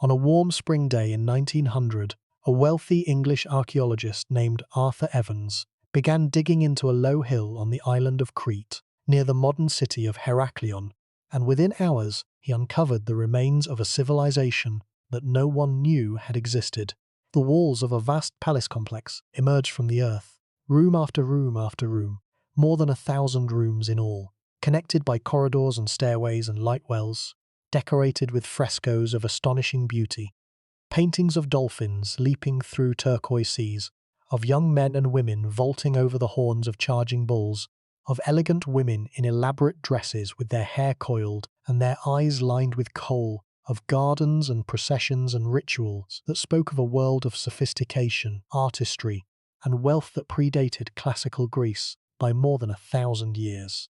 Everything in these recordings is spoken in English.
On a warm spring day in 1900, a wealthy English archaeologist named Arthur Evans began digging into a low hill on the island of Crete, near the modern city of Heraklion, and within hours he uncovered the remains of a civilization that no one knew had existed. The walls of a vast palace complex emerged from the earth, room after room after room, more than 1,000 rooms in all, connected by corridors and stairways and light wells, decorated with frescoes of astonishing beauty, paintings of dolphins leaping through turquoise seas, of young men and women vaulting over the horns of charging bulls, of elegant women in elaborate dresses with their hair coiled and their eyes lined with kohl, of gardens and processions and rituals that spoke of a world of sophistication, artistry, and wealth that predated classical Greece by more than 1,000 years.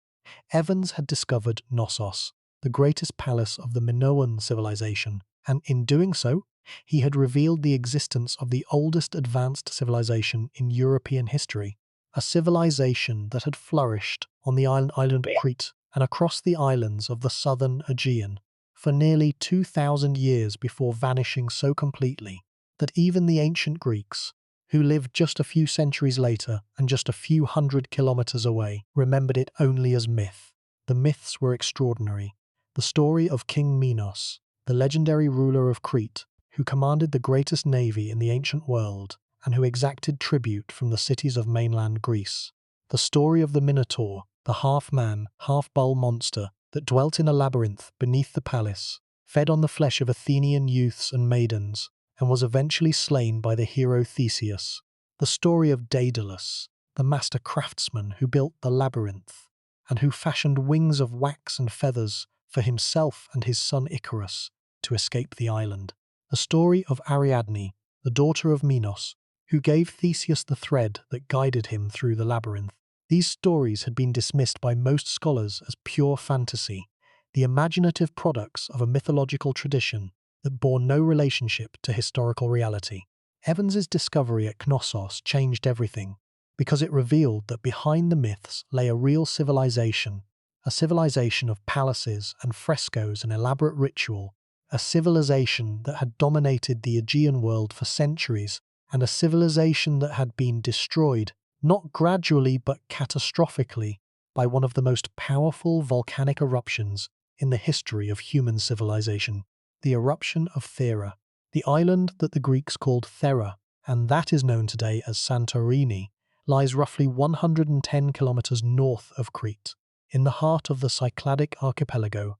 Evans had discovered Knossos, the greatest palace of the Minoan civilization, and in doing so, he had revealed the existence of the oldest advanced civilization in European history, a civilization that had flourished on the island of Crete and across the islands of the southern Aegean for nearly 2,000 years before vanishing so completely that even the ancient Greeks, who lived just a few centuries later and just a few hundred kilometers away, remembered it only as myth. The myths were extraordinary. The story of King Minos, the legendary ruler of Crete, who commanded the greatest navy in the ancient world and who exacted tribute from the cities of mainland Greece. The story of the Minotaur, the half-man, half-bull monster that dwelt in a labyrinth beneath the palace, fed on the flesh of Athenian youths and maidens, and was eventually slain by the hero Theseus. The story of Daedalus, the master craftsman who built the labyrinth, and who fashioned wings of wax and feathers for himself and his son Icarus to escape the island. The story of Ariadne, the daughter of Minos, who gave Theseus the thread that guided him through the labyrinth. These stories had been dismissed by most scholars as pure fantasy, the imaginative products of a mythological tradition that bore no relationship to historical reality. Evans's discovery at Knossos changed everything, because it revealed that behind the myths lay a real civilization, a civilization of palaces and frescoes and elaborate ritual, a civilization that had dominated the Aegean world for centuries, and a civilization that had been destroyed, not gradually but catastrophically, by one of the most powerful volcanic eruptions in the history of human civilization. The eruption of Thera, the island that the Greeks called Thera, and that is known today as Santorini, lies roughly 110 kilometers north of Crete, in the heart of the Cycladic archipelago,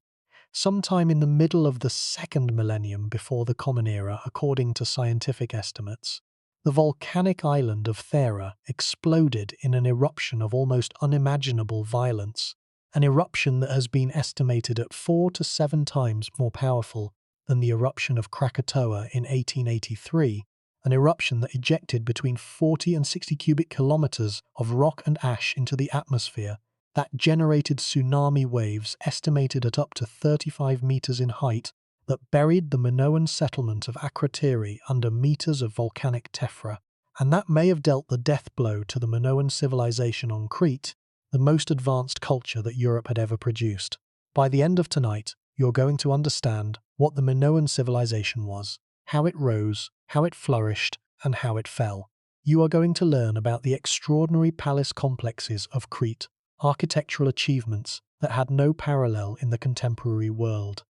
sometime in the middle of the second millennium before the Common Era, according to scientific estimates. The volcanic island of Thera exploded in an eruption of almost unimaginable violence, an eruption that has been estimated at 4 to 7 times more powerful than the eruption of Krakatoa in 1883, an eruption that ejected between 40 and 60 cubic kilometers of rock and ash into the atmosphere, that generated tsunami waves estimated at up to 35 meters in height, that buried the Minoan settlement of Akrotiri under meters of volcanic tephra, and that may have dealt the death blow to the Minoan civilization on Crete, the most advanced culture that Europe had ever produced. By the end of tonight, you're going to understand what the Minoan civilization was, how it rose, how it flourished, and how it fell. You are going to learn about the extraordinary palace complexes of Crete, architectural achievements that had no parallel in the contemporary world.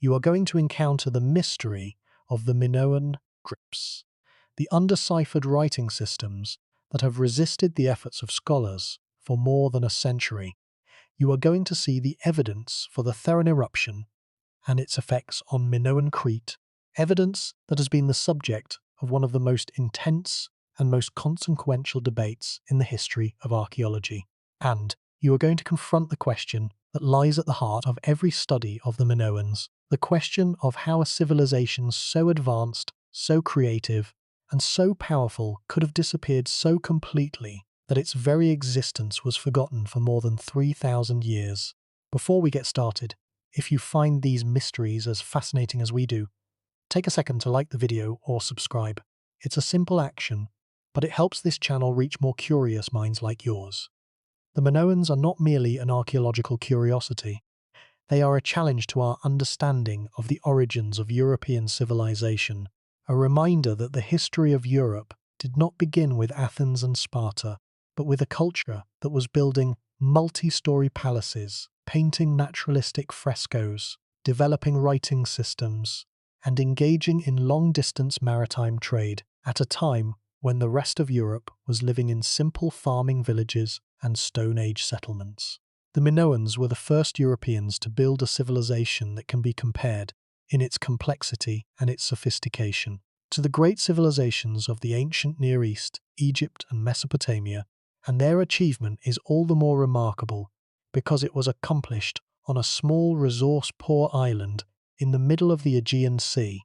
You are going to encounter the mystery of the Minoan crypts, the undeciphered writing systems that have resisted the efforts of scholars for more than a century. You are going to see the evidence for the Theran eruption and its effects on Minoan Crete, evidence that has been the subject of one of the most intense and most consequential debates in the history of archaeology. And you are going to confront the question that lies at the heart of every study of the Minoans, the question of how a civilization so advanced, so creative, and so powerful could have disappeared so completely that its very existence was forgotten for more than 3,000 years. Before we get started, if you find these mysteries as fascinating as we do, take a second to like the video or subscribe. It's a simple action, but it helps this channel reach more curious minds like yours. The Minoans are not merely an archaeological curiosity. They are a challenge to our understanding of the origins of European civilization, a reminder that the history of Europe did not begin with Athens and Sparta, but with a culture that was building multi-story palaces, painting naturalistic frescoes, developing writing systems, and engaging in long-distance maritime trade at a time when the rest of Europe was living in simple farming villages and Stone Age settlements. The Minoans were the first Europeans to build a civilization that can be compared, in its complexity and its sophistication, to the great civilizations of the ancient Near East, Egypt and Mesopotamia, and their achievement is all the more remarkable because it was accomplished on a small resource-poor island in the middle of the Aegean Sea,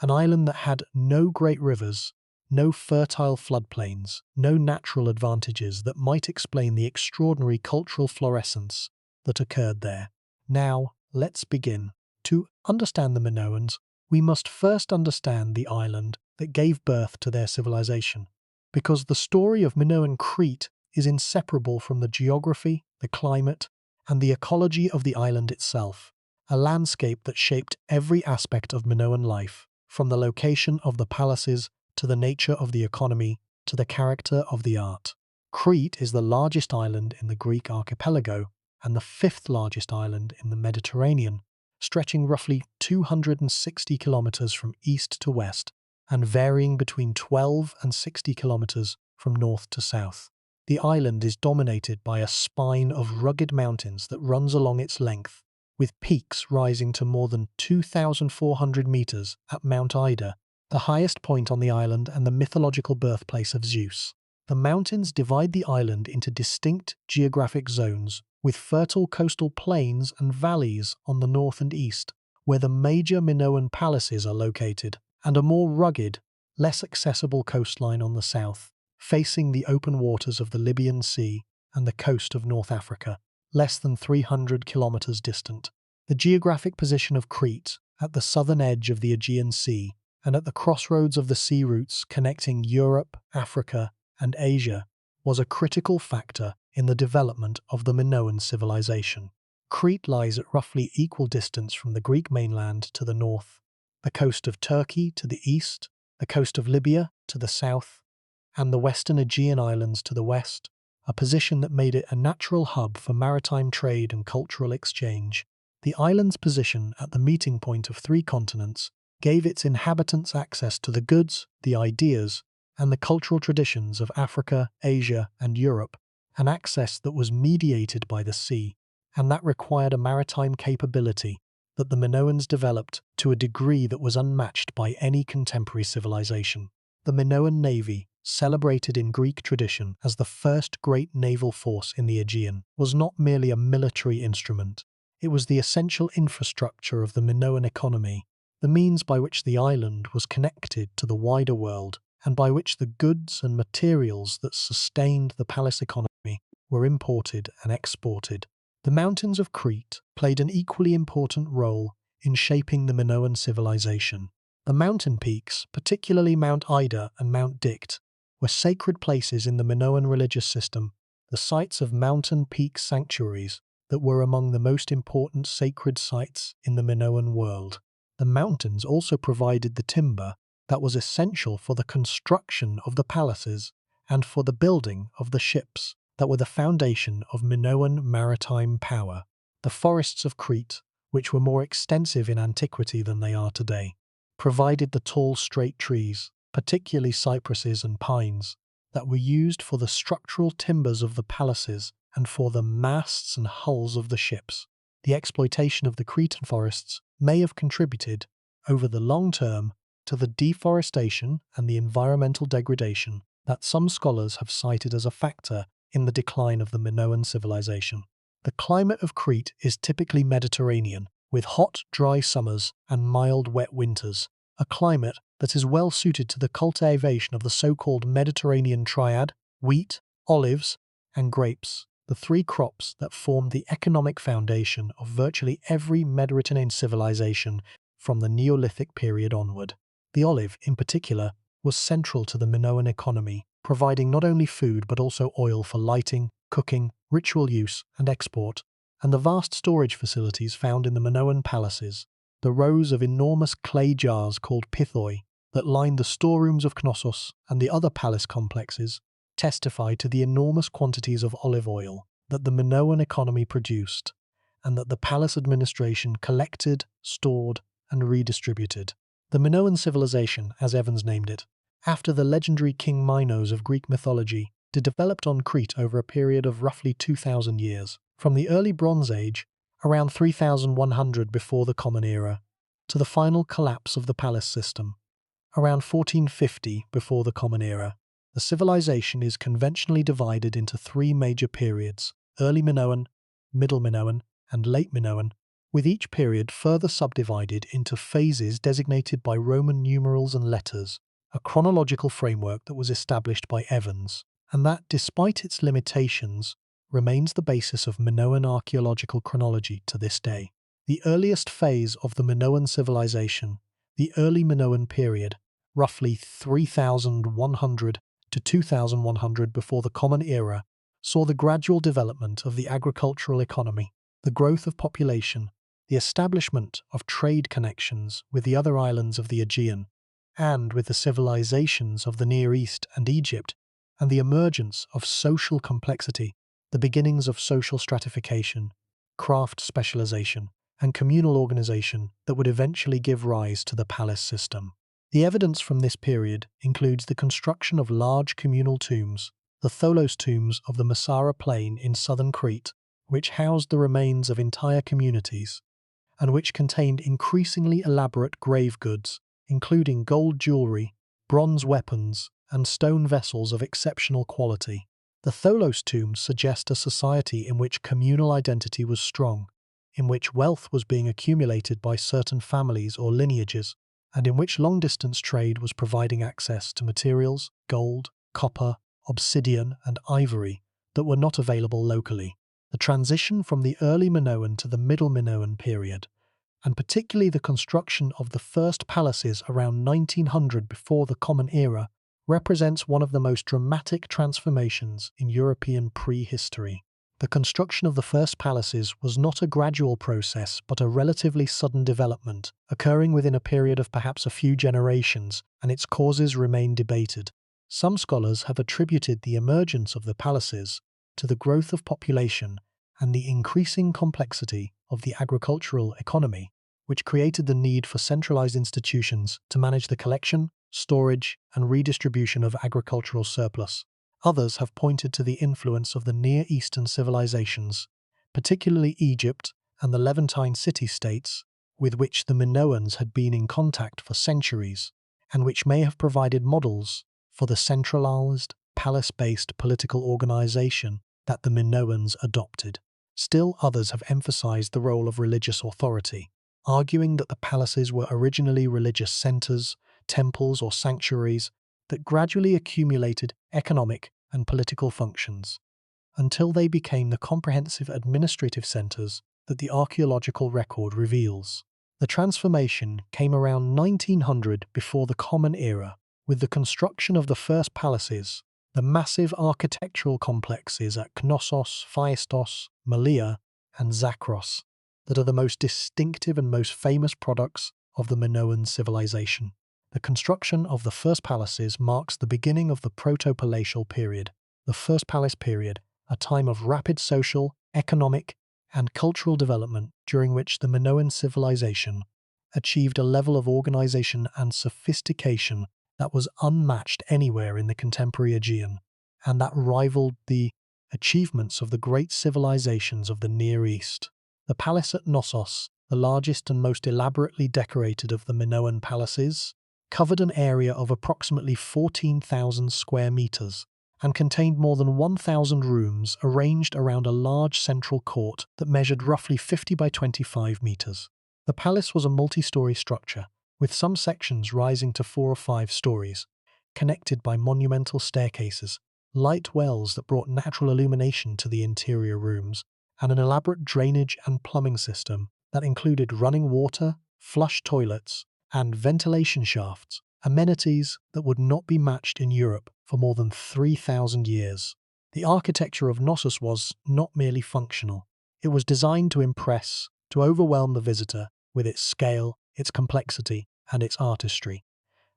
an island that had no great rivers, no fertile floodplains, no natural advantages that might explain the extraordinary cultural florescence that occurred there. Now, let's begin. To understand the Minoans, we must first understand the island that gave birth to their civilization, because the story of Minoan Crete is inseparable from the geography, the climate, and the ecology of the island itself, a landscape that shaped every aspect of Minoan life, from the location of the palaces to the nature of the economy to the character of the art. Crete is the largest island in the Greek archipelago and the fifth largest island in the Mediterranean, stretching roughly 260 kilometers from east to west and varying between 12 and 60 kilometers from north to south. The island is dominated by a spine of rugged mountains that runs along its length, with peaks rising to more than 2,400 meters at Mount Ida, the highest point on the island and the mythological birthplace of Zeus. The mountains divide the island into distinct geographic zones, with fertile coastal plains and valleys on the north and east, where the major Minoan palaces are located, and a more rugged, less accessible coastline on the south, facing the open waters of the Libyan Sea and the coast of North Africa, less than 300 kilometers distant. The geographic position of Crete, at the southern edge of the Aegean Sea, and at the crossroads of the sea routes connecting Europe, Africa, and Asia, was a critical factor in the development of the Minoan civilization. Crete lies at roughly equal distance from the Greek mainland to the north, the coast of Turkey to the east, the coast of Libya to the south, and the western Aegean islands to the west, a position that made it a natural hub for maritime trade and cultural exchange. The island's position at the meeting point of three continents gave its inhabitants access to the goods, the ideas, and the cultural traditions of Africa, Asia, and Europe, an access that was mediated by the sea, and that required a maritime capability that the Minoans developed to a degree that was unmatched by any contemporary civilization. The Minoan navy, celebrated in Greek tradition as the first great naval force in the Aegean, was not merely a military instrument. It was the essential infrastructure of the Minoan economy, the means by which the island was connected to the wider world, and by which the goods and materials that sustained the palace economy were imported and exported. The mountains of Crete played an equally important role in shaping the Minoan civilization. The mountain peaks, particularly Mount Ida and Mount Dicte, were sacred places in the Minoan religious system, the sites of mountain peak sanctuaries that were among the most important sacred sites in the Minoan world. The mountains also provided the timber that was essential for the construction of the palaces and for the building of the ships that were the foundation of Minoan maritime power. The forests of Crete, which were more extensive in antiquity than they are today, provided the tall straight trees, particularly cypresses and pines, that were used for the structural timbers of the palaces and for the masts and hulls of the ships. The exploitation of the Cretan forests may have contributed, over the long term, to the deforestation and the environmental degradation that some scholars have cited as a factor in the decline of the Minoan civilization. The climate of Crete is typically Mediterranean, with hot, dry summers and mild, wet winters, a climate that is well suited to the cultivation of the so-called Mediterranean triad, wheat, olives, and grapes, the three crops that formed the economic foundation of virtually every Mediterranean civilization from the Neolithic period onward. The olive, in particular, was central to the Minoan economy, providing not only food but also oil for lighting, cooking, ritual use, and export, and the vast storage facilities found in the Minoan palaces, the rows of enormous clay jars called pithoi that lined the storerooms of Knossos and the other palace complexes, testify to the enormous quantities of olive oil that the Minoan economy produced and that the palace administration collected, stored, and redistributed. The Minoan civilization, as Evans named it, after the legendary King Minos of Greek mythology, developed on Crete over a period of roughly 2,000 years, from the early Bronze Age, around 3,100 before the Common Era, to the final collapse of the palace system, around 1450 before the Common Era. The civilization is conventionally divided into three major periods: early Minoan, middle Minoan, and late Minoan, with each period further subdivided into phases designated by Roman numerals and letters, a chronological framework that was established by Evans, and that, despite its limitations, remains the basis of Minoan archaeological chronology to this day. The earliest phase of the Minoan civilization, the early Minoan period, roughly 3,100 to 2,100 before the Common Era, saw the gradual development of the agricultural economy, the growth of population, the establishment of trade connections with the other islands of the Aegean, and with the civilizations of the Near East and Egypt, and the emergence of social complexity, the beginnings of social stratification, craft specialization, and communal organization that would eventually give rise to the palace system. The evidence from this period includes the construction of large communal tombs, the Tholos tombs of the Masara plain in southern Crete, which housed the remains of entire communities, and which contained increasingly elaborate grave goods, including gold jewelry, bronze weapons, and stone vessels of exceptional quality. The Tholos tombs suggest a society in which communal identity was strong, in which wealth was being accumulated by certain families or lineages, and in which long-distance trade was providing access to materials, gold, copper, obsidian, and ivory that were not available locally. The transition from the early Minoan to the middle Minoan period, and particularly the construction of the first palaces around 1900 before the Common Era, represents one of the most dramatic transformations in European prehistory. The construction of the first palaces was not a gradual process but a relatively sudden development, occurring within a period of perhaps a few generations, and its causes remain debated. Some scholars have attributed the emergence of the palaces to the growth of population and the increasing complexity of the agricultural economy, which created the need for centralized institutions to manage the collection, storage, and redistribution of agricultural surplus. Others have pointed to the influence of the Near Eastern civilizations, particularly Egypt and the Levantine city-states, with which the Minoans had been in contact for centuries, and which may have provided models for the centralized, palace-based political organization that the Minoans adopted. Still others have emphasized the role of religious authority, arguing that the palaces were originally religious centers, temples, or sanctuaries that gradually accumulated economic and political functions, until they became the comprehensive administrative centers that the archaeological record reveals. The transformation came around 1900 before the Common Era, with the construction of the first palaces, the massive architectural complexes at Knossos, Phaistos, Malea, and Zakros, that are the most distinctive and most famous products of the Minoan civilization. The construction of the first palaces marks the beginning of the Proto-Palatial period, the First Palace period, a time of rapid social, economic, and cultural development during which the Minoan civilization achieved a level of organization and sophistication that was unmatched anywhere in the contemporary Aegean, and that rivaled the achievements of the great civilizations of the Near East. The palace at Knossos, the largest and most elaborately decorated of the Minoan palaces, covered an area of approximately 14,000 square meters and contained more than 1,000 rooms arranged around a large central court that measured roughly 50 by 25 meters. The palace was a multi-story structure, with some sections rising to 4 or 5 stories, connected by monumental staircases, light wells that brought natural illumination to the interior rooms, and an elaborate drainage and plumbing system that included running water, flush toilets, and ventilation shafts, amenities that would not be matched in Europe for more than 3,000 years. The architecture of Knossos was not merely functional, It was designed to impress, to overwhelm the visitor with its scale, its complexity, and its artistry.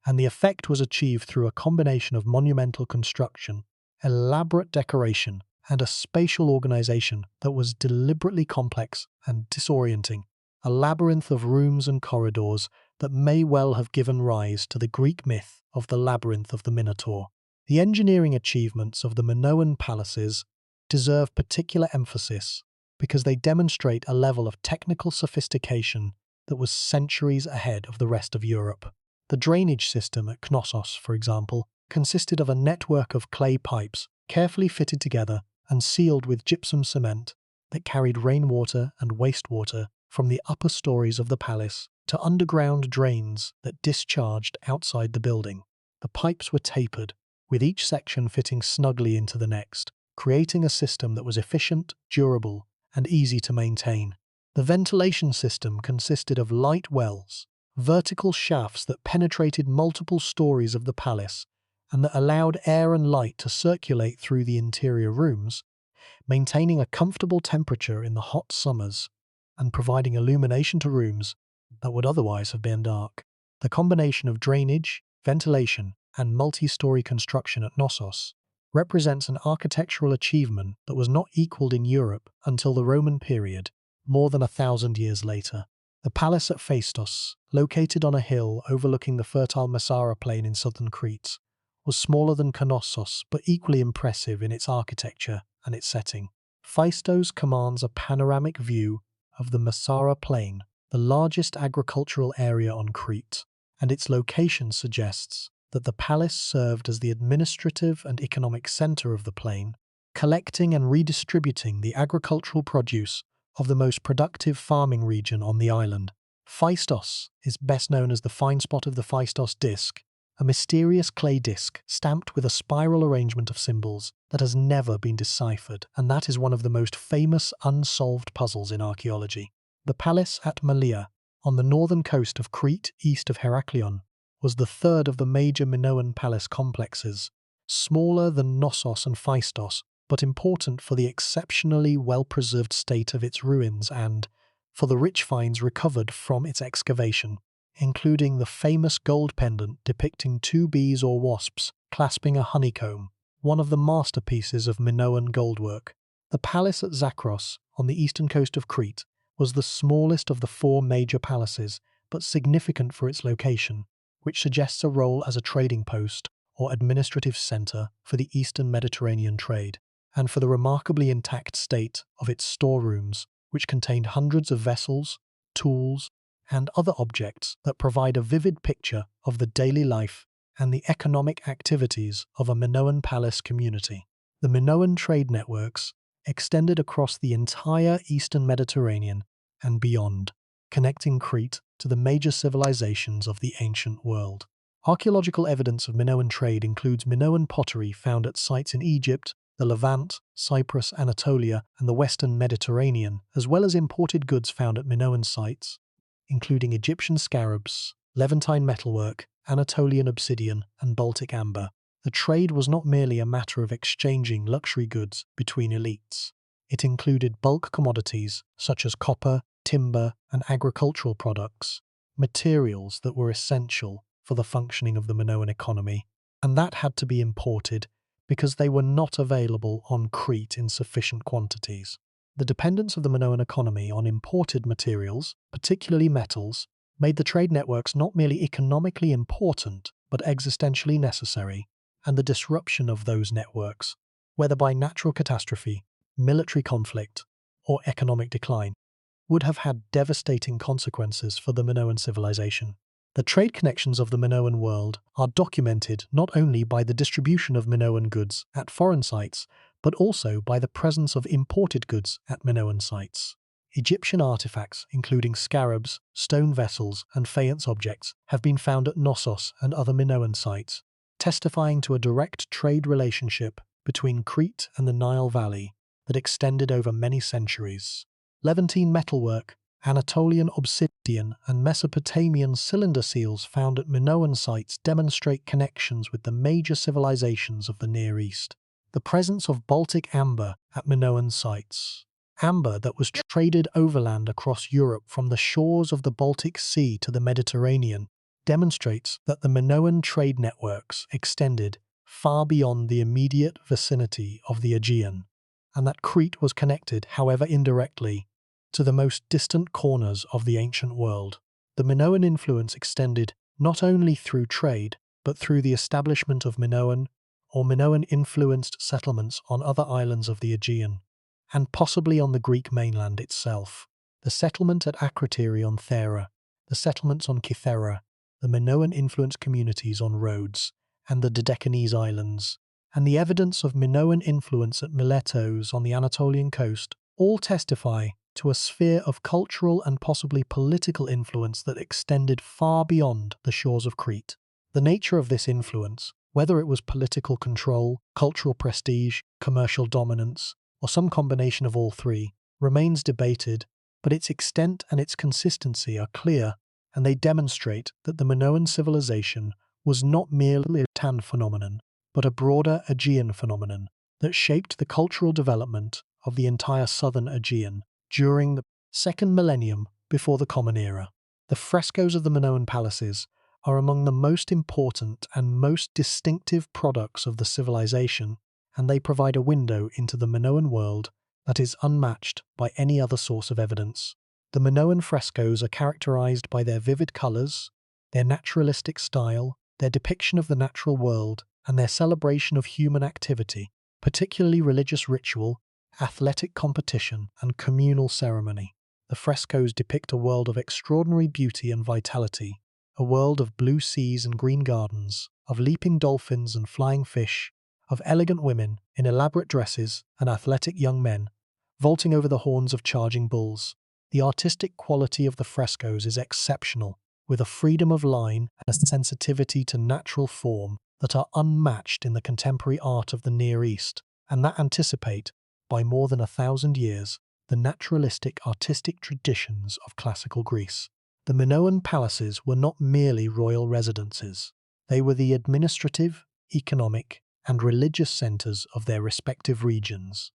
And the effect was achieved through a combination of monumental construction, elaborate decoration, and a spatial organization that was deliberately complex and disorienting, a labyrinth of rooms and corridors that may well have given rise to the Greek myth of the labyrinth of the Minotaur. The engineering achievements of the Minoan palaces deserve particular emphasis because they demonstrate a level of technical sophistication that was centuries ahead of the rest of Europe. The drainage system at Knossos, for example, consisted of a network of clay pipes carefully fitted together and sealed with gypsum cement that carried rainwater and wastewater from the upper stories of the palace to underground drains that discharged outside the building. The pipes were tapered, with each section fitting snugly into the next, creating a system that was efficient, durable, and easy to maintain. The ventilation system consisted of light wells, vertical shafts that penetrated multiple stories of the palace and that allowed air and light to circulate through the interior rooms, maintaining a comfortable temperature in the hot summers and providing illumination to rooms that would otherwise have been dark. The combination of drainage, ventilation, and multi-story construction at Knossos represents an architectural achievement that was not equaled in Europe until the Roman period, more than 1,000 years later. The palace at Phaistos, located on a hill overlooking the fertile Messara plain in southern Crete, was smaller than Knossos but equally impressive in its architecture and its setting. Phaistos commands a panoramic view of the Messara plain, the largest agricultural area on Crete, and its location suggests that the palace served as the administrative and economic center of the plain, collecting and redistributing the agricultural produce of the most productive farming region on the island. Phaistos is best known as the find spot of the Phaistos disc, a mysterious clay disc stamped with a spiral arrangement of symbols that has never been deciphered, and that is one of the most famous unsolved puzzles in archaeology. The palace at Malea, on the northern coast of Crete east of Heraklion, was the third of the major Minoan palace complexes, smaller than Knossos and Phaistos, but important for the exceptionally well-preserved state of its ruins and for the rich finds recovered from its excavation, including the famous gold pendant depicting two bees or wasps clasping a honeycomb, one of the masterpieces of Minoan goldwork. The palace at Zakros, on the eastern coast of Crete, was the smallest of the four major palaces, but significant for its location, which suggests a role as a trading post or administrative center for the eastern Mediterranean trade, and for the remarkably intact state of its storerooms, which contained hundreds of vessels, tools, and other objects that provide a vivid picture of the daily life and the economic activities of a Minoan palace community. The Minoan trade networks extended across the entire eastern Mediterranean and beyond, connecting Crete to the major civilizations of the ancient world. Archaeological evidence of Minoan trade includes Minoan pottery found at sites in Egypt, the Levant, Cyprus, Anatolia, and the western Mediterranean, as well as imported goods found at Minoan sites, including Egyptian scarabs, Levantine metalwork, Anatolian obsidian, and Baltic amber. The trade was not merely a matter of exchanging luxury goods between elites. It included bulk commodities such as copper, timber, and agricultural products, materials that were essential for the functioning of the Minoan economy, and that had to be imported because they were not available on Crete in sufficient quantities. The dependence of the Minoan economy on imported materials, particularly metals, made the trade networks not merely economically important, but existentially necessary, and the disruption of those networks, whether by natural catastrophe, military conflict, or economic decline, would have had devastating consequences for the Minoan civilization. The trade connections of the Minoan world are documented not only by the distribution of Minoan goods at foreign sites, but also by the presence of imported goods at Minoan sites. Egyptian artifacts, including scarabs, stone vessels, and faience objects, have been found at Knossos and other Minoan sites, testifying to a direct trade relationship between Crete and the Nile Valley that extended over many centuries. Levantine metalwork, Anatolian obsidian, and Mesopotamian cylinder seals found at Minoan sites demonstrate connections with the major civilizations of the Near East. The presence of Baltic amber at Minoan sites, amber that was traded overland across Europe from the shores of the Baltic Sea to the Mediterranean, demonstrates that the Minoan trade networks extended far beyond the immediate vicinity of the Aegean, and that Crete was connected, however indirectly, to the most distant corners of the ancient world. The Minoan influence extended not only through trade, but through the establishment of Minoan or Minoan-influenced settlements on other islands of the Aegean, and possibly on the Greek mainland itself. The settlement at Akrotiri on Thera, the settlements on Kythera, the Minoan-influenced communities on Rhodes, and the Dodecanese Islands, and the evidence of Minoan influence at Miletos on the Anatolian coast all testify to a sphere of cultural and possibly political influence that extended far beyond the shores of Crete. The nature of this influence, whether it was political control, cultural prestige, commercial dominance, or some combination of all three, remains debated, but its extent and its consistency are clear, and they demonstrate that the Minoan civilization was not merely a Tan phenomenon, but a broader Aegean phenomenon that shaped the cultural development of the entire southern Aegean during the second millennium before the Common Era. The frescoes of the Minoan palaces are among the most important and most distinctive products of the civilization, and they provide a window into the Minoan world that is unmatched by any other source of evidence. The Minoan frescoes are characterized by their vivid colors, their naturalistic style, their depiction of the natural world, and their celebration of human activity, particularly religious ritual, athletic competition, and communal ceremony. The frescoes depict a world of extraordinary beauty and vitality, a world of blue seas and green gardens, of leaping dolphins and flying fish, of elegant women in elaborate dresses and athletic young men vaulting over the horns of charging bulls. The artistic quality of the frescoes is exceptional, with a freedom of line and a sensitivity to natural form that are unmatched in the contemporary art of the Near East, and that anticipate, by more than 1,000 years, the naturalistic artistic traditions of classical Greece. The Minoan palaces were not merely royal residences. They were the administrative, economic, and religious centers of their respective regions,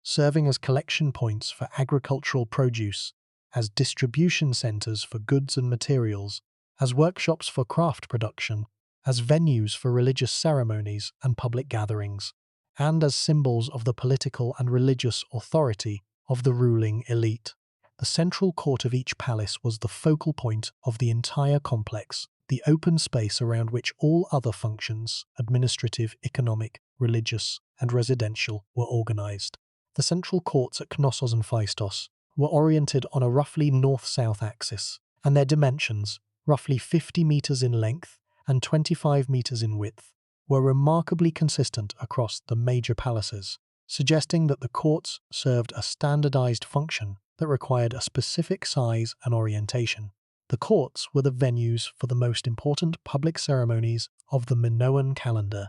serving as collection points for agricultural produce, as distribution centers for goods and materials, as workshops for craft production, as venues for religious ceremonies and public gatherings, and as symbols of the political and religious authority of the ruling elite. The central court of each palace was the focal point of the entire complex, the open space around which all other functions, administrative, economic, religious, and residential, were organized. The central courts at Knossos and Phaistos were oriented on a roughly north-south axis, and their dimensions, roughly 50 meters in length and 25 meters in width, were remarkably consistent across the major palaces, suggesting that the courts served a standardized function that required a specific size and orientation. The courts were the venues for the most important public ceremonies of the Minoan calendar,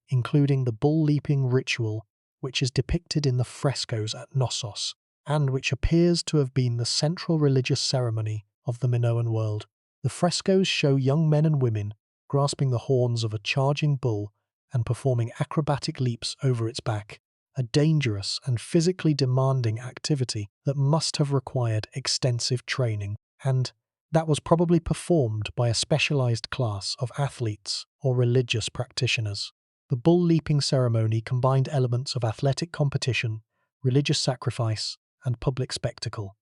including the bull-leaping ritual which is depicted in the frescoes at Knossos, and which appears to have been the central religious ceremony of the Minoan world. The frescoes show young men and women grasping the horns of a charging bull and performing acrobatic leaps over its back, a dangerous and physically demanding activity that must have required extensive training, and that was probably performed by a specialized class of athletes or religious practitioners. The bull-leaping ceremony combined elements of athletic competition, religious sacrifice, and public spectacle,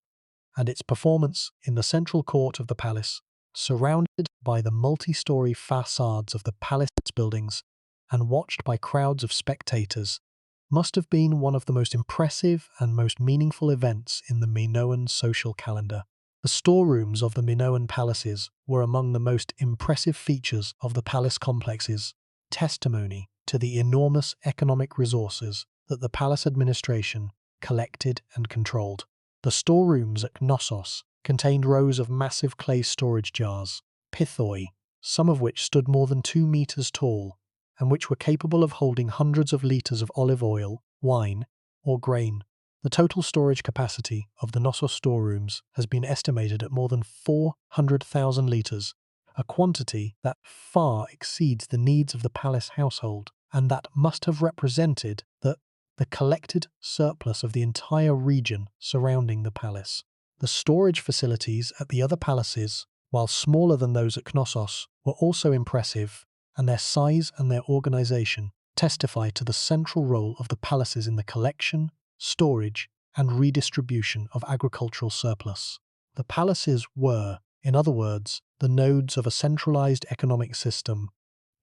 and its performance in the central court of the palace, surrounded by the multi-story facades of the palace buildings and watched by crowds of spectators, must have been one of the most impressive and most meaningful events in the Minoan social calendar. The storerooms of the Minoan palaces were among the most impressive features of the palace complexes, testimony to the enormous economic resources that the palace administration collected and controlled. The storerooms at Knossos contained rows of massive clay storage jars, pithoi, some of which stood more than 2 meters tall, and which were capable of holding hundreds of liters of olive oil, wine, or grain. The total storage capacity of the Knossos storerooms has been estimated at more than 400,000 liters, a quantity that far exceeds the needs of the palace household, and that must have represented the the collected surplus of the entire region surrounding the palace. The storage facilities at the other palaces, while smaller than those at Knossos, were also impressive, and their size and their organization testify to the central role of the palaces in the collection, storage, and redistribution of agricultural surplus. The palaces were, in other words, the nodes of a centralized economic system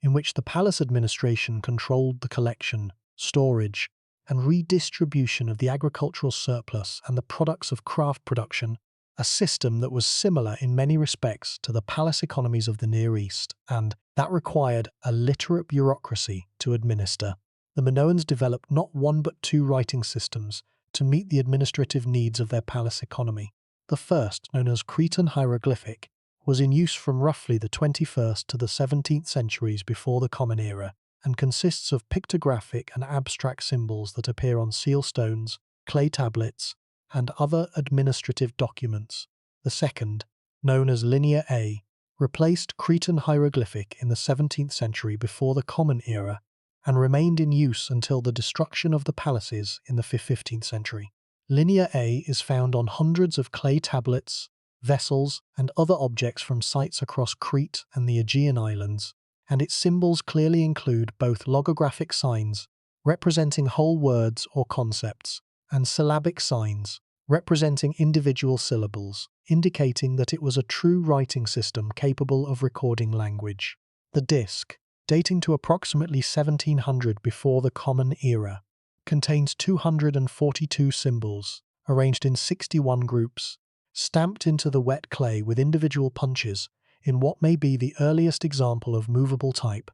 in which the palace administration controlled the collection, storage, and redistribution of the agricultural surplus and the products of craft production, a system that was similar in many respects to the palace economies of the Near East, and that required a literate bureaucracy to administer. The Minoans developed not one but two writing systems to meet the administrative needs of their palace economy. The first, known as Cretan hieroglyphic, was in use from roughly the 21st to the 17th centuries before the Common Era, and consists of pictographic and abstract symbols that appear on seal stones, clay tablets, and other administrative documents. The second, known as Linear A, replaced Cretan hieroglyphic in the 17th century before the Common Era, and remained in use until the destruction of the palaces in the 15th century. Linear A is found on hundreds of clay tablets, vessels, and other objects from sites across Crete and the Aegean Islands, and its symbols clearly include both logographic signs, representing whole words or concepts, and syllabic signs, representing individual syllables, indicating that it was a true writing system capable of recording language. The disc, dating to approximately 1700 before the Common Era, contains 242 symbols, arranged in 61 groups, stamped into the wet clay with individual punches in what may be the earliest example of movable type,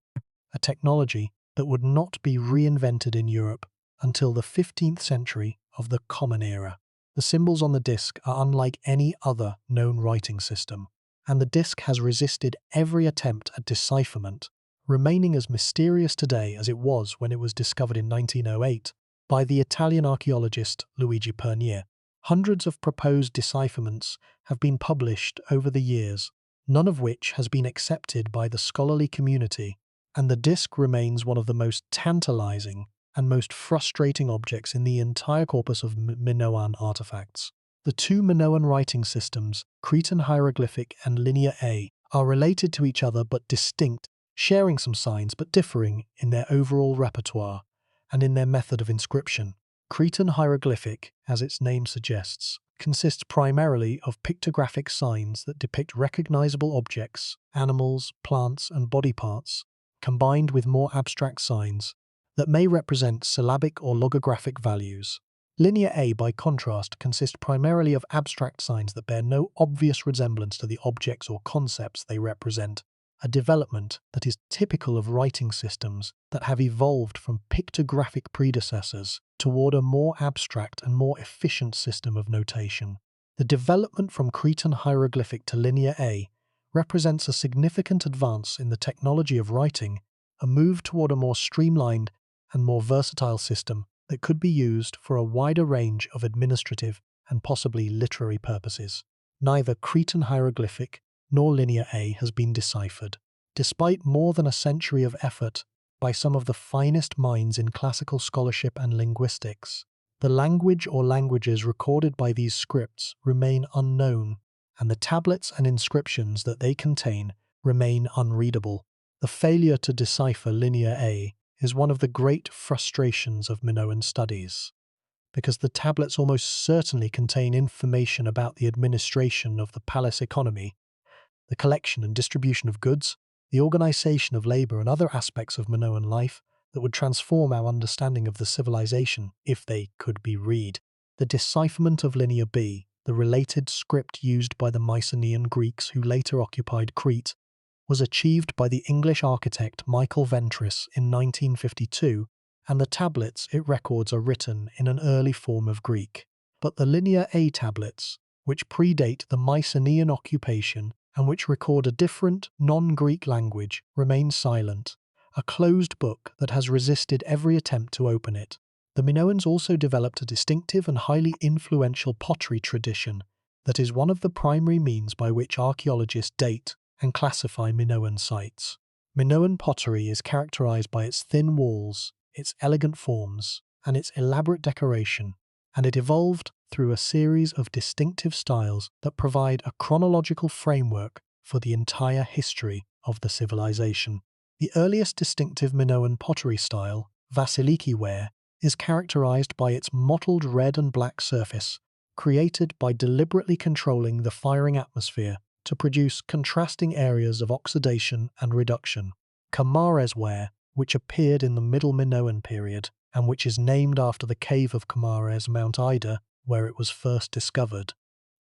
a technology that would not be reinvented in Europe until the 15th century of the Common Era. The symbols on the disc are unlike any other known writing system, and the disc has resisted every attempt at decipherment, remaining as mysterious today as it was when it was discovered in 1908 by the Italian archaeologist Luigi Pernier. Hundreds of proposed decipherments have been published over the years, none of which has been accepted by the scholarly community, and the disc remains one of the most tantalizing and most frustrating objects in the entire corpus of Minoan artifacts. The two Minoan writing systems, Cretan hieroglyphic and Linear A, are related to each other but distinct, sharing some signs but differing in their overall repertoire and in their method of inscription. Cretan hieroglyphic, as its name suggests, consists primarily of pictographic signs that depict recognizable objects, animals, plants, and body parts, combined with more abstract signs that may represent syllabic or logographic values. Linear A, by contrast, consists primarily of abstract signs that bear no obvious resemblance to the objects or concepts they represent, a development that is typical of writing systems that have evolved from pictographic predecessors toward a more abstract and more efficient system of notation. The development from Cretan hieroglyphic to Linear A represents a significant advance in the technology of writing, a move toward a more streamlined and more versatile system that could be used for a wider range of administrative and possibly literary purposes. Neither Cretan hieroglyphic nor Linear A has been deciphered, despite more than a century of effort by some of the finest minds in classical scholarship and linguistics. The language or languages recorded by these scripts remain unknown, and the tablets and inscriptions that they contain remain unreadable. The failure to decipher Linear A is one of the great frustrations of Minoan studies, because the tablets almost certainly contain information about the administration of the palace economy, the collection and distribution of goods, the organization of labor, and other aspects of Minoan life that would transform our understanding of the civilization if they could be read. The decipherment of Linear B, the related script used by the Mycenaean Greeks who later occupied Crete, was achieved by the English architect Michael Ventris in 1952, and the tablets it records are written in an early form of Greek. But the Linear A tablets, which predate the Mycenaean occupation and which record a different, non-Greek language, remain silent, a closed book that has resisted every attempt to open it. The Minoans also developed a distinctive and highly influential pottery tradition that is one of the primary means by which archaeologists date and classify Minoan sites. Minoan pottery is characterized by its thin walls, its elegant forms, and its elaborate decoration, and it evolved through a series of distinctive styles that provide a chronological framework for the entire history of the civilization. The earliest distinctive Minoan pottery style, Vasiliki ware, is characterized by its mottled red and black surface, created by deliberately controlling the firing atmosphere to produce contrasting areas of oxidation and reduction. Kamares ware, which appeared in the Middle Minoan period, and which is named after the cave of Kamares, Mount Ida, where it was first discovered,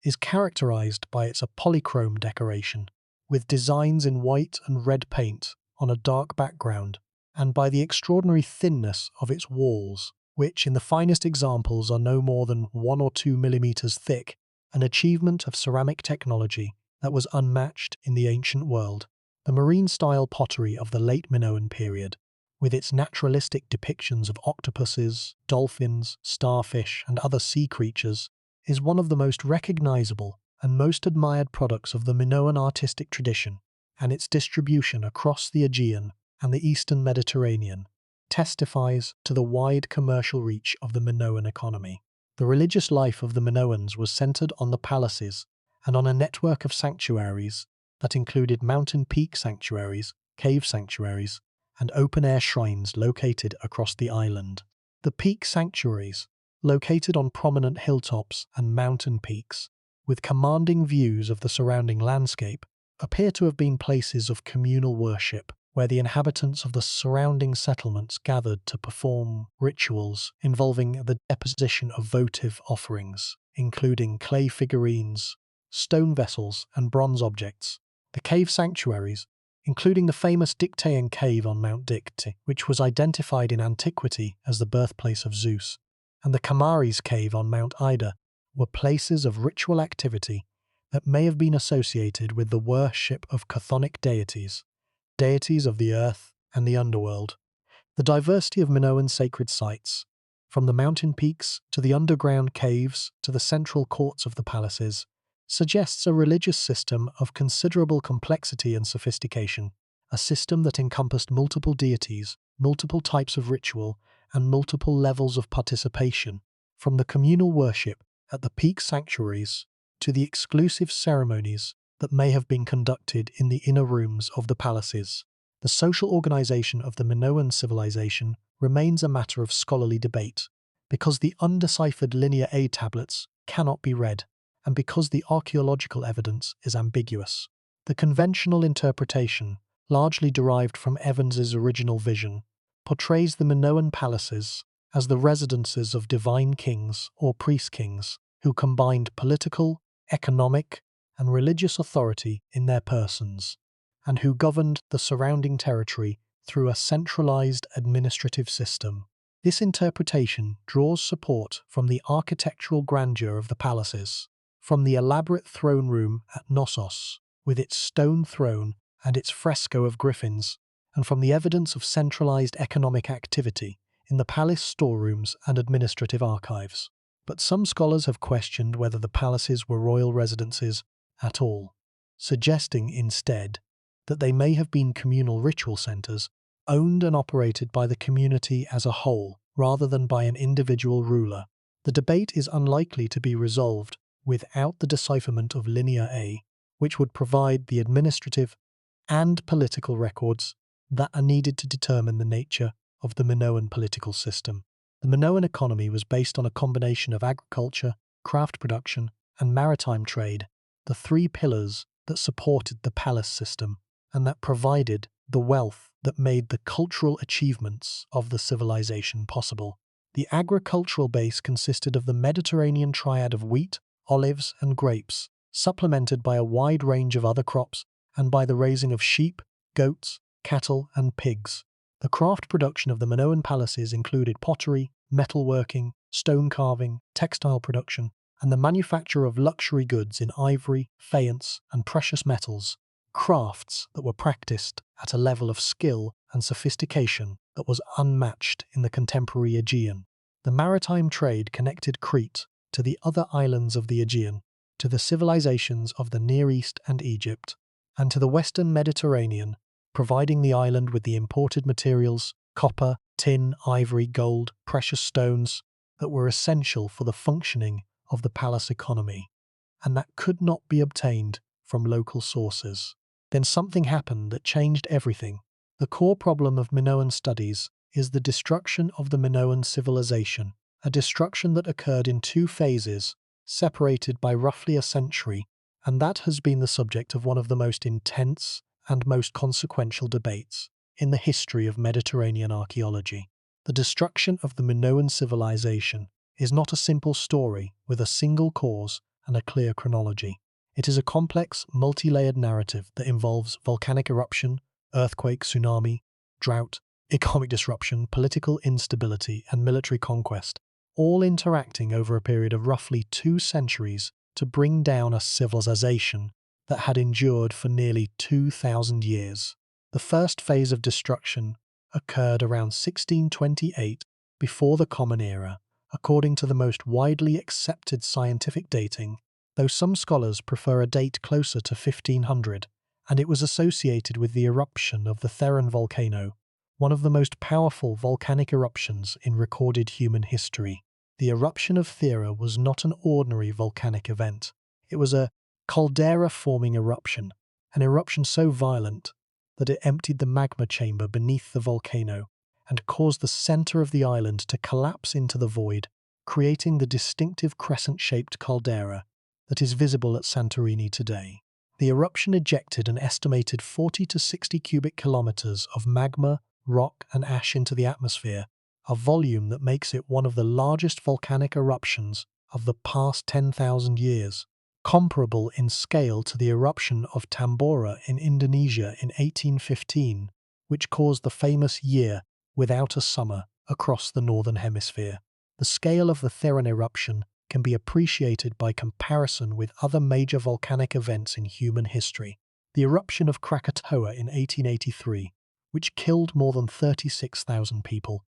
is characterized by its polychrome decoration, with designs in white and red paint on a dark background, and by the extraordinary thinness of its walls, which in the finest examples are no more than 1 or 2 millimeters thick, an achievement of ceramic technology that was unmatched in the ancient world. The marine-style pottery of the late Minoan period, with its naturalistic depictions of octopuses, dolphins, starfish, and other sea creatures, is one of the most recognizable and most admired products of the Minoan artistic tradition, and its distribution across the Aegean and the Eastern Mediterranean testifies to the wide commercial reach of the Minoan economy. The religious life of the Minoans was centered on the palaces and on a network of sanctuaries that included mountain peak sanctuaries, cave sanctuaries, and open-air shrines located across the island. The peak sanctuaries, located on prominent hilltops and mountain peaks, with commanding views of the surrounding landscape, appear to have been places of communal worship, where the inhabitants of the surrounding settlements gathered to perform rituals involving the deposition of votive offerings, including clay figurines, stone vessels, and bronze objects. The cave sanctuaries, including the famous Dictaean cave on Mount Dicte, which was identified in antiquity as the birthplace of Zeus, and the Kamares cave on Mount Ida, were places of ritual activity that may have been associated with the worship of chthonic deities, deities of the earth and the underworld. The diversity of Minoan sacred sites, from the mountain peaks to the underground caves to the central courts of the palaces, suggests a religious system of considerable complexity and sophistication, a system that encompassed multiple deities, multiple types of ritual, and multiple levels of participation, from the communal worship at the peak sanctuaries to the exclusive ceremonies that may have been conducted in the inner rooms of the palaces. The social organization of the Minoan civilization remains a matter of scholarly debate, because the undeciphered Linear A tablets cannot be read, and because the archaeological evidence is ambiguous. The conventional interpretation, largely derived from Evans's original vision, portrays the Minoan palaces as the residences of divine kings or priest-kings who combined political, economic, and religious authority in their persons, and who governed the surrounding territory through a centralized administrative system. This interpretation draws support from the architectural grandeur of the palaces, from the elaborate throne room at Knossos, with its stone throne and its fresco of griffins, and from the evidence of centralized economic activity in the palace storerooms and administrative archives. But some scholars have questioned whether the palaces were royal residences at all, suggesting instead that they may have been communal ritual centers owned and operated by the community as a whole rather than by an individual ruler. The debate is unlikely to be resolved without the decipherment of Linear A, which would provide the administrative and political records that are needed to determine the nature of the Minoan political system. The Minoan economy was based on a combination of agriculture, craft production, and maritime trade, the three pillars that supported the palace system and that provided the wealth that made the cultural achievements of the civilization possible. The agricultural base consisted of the Mediterranean triad of wheat, olives, and grapes, supplemented by a wide range of other crops and by the raising of sheep, goats, cattle, and pigs. The craft production of the Minoan palaces included pottery, metalworking, stone carving, textile production, and the manufacture of luxury goods in ivory, faience, and precious metals, crafts that were practiced at a level of skill and sophistication that was unmatched in the contemporary Aegean. The maritime trade connected Crete to the other islands of the Aegean, to the civilizations of the Near East and Egypt, and to the Western Mediterranean, providing the island with the imported materials, copper, tin, ivory, gold, precious stones that were essential for the functioning of the palace economy, and that could not be obtained from local sources. Then something happened that changed everything. The core problem of Minoan studies is the destruction of the Minoan civilization, a destruction that occurred in two phases, separated by roughly a century, and that has been the subject of one of the most intense and most consequential debates in the history of Mediterranean archaeology. The destruction of the Minoan civilization is not a simple story with a single cause and a clear chronology. It is a complex, multi-layered narrative that involves volcanic eruption, earthquake, tsunami, drought, economic disruption, political instability, and military conquest, all interacting over a period of roughly 2 centuries to bring down a civilization that had endured for nearly 2,000 years. The first phase of destruction occurred around 1628 before the Common Era, according to the most widely accepted scientific dating, though some scholars prefer a date closer to 1500, and it was associated with the eruption of the Theron volcano, one of the most powerful volcanic eruptions in recorded human history. The eruption of Thera was not an ordinary volcanic event. It was a caldera-forming eruption, an eruption so violent that it emptied the magma chamber beneath the volcano and caused the center of the island to collapse into the void, creating the distinctive crescent-shaped caldera that is visible at Santorini today. The eruption ejected an estimated 40 to 60 cubic kilometers of magma, rock, and ash into the atmosphere, a volume that makes it one of the largest volcanic eruptions of the past 10,000 years, comparable in scale to the eruption of Tambora in Indonesia in 1815, which caused the famous year without a summer across the northern hemisphere. The scale of the Theron eruption can be appreciated by comparison with other major volcanic events in human history. The eruption of Krakatoa in 1883, which killed more than 36,000 people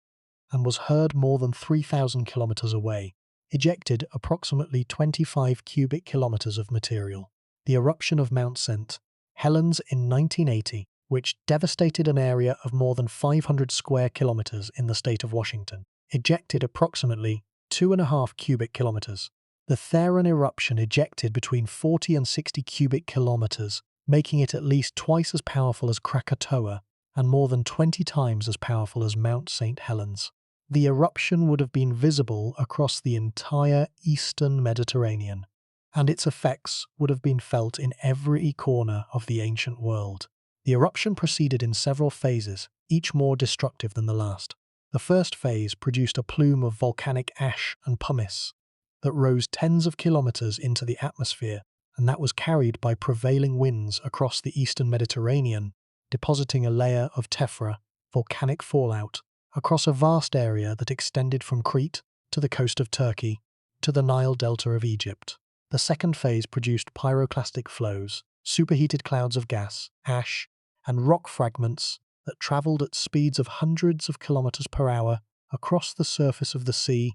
and was heard more than 3,000 kilometers away, ejected approximately 25 cubic kilometers of material. The eruption of Mount St. Helens in 1980, which devastated an area of more than 500 square kilometers in the state of Washington, ejected approximately 2.5 cubic kilometers. The Theron eruption ejected between 40 and 60 cubic kilometers, making it at least twice as powerful as Krakatoa and more than 20 times as powerful as Mount St. Helens. The eruption would have been visible across the entire eastern Mediterranean, and its effects would have been felt in every corner of the ancient world. The eruption proceeded in several phases, each more destructive than the last. The first phase produced a plume of volcanic ash and pumice that rose tens of kilometers into the atmosphere, and that was carried by prevailing winds across the eastern Mediterranean, depositing a layer of tephra, volcanic fallout, across a vast area that extended from Crete to the coast of Turkey to the Nile Delta of Egypt. The second phase produced pyroclastic flows, superheated clouds of gas, ash, and rock fragments that travelled at speeds of hundreds of kilometers per hour across the surface of the sea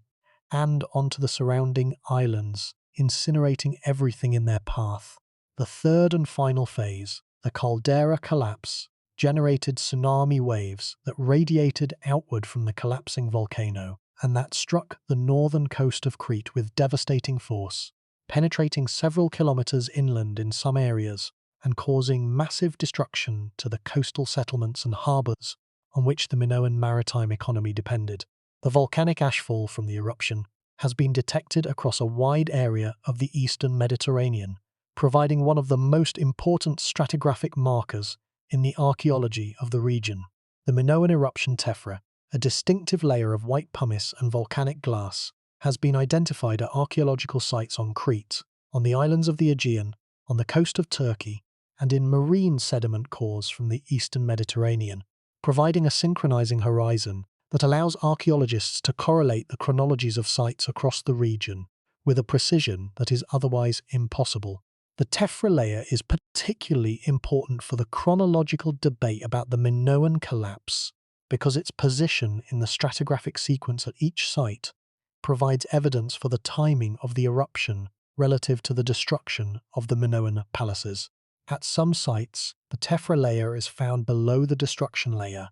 and onto the surrounding islands, incinerating everything in their path. The third and final phase, the caldera collapse, generated tsunami waves that radiated outward from the collapsing volcano and that struck the northern coast of Crete with devastating force, penetrating several kilometers inland in some areas and causing massive destruction to the coastal settlements and harbours on which the Minoan maritime economy depended. The volcanic ashfall from the eruption has been detected across a wide area of the eastern Mediterranean, providing one of the most important stratigraphic markers in the archaeology of the region. The Minoan eruption tephra, a distinctive layer of white pumice and volcanic glass, has been identified at archaeological sites on Crete, on the islands of the Aegean, on the coast of Turkey, and in marine sediment cores from the eastern Mediterranean, providing a synchronizing horizon that allows archaeologists to correlate the chronologies of sites across the region with a precision that is otherwise impossible. The tephra layer is particularly important for the chronological debate about the Minoan collapse because its position in the stratigraphic sequence at each site provides evidence for the timing of the eruption relative to the destruction of the Minoan palaces. At some sites, the tephra layer is found below the destruction layer,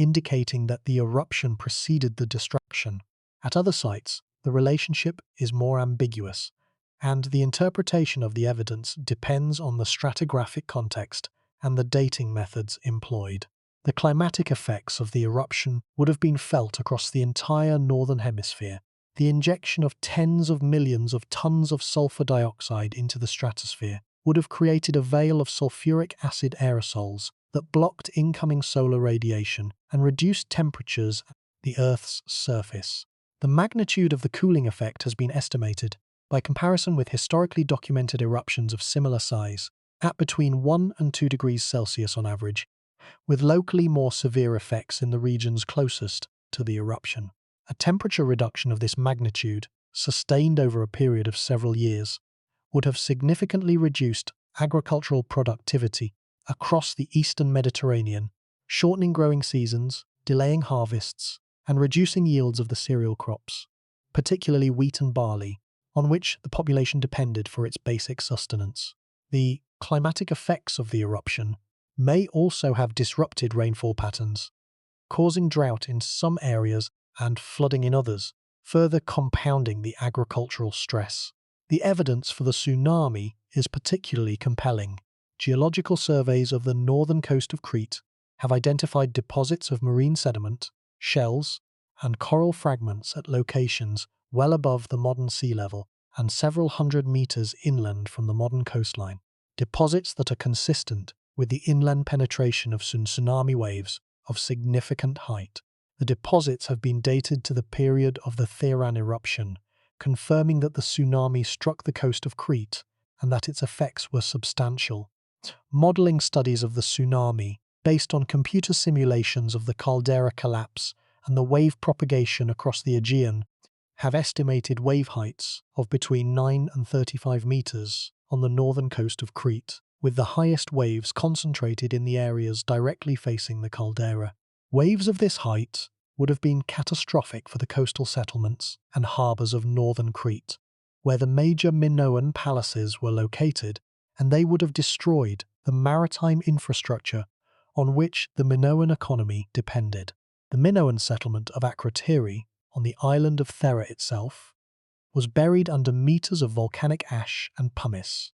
indicating that the eruption preceded the destruction. At other sites, the relationship is more ambiguous, and the interpretation of the evidence depends on the stratigraphic context and the dating methods employed. The climatic effects of the eruption would have been felt across the entire northern hemisphere. The injection of tens of millions of tons of sulfur dioxide into the stratosphere would have created a veil of sulfuric acid aerosols that blocked incoming solar radiation and reduced temperatures at the Earth's surface. The magnitude of the cooling effect has been estimated, by comparison with historically documented eruptions of similar size, at between 1 and 2 degrees Celsius on average, with locally more severe effects in the regions closest to the eruption. A temperature reduction of this magnitude, sustained over a period of several years, would have significantly reduced agricultural productivity across the eastern Mediterranean, shortening growing seasons, delaying harvests, and reducing yields of the cereal crops, particularly wheat and barley, on which the population depended for its basic sustenance. The climatic effects of the eruption may also have disrupted rainfall patterns, causing drought in some areas and flooding in others, further compounding the agricultural stress. The evidence for the tsunami is particularly compelling. Geological surveys of the northern coast of Crete have identified deposits of marine sediment, shells, and coral fragments at locations well above the modern sea level and several hundred meters inland from the modern coastline. Deposits that are consistent with the inland penetration of tsunami waves of significant height. The deposits have been dated to the period of the Theran eruption, confirming that the tsunami struck the coast of Crete and that its effects were substantial. Modeling studies of the tsunami, based on computer simulations of the caldera collapse and the wave propagation across the Aegean, have estimated wave heights of between 9 and 35 meters on the northern coast of Crete, with the highest waves concentrated in the areas directly facing the caldera. Waves of this height would have been catastrophic for the coastal settlements and harbours of northern Crete, where the major Minoan palaces were located, and they would have destroyed the maritime infrastructure on which the Minoan economy depended. The Minoan settlement of Akrotiri, on the island of Thera itself, was buried under meters of volcanic ash and pumice,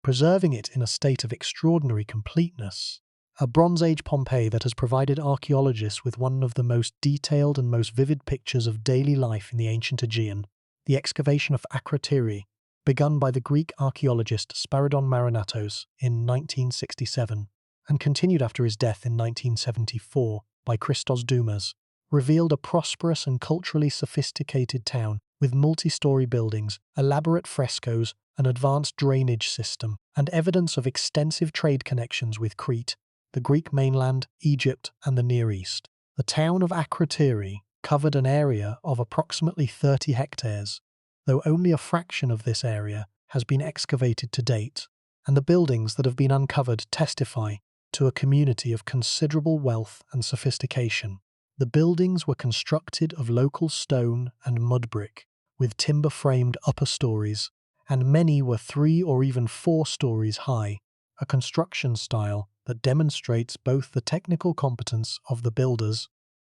preserving it in a state of extraordinary completeness. A Bronze Age Pompeii that has provided archaeologists with one of the most detailed and most vivid pictures of daily life in the ancient Aegean, the excavation of Akrotiri, begun by the Greek archaeologist Sparidon Marinatos in 1967 and continued after his death in 1974 by Christos Doumas, revealed a prosperous and culturally sophisticated town with multi-story buildings, elaborate frescoes, an advanced drainage system, and evidence of extensive trade connections with Crete, the Greek mainland, Egypt, and the Near East. The town of Akrotiri covered an area of approximately 30 hectares, though only a fraction of this area has been excavated to date, and the buildings that have been uncovered testify to a community of considerable wealth and sophistication. The buildings were constructed of local stone and mud brick, with timber-framed upper stories, and many were 3 or even 4 stories high, a construction style that demonstrates both the technical competence of the builders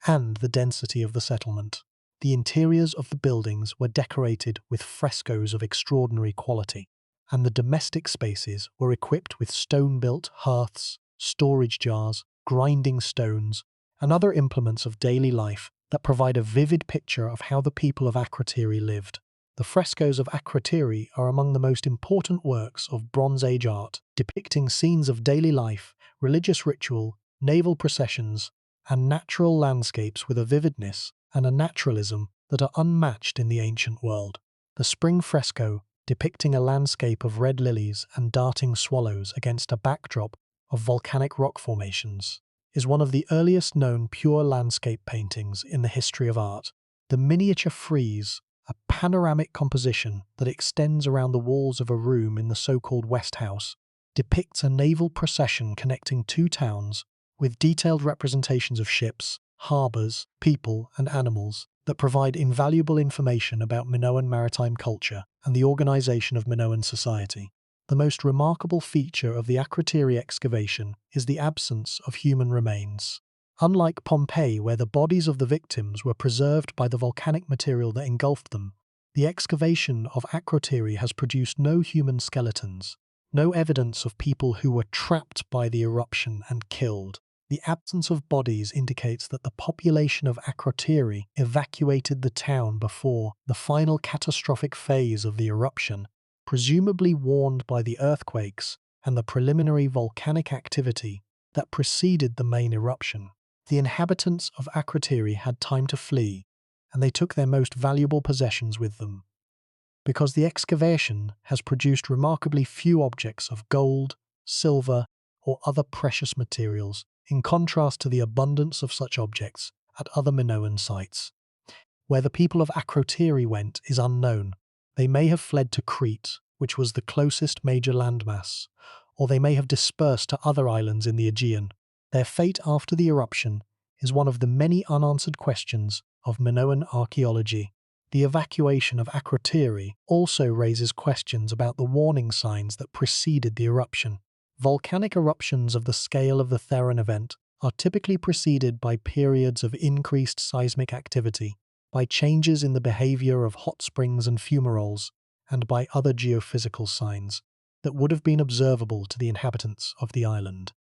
and the density of the settlement. The interiors of the buildings were decorated with frescoes of extraordinary quality, and the domestic spaces were equipped with stone-built hearths, storage jars, grinding stones, and other implements of daily life that provide a vivid picture of how the people of Akrotiri lived. The frescoes of Akrotiri are among the most important works of Bronze Age art, depicting scenes of daily life, religious ritual, naval processions, and natural landscapes with a vividness and a naturalism that are unmatched in the ancient world. The spring fresco, depicting a landscape of red lilies and darting swallows against a backdrop of volcanic rock formations, is one of the earliest known pure landscape paintings in the history of art. The miniature frieze, a panoramic composition that extends around the walls of a room in the so-called West House, depicts a naval procession connecting 2 towns with detailed representations of ships, harbours, people, and animals that provide invaluable information about Minoan maritime culture and the organisation of Minoan society. The most remarkable feature of the Akrotiri excavation is the absence of human remains. Unlike Pompeii, where the bodies of the victims were preserved by the volcanic material that engulfed them, the excavation of Akrotiri has produced no human skeletons, no evidence of people who were trapped by the eruption and killed. The absence of bodies indicates that the population of Akrotiri evacuated the town before the final catastrophic phase of the eruption, presumably warned by the earthquakes and the preliminary volcanic activity that preceded the main eruption. The inhabitants of Akrotiri had time to flee, and they took their most valuable possessions with them. Because the excavation has produced remarkably few objects of gold, silver, or other precious materials, in contrast to the abundance of such objects at other Minoan sites. Where the people of Akrotiri went is unknown. They may have fled to Crete, which was the closest major landmass, or they may have dispersed to other islands in the Aegean. Their fate after the eruption is one of the many unanswered questions of Minoan archaeology. The evacuation of Akrotiri also raises questions about the warning signs that preceded the eruption. Volcanic eruptions of the scale of the Theron event are typically preceded by periods of increased seismic activity, by changes in the behavior of hot springs and fumaroles, and by other geophysical signs that would have been observable to the inhabitants of the island.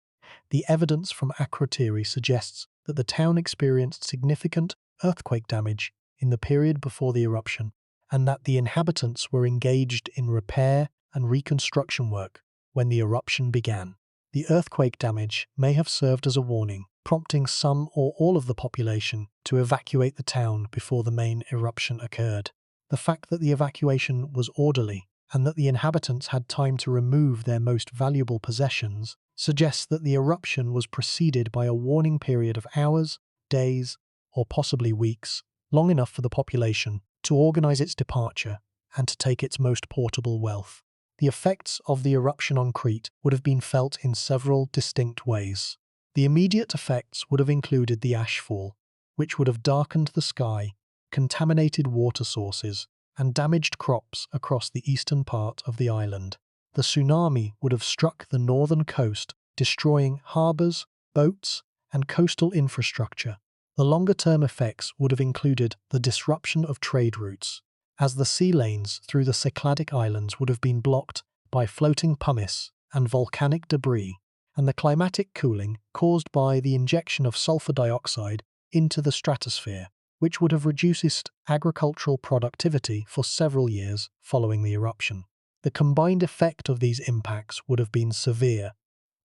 The evidence from Akrotiri suggests that the town experienced significant earthquake damage in the period before the eruption, and that the inhabitants were engaged in repair and reconstruction work when the eruption began. The earthquake damage may have served as a warning, prompting some or all of the population to evacuate the town before the main eruption occurred. The fact that the evacuation was orderly and that the inhabitants had time to remove their most valuable possessions suggests that the eruption was preceded by a warning period of hours, days, or possibly weeks, long enough for the population to organize its departure and to take its most portable wealth. The effects of the eruption on Crete would have been felt in several distinct ways. The immediate effects would have included the ashfall, which would have darkened the sky, contaminated water sources, and damaged crops across the eastern part of the island. The tsunami would have struck the northern coast, destroying harbours, boats, and coastal infrastructure. The longer-term effects would have included the disruption of trade routes, as the sea lanes through the Cycladic islands would have been blocked by floating pumice and volcanic debris, and the climatic cooling caused by the injection of sulfur dioxide into the stratosphere, which would have reduced agricultural productivity for several years following the eruption. The combined effect of these impacts would have been severe,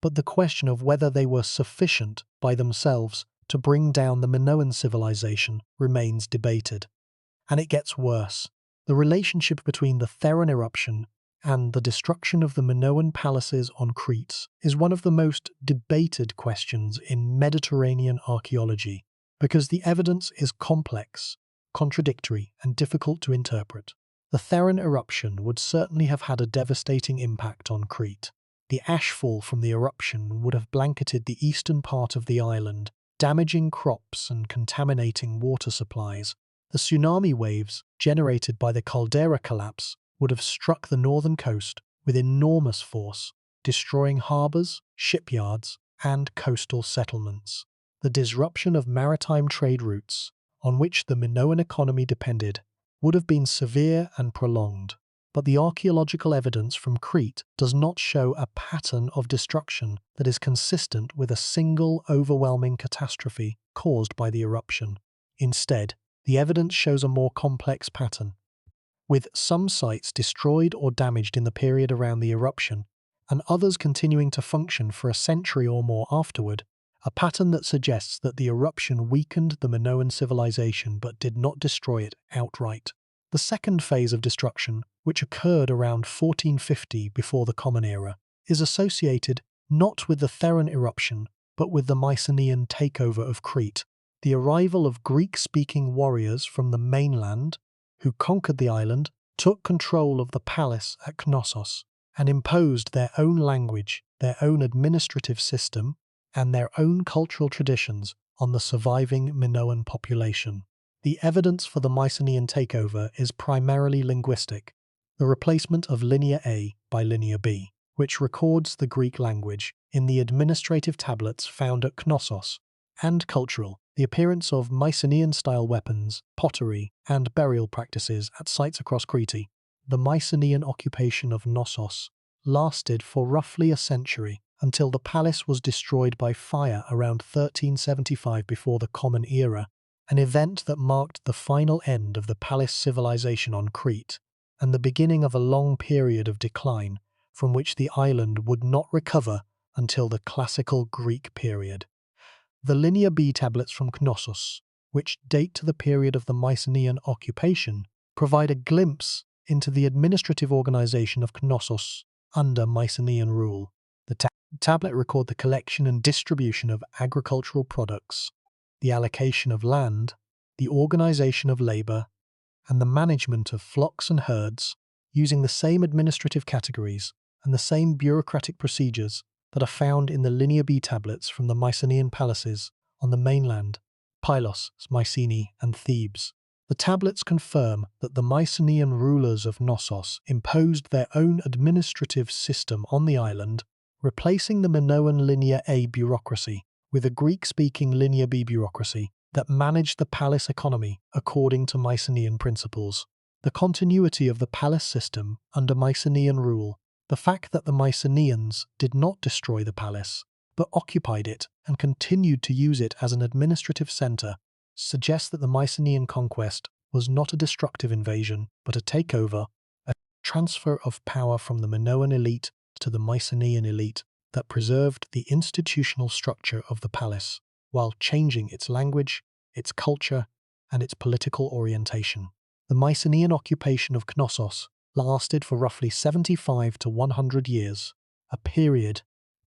but the question of whether they were sufficient by themselves to bring down the Minoan civilization remains debated. And it gets worse. The relationship between the Theron eruption and the destruction of the Minoan palaces on Crete is one of the most debated questions in Mediterranean archaeology, because the evidence is complex, contradictory, and difficult to interpret. The Theron eruption would certainly have had a devastating impact on Crete. The ashfall from the eruption would have blanketed the eastern part of the island, damaging crops and contaminating water supplies. The tsunami waves generated by the caldera collapse would have struck the northern coast with enormous force, destroying harbours, shipyards, and coastal settlements. The disruption of maritime trade routes, on which the Minoan economy depended, would have been severe and prolonged, but the archaeological evidence from Crete does not show a pattern of destruction that is consistent with a single overwhelming catastrophe caused by the eruption. Instead, the evidence shows a more complex pattern, with some sites destroyed or damaged in the period around the eruption, and others continuing to function for a century or more afterward, a pattern that suggests that the eruption weakened the Minoan civilization but did not destroy it outright. The second phase of destruction, which occurred around 1450 before the Common Era, is associated not with the Theron eruption but with the Mycenaean takeover of Crete. The arrival of Greek-speaking warriors from the mainland, who conquered the island, took control of the palace at Knossos, and imposed their own language, their own administrative system, and their own cultural traditions on the surviving Minoan population. The evidence for the Mycenaean takeover is primarily linguistic, the replacement of Linear A by Linear B, which records the Greek language in the administrative tablets found at Knossos and cultural. The appearance of Mycenaean-style weapons, pottery, and burial practices at sites across Crete. The Mycenaean occupation of Knossos lasted for roughly a century, until the palace was destroyed by fire around 1375 before the Common Era, an event that marked the final end of the palace civilization on Crete and the beginning of a long period of decline from which the island would not recover until the classical Greek period. The Linear B tablets from Knossos, which date to the period of the Mycenaean occupation, provide a glimpse into the administrative organization of Knossos under Mycenaean rule. The tablet record the collection and distribution of agricultural products, the allocation of land, the organization of labor, and the management of flocks and herds using the same administrative categories and the same bureaucratic procedures that are found in the Linear B tablets from the Mycenaean palaces on the mainland, Pylos, Mycenae, and Thebes. The tablets confirm that the Mycenaean rulers of Knossos imposed their own administrative system on the island, replacing the Minoan Linear A bureaucracy with a Greek-speaking Linear B bureaucracy that managed the palace economy according to Mycenaean principles. The continuity of the palace system under Mycenaean rule, the fact that the Mycenaeans did not destroy the palace, but occupied it and continued to use it as an administrative center, suggests that the Mycenaean conquest was not a destructive invasion, but a takeover, a transfer of power from the Minoan elite to the Mycenaean elite that preserved the institutional structure of the palace, while changing its language, its culture, and its political orientation. The Mycenaean occupation of Knossos lasted for roughly 75 to 100 years, a period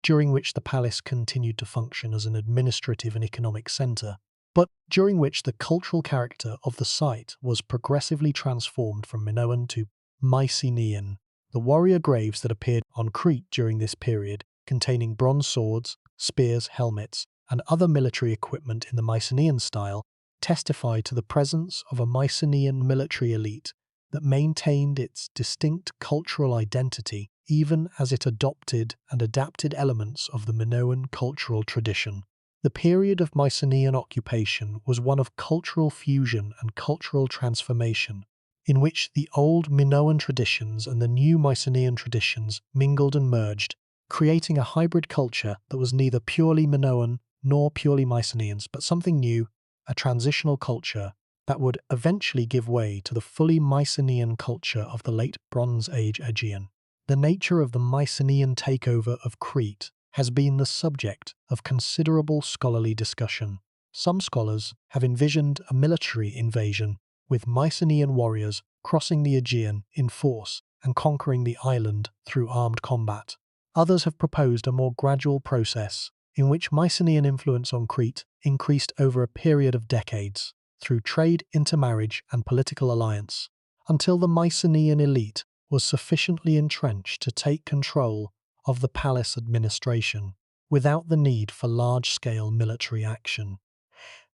during which the palace continued to function as an administrative and economic center, but during which the cultural character of the site was progressively transformed from Minoan to Mycenaean. The warrior graves that appeared on Crete during this period, containing bronze swords, spears, helmets, and other military equipment in the Mycenaean style, testify to the presence of a Mycenaean military elite that maintained its distinct cultural identity even as it adopted and adapted elements of the Minoan cultural tradition. The period of Mycenaean occupation was one of cultural fusion and cultural transformation, in which the old Minoan traditions and the new Mycenaean traditions mingled and merged, creating a hybrid culture that was neither purely Minoan nor purely Mycenaeans, but something new, a transitional culture that would eventually give way to the fully Mycenaean culture of the late Bronze Age Aegean. The nature of the Mycenaean takeover of Crete has been the subject of considerable scholarly discussion. Some scholars have envisioned a military invasion, with Mycenaean warriors crossing the Aegean in force and conquering the island through armed combat. Others have proposed a more gradual process, in which Mycenaean influence on Crete increased over a period of decades, through trade, intermarriage, and political alliance, until the Mycenaean elite was sufficiently entrenched to take control of the palace administration, without the need for large-scale military action.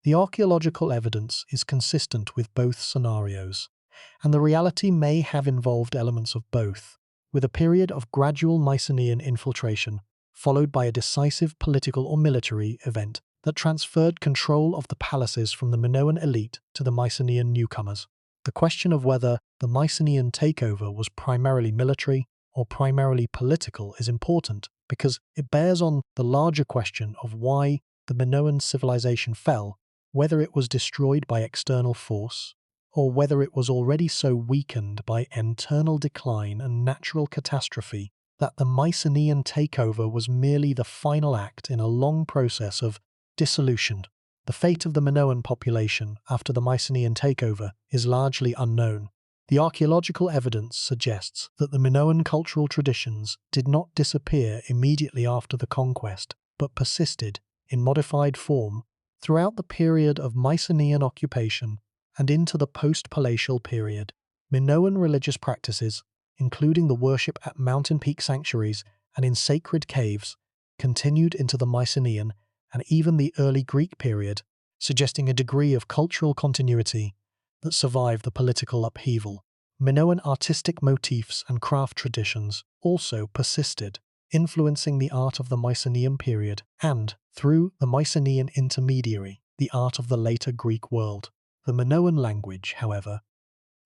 The archaeological evidence is consistent with both scenarios, and the reality may have involved elements of both, with a period of gradual Mycenaean infiltration, followed by a decisive political or military event that transferred control of the palaces from the Minoan elite to the Mycenaean newcomers. The question of whether the Mycenaean takeover was primarily military or primarily political is important because it bears on the larger question of why the Minoan civilization fell, whether it was destroyed by external force, or whether it was already so weakened by internal decline and natural catastrophe that the Mycenaean takeover was merely the final act in a long process of dissolution. The fate of the Minoan population after the Mycenaean takeover is largely unknown. The archaeological evidence suggests that the Minoan cultural traditions did not disappear immediately after the conquest, but persisted, in modified form, throughout the period of Mycenaean occupation and into the post-palatial period. Minoan religious practices, including the worship at mountain peak sanctuaries and in sacred caves, continued into the Mycenaean and even the early Greek period, suggesting a degree of cultural continuity that survived the political upheaval. Minoan artistic motifs and craft traditions also persisted, influencing the art of the Mycenaean period and, through the Mycenaean intermediary, the art of the later Greek world. The Minoan language, however,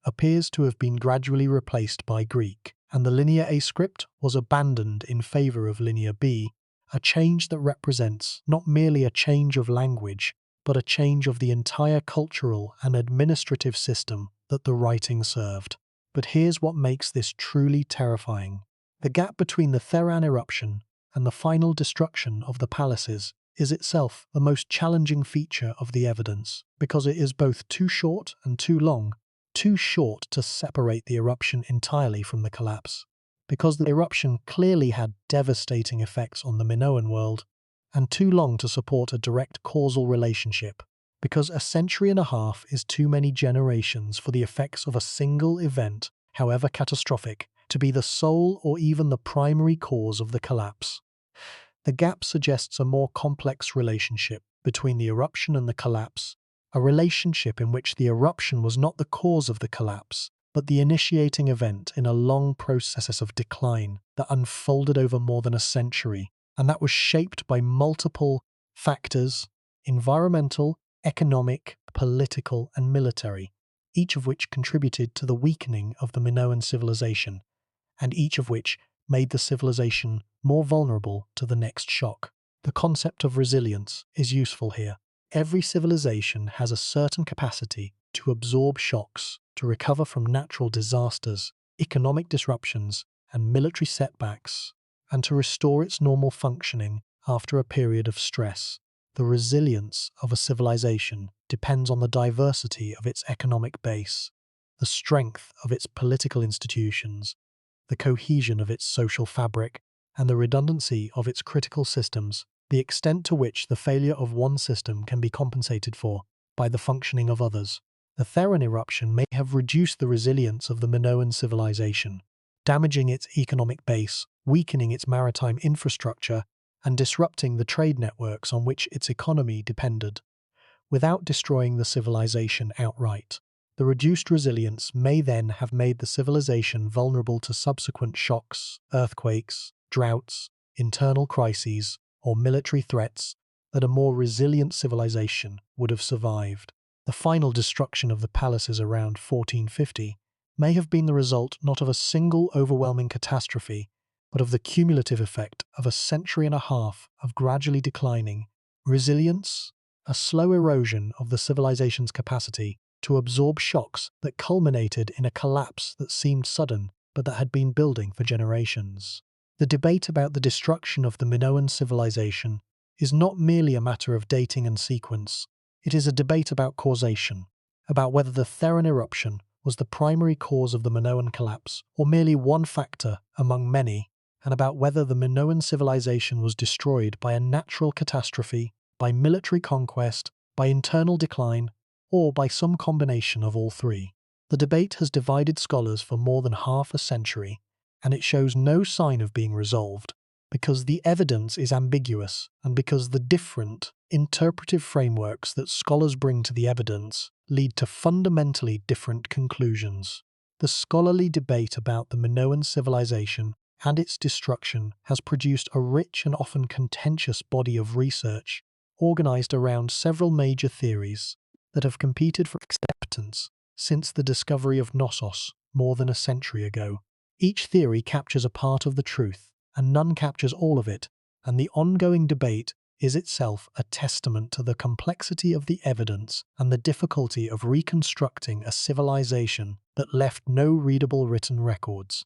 appears to have been gradually replaced by Greek, and the Linear A script was abandoned in favour of Linear B, a change that represents not merely a change of language, but a change of the entire cultural and administrative system that the writing served. But here's what makes this truly terrifying. The gap between the Theran eruption and the final destruction of the palaces is itself the most challenging feature of the evidence, because it is both too short and too long. Too short to separate the eruption entirely from the collapse, because the eruption clearly had devastating effects on the Minoan world, and too long to support a direct causal relationship, because a century and a half is too many generations for the effects of a single event, however catastrophic, to be the sole or even the primary cause of the collapse. The gap suggests a more complex relationship between the eruption and the collapse, a relationship in which the eruption was not the cause of the collapse, but the initiating event in a long process of decline that unfolded over more than a century, and that was shaped by multiple factors: environmental, economic, political, and military, each of which contributed to the weakening of the Minoan civilization, and each of which made the civilization more vulnerable to the next shock. The concept of resilience is useful here. Every civilization has a certain capacity to absorb shocks, to recover from natural disasters, economic disruptions, and military setbacks, and to restore its normal functioning after a period of stress. The resilience of a civilization depends on the diversity of its economic base, the strength of its political institutions, the cohesion of its social fabric, and the redundancy of its critical systems. The extent to which the failure of one system can be compensated for by the functioning of others. The Theran eruption may have reduced the resilience of the Minoan civilization, damaging its economic base, weakening its maritime infrastructure, and disrupting the trade networks on which its economy depended, without destroying the civilization outright. The reduced resilience may then have made the civilization vulnerable to subsequent shocks, earthquakes, droughts, internal crises, or military threats that a more resilient civilization would have survived. The final destruction of the palaces around 1450 may have been the result not of a single overwhelming catastrophe, but of the cumulative effect of a century and a half of gradually declining resilience, a slow erosion of the civilization's capacity to absorb shocks that culminated in a collapse that seemed sudden but that had been building for generations. The debate about the destruction of the Minoan civilization is not merely a matter of dating and sequence. It is a debate about causation, about whether the Theran eruption was the primary cause of the Minoan collapse, or merely one factor among many, and about whether the Minoan civilization was destroyed by a natural catastrophe, by military conquest, by internal decline, or by some combination of all three. The debate has divided scholars for more than half a century, and it shows no sign of being resolved, because the evidence is ambiguous and because the different interpretive frameworks that scholars bring to the evidence lead to fundamentally different conclusions. The scholarly debate about the Minoan civilization and its destruction has produced a rich and often contentious body of research, organized around several major theories that have competed for acceptance since the discovery of Knossos more than a century ago. Each theory captures a part of the truth, and none captures all of it, and the ongoing debate is itself a testament to the complexity of the evidence and the difficulty of reconstructing a civilization that left no readable written records.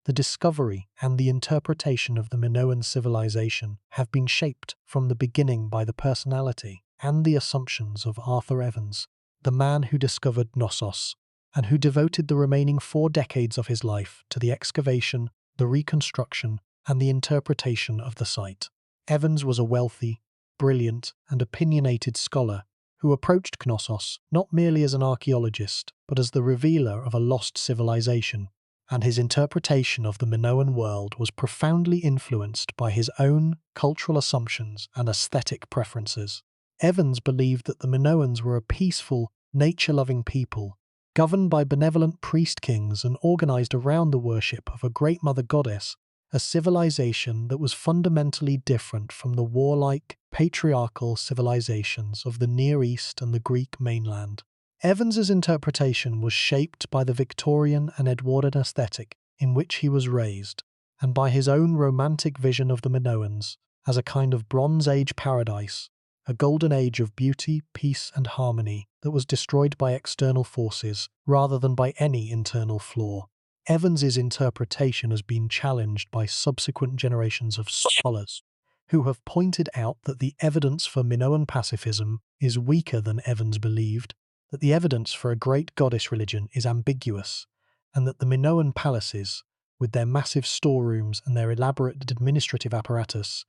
The discovery and the interpretation of the Minoan civilization have been shaped from the beginning by the personality and the assumptions of Arthur Evans, the man who discovered Knossos, and who devoted the remaining 4 decades of his life to the excavation, the reconstruction, and the interpretation of the site. Evans was a wealthy, brilliant, and opinionated scholar who approached Knossos not merely as an archaeologist, but as the revealer of a lost civilization, and his interpretation of the Minoan world was profoundly influenced by his own cultural assumptions and aesthetic preferences. Evans believed that the Minoans were a peaceful, nature-loving people, governed by benevolent priest-kings and organized around the worship of a great mother goddess, a civilization that was fundamentally different from the warlike, patriarchal civilizations of the Near East and the Greek mainland. Evans's interpretation was shaped by the Victorian and Edwardian aesthetic in which he was raised, and by his own romantic vision of the Minoans as a kind of Bronze Age paradise, a golden age of beauty, peace, and harmony that was destroyed by external forces rather than by any internal flaw. Evans's interpretation has been challenged by subsequent generations of scholars who have pointed out that the evidence for Minoan pacifism is weaker than Evans believed, that the evidence for a great goddess religion is ambiguous, and that the Minoan palaces, with their massive storerooms and their elaborate administrative apparatus,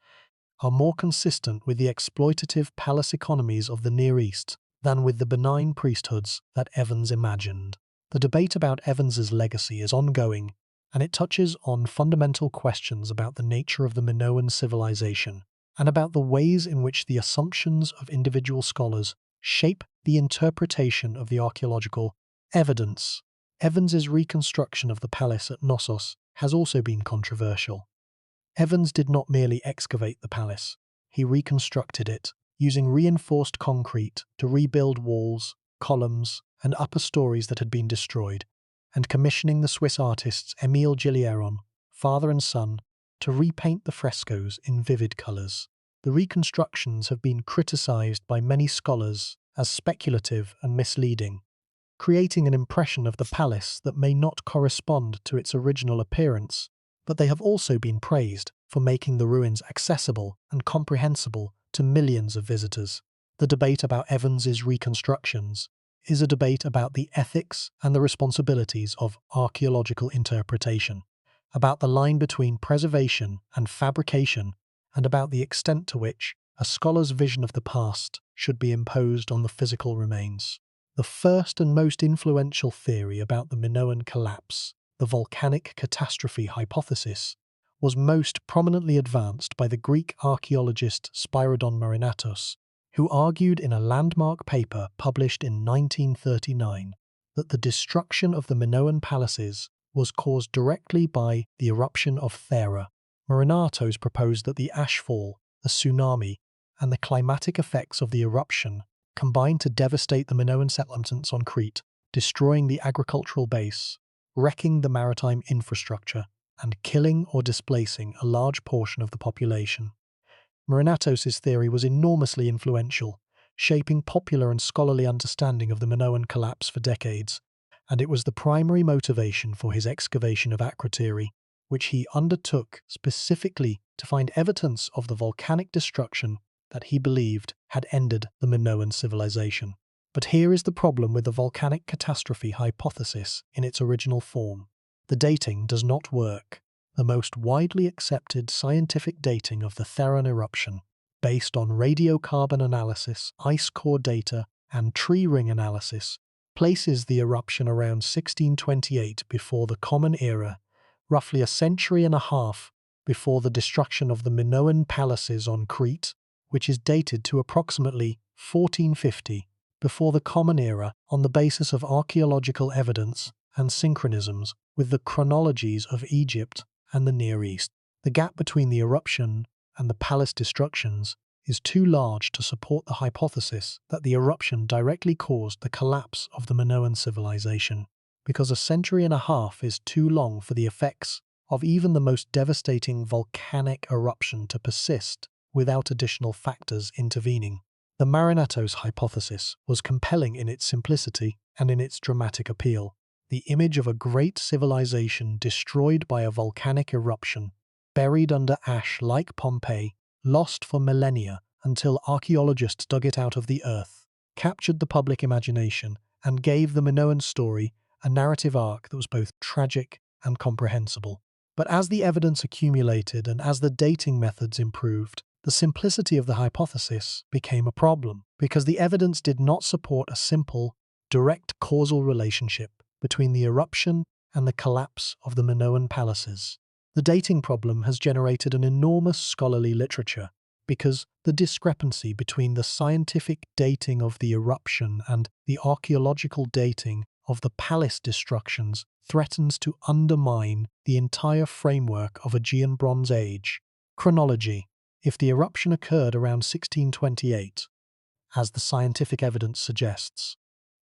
are more consistent with the exploitative palace economies of the Near East than with the benign priesthoods that Evans imagined. The debate about Evans's legacy is ongoing, and it touches on fundamental questions about the nature of the Minoan civilization and about the ways in which the assumptions of individual scholars shape the interpretation of the archaeological evidence. Evans's reconstruction of the palace at Knossos has also been controversial. Evans did not merely excavate the palace, he reconstructed it, using reinforced concrete to rebuild walls, columns, and upper stories that had been destroyed, and commissioning the Swiss artists Émile Gilliéron, father and son, to repaint the frescoes in vivid colours. The reconstructions have been criticised by many scholars as speculative and misleading, creating an impression of the palace that may not correspond to its original appearance, but they have also been praised for making the ruins accessible and comprehensible to millions of visitors. The debate about Evans's reconstructions is a debate about the ethics and the responsibilities of archaeological interpretation, about the line between preservation and fabrication, and about the extent to which a scholar's vision of the past should be imposed on the physical remains. The first and most influential theory about the Minoan collapse, the volcanic catastrophe hypothesis, was most prominently advanced by the Greek archaeologist Spyridon Marinatos, who argued in a landmark paper published in 1939 that the destruction of the Minoan palaces was caused directly by the eruption of Thera. Marinatos proposed that the ashfall, the tsunami, and the climatic effects of the eruption combined to devastate the Minoan settlements on Crete, destroying the agricultural base, wrecking the maritime infrastructure, and killing or displacing a large portion of the population. Marinatos' theory was enormously influential, shaping popular and scholarly understanding of the Minoan collapse for decades, and it was the primary motivation for his excavation of Akrotiri, which he undertook specifically to find evidence of the volcanic destruction that he believed had ended the Minoan civilization. But here is the problem with the volcanic catastrophe hypothesis in its original form. The dating does not work. The most widely accepted scientific dating of the Theran eruption, based on radiocarbon analysis, ice core data, and tree ring analysis, places the eruption around 1628 before the Common Era, roughly a century and a half before the destruction of the Minoan palaces on Crete, which is dated to approximately 1450 before the Common Era on the basis of archaeological evidence and synchronisms with the chronologies of Egypt and the Near East. The gap between the eruption and the palace destructions is too large to support the hypothesis that the eruption directly caused the collapse of the Minoan civilization, because a century and a half is too long for the effects of even the most devastating volcanic eruption to persist without additional factors intervening. The Marinatos hypothesis was compelling in its simplicity and in its dramatic appeal. The image of a great civilization destroyed by a volcanic eruption, buried under ash like Pompeii, lost for millennia until archaeologists dug it out of the earth, captured the public imagination and gave the Minoan story a narrative arc that was both tragic and comprehensible. But as the evidence accumulated and as the dating methods improved, the simplicity of the hypothesis became a problem, because the evidence did not support a simple, direct causal relationship between the eruption and the collapse of the Minoan palaces. The dating problem has generated an enormous scholarly literature, because the discrepancy between the scientific dating of the eruption and the archaeological dating of the palace destructions threatens to undermine the entire framework of Aegean Bronze Age. Chronology. If the eruption occurred around 1628, as the scientific evidence suggests,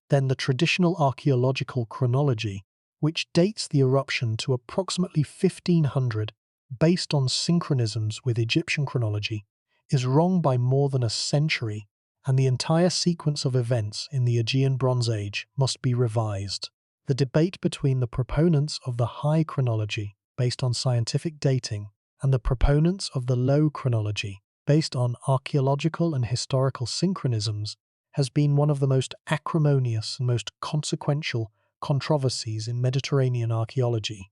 then the traditional archaeological chronology, which dates the eruption to approximately 1500 based on synchronisms with Egyptian chronology, is wrong by more than a century, and the entire sequence of events in the Aegean Bronze Age must be revised. The debate between the proponents of the high chronology, based on scientific dating, and the proponents of the low chronology, based on archaeological and historical synchronisms, has been one of the most acrimonious and most consequential controversies in Mediterranean archaeology,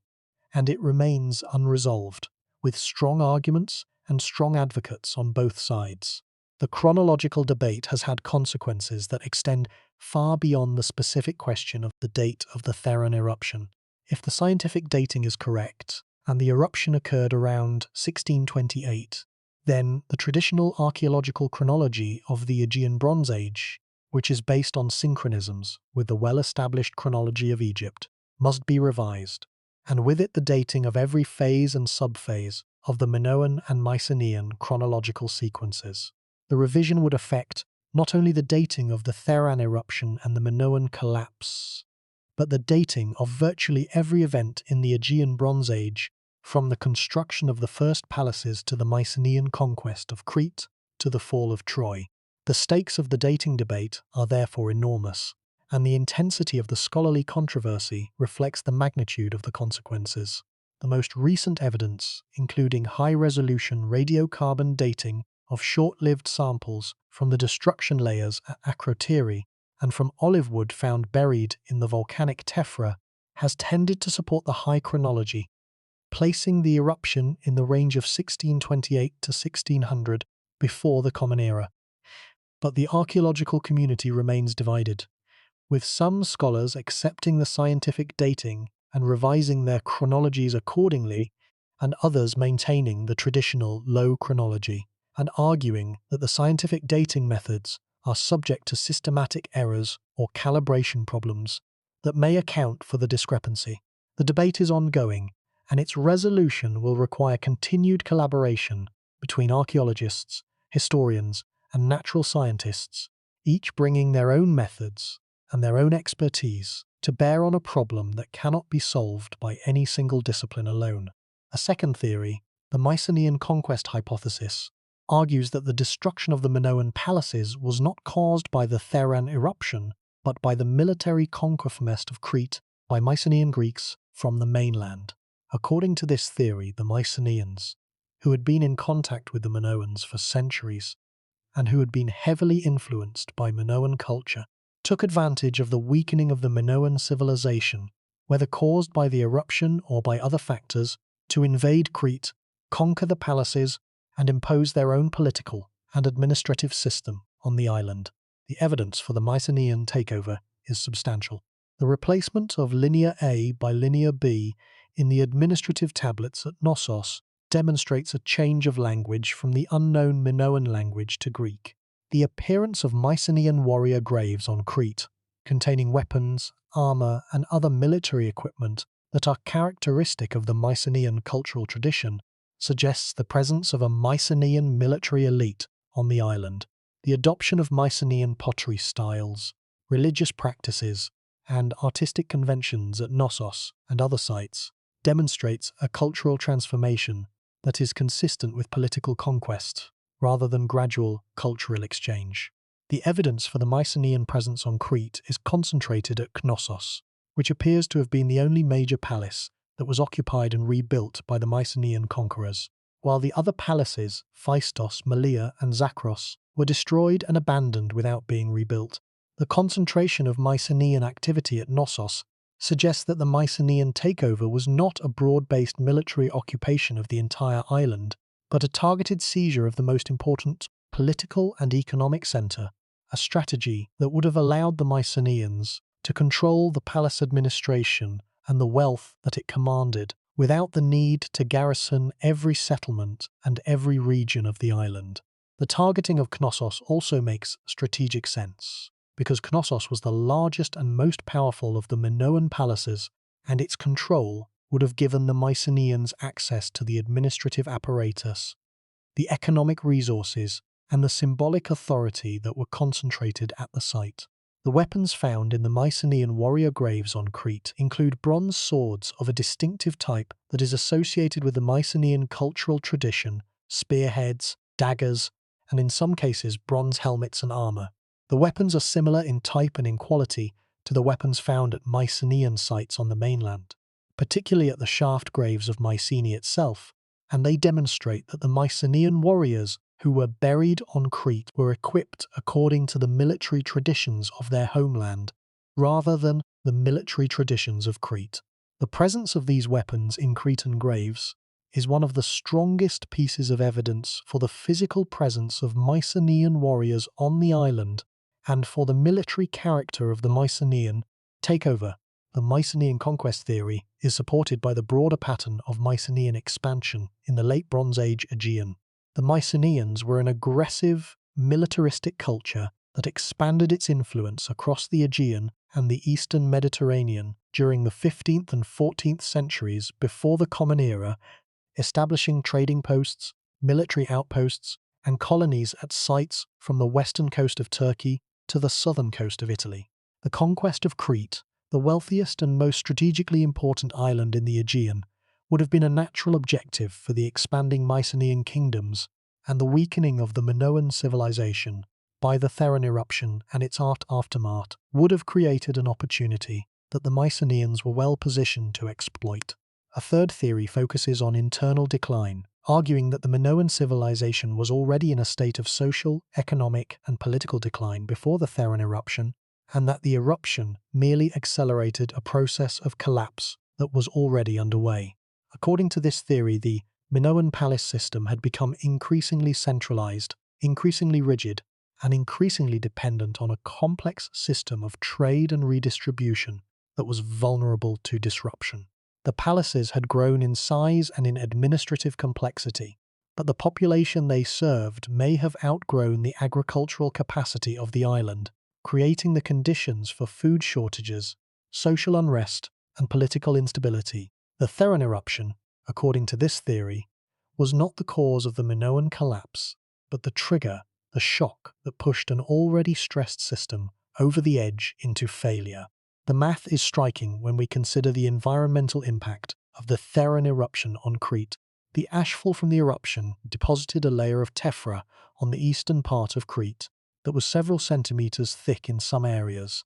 and it remains unresolved, with strong arguments and strong advocates on both sides. The chronological debate has had consequences that extend far beyond the specific question of the date of the Theron eruption. If the scientific dating is correct, and the eruption occurred around 1628, then the traditional archaeological chronology of the Aegean Bronze Age, which is based on synchronisms with the well-established chronology of Egypt, must be revised, and with it the dating of every phase and subphase of the Minoan and Mycenaean chronological sequences. The revision would affect not only the dating of the Theron eruption and the Minoan collapse, but the dating of virtually every event in the Aegean Bronze Age, from the construction of the first palaces to the Mycenaean conquest of Crete to the fall of Troy. The stakes of the dating debate are therefore enormous, and the intensity of the scholarly controversy reflects the magnitude of the consequences. The most recent evidence, including high-resolution radiocarbon dating of short-lived samples from the destruction layers at Akrotiri and from olive wood found buried in the volcanic tephra, has tended to support the high chronology, placing the eruption in the range of 1628 to 1600 before the Common Era. But the archaeological community remains divided, with some scholars accepting the scientific dating and revising their chronologies accordingly, and others maintaining the traditional low chronology and arguing that the scientific dating methods are subject to systematic errors or calibration problems that may account for the discrepancy. The debate is ongoing, and its resolution will require continued collaboration between archaeologists, historians, and natural scientists, each bringing their own methods and their own expertise to bear on a problem that cannot be solved by any single discipline alone. A second theory, the Mycenaean conquest hypothesis, argues that the destruction of the Minoan palaces was not caused by the Theron eruption, but by the military conquest of Crete by Mycenaean Greeks from the mainland. According to this theory, the Mycenaeans, who had been in contact with the Minoans for centuries, and who had been heavily influenced by Minoan culture, took advantage of the weakening of the Minoan civilization, whether caused by the eruption or by other factors, to invade Crete, conquer the palaces, and impose their own political and administrative system on the island. The evidence for the Mycenaean takeover is substantial. The replacement of Linear A by Linear B in the administrative tablets at Knossos demonstrates a change of language from the unknown Minoan language to Greek. The appearance of Mycenaean warrior graves on Crete, containing weapons, armor, and other military equipment that are characteristic of the Mycenaean cultural tradition, suggests the presence of a Mycenaean military elite on the island. The adoption of Mycenaean pottery styles, religious practices, and artistic conventions at Knossos and other sites demonstrates a cultural transformation that is consistent with political conquest, rather than gradual cultural exchange. The evidence for the Mycenaean presence on Crete is concentrated at Knossos, which appears to have been the only major palace that was occupied and rebuilt by the Mycenaean conquerors, while the other palaces, Phaistos, Malea, and Zakros, were destroyed and abandoned without being rebuilt. The concentration of Mycenaean activity at Knossos suggests that the Mycenaean takeover was not a broad-based military occupation of the entire island, but a targeted seizure of the most important political and economic centre, a strategy that would have allowed the Mycenaeans to control the palace administration and the wealth that it commanded without the need to garrison every settlement and every region of the island. The targeting of Knossos also makes strategic sense. because Knossos was the largest and most powerful of the Minoan palaces, and its control would have given the Mycenaeans access to the administrative apparatus, the economic resources, and the symbolic authority that were concentrated at the site. The weapons found in the Mycenaean warrior graves on Crete include bronze swords of a distinctive type that is associated with the Mycenaean cultural tradition, spearheads, daggers, and in some cases bronze helmets and armor. The weapons are similar in type and in quality to the weapons found at Mycenaean sites on the mainland, particularly at the shaft graves of Mycenae itself, and they demonstrate that the Mycenaean warriors who were buried on Crete were equipped according to the military traditions of their homeland, rather than the military traditions of Crete. The presence of these weapons in Cretan graves is one of the strongest pieces of evidence for the physical presence of Mycenaean warriors on the island and for the military character of the Mycenaean takeover. The Mycenaean conquest theory is supported by the broader pattern of Mycenaean expansion in the late Bronze Age Aegean. The Mycenaeans were an aggressive, militaristic culture that expanded its influence across the Aegean and the eastern Mediterranean during the 15th and 14th centuries before the Common Era, establishing trading posts, military outposts, and colonies at sites from the western coast of Turkey to the southern coast of Italy. The conquest of Crete, the wealthiest and most strategically important island in the Aegean, would have been a natural objective for the expanding Mycenaean kingdoms, and the weakening of the Minoan civilization by the Theron eruption and its aftermath would have created an opportunity that the Mycenaeans were well positioned to exploit. A third theory focuses on internal decline, arguing that the Minoan civilization was already in a state of social, economic, and political decline before the Theron eruption, and that the eruption merely accelerated a process of collapse that was already underway. According to this theory, the Minoan palace system had become increasingly centralized, increasingly rigid, and increasingly dependent on a complex system of trade and redistribution that was vulnerable to disruption. The palaces had grown in size and in administrative complexity, but the population they served may have outgrown the agricultural capacity of the island, creating the conditions for food shortages, social unrest, and political instability. The Theron eruption, according to this theory, was not the cause of the Minoan collapse, but the trigger, the shock that pushed an already stressed system over the edge into failure. The math is striking when we consider the environmental impact of the Theron eruption on Crete. The ashfall from the eruption deposited a layer of tephra on the eastern part of Crete that was several centimeters thick in some areas,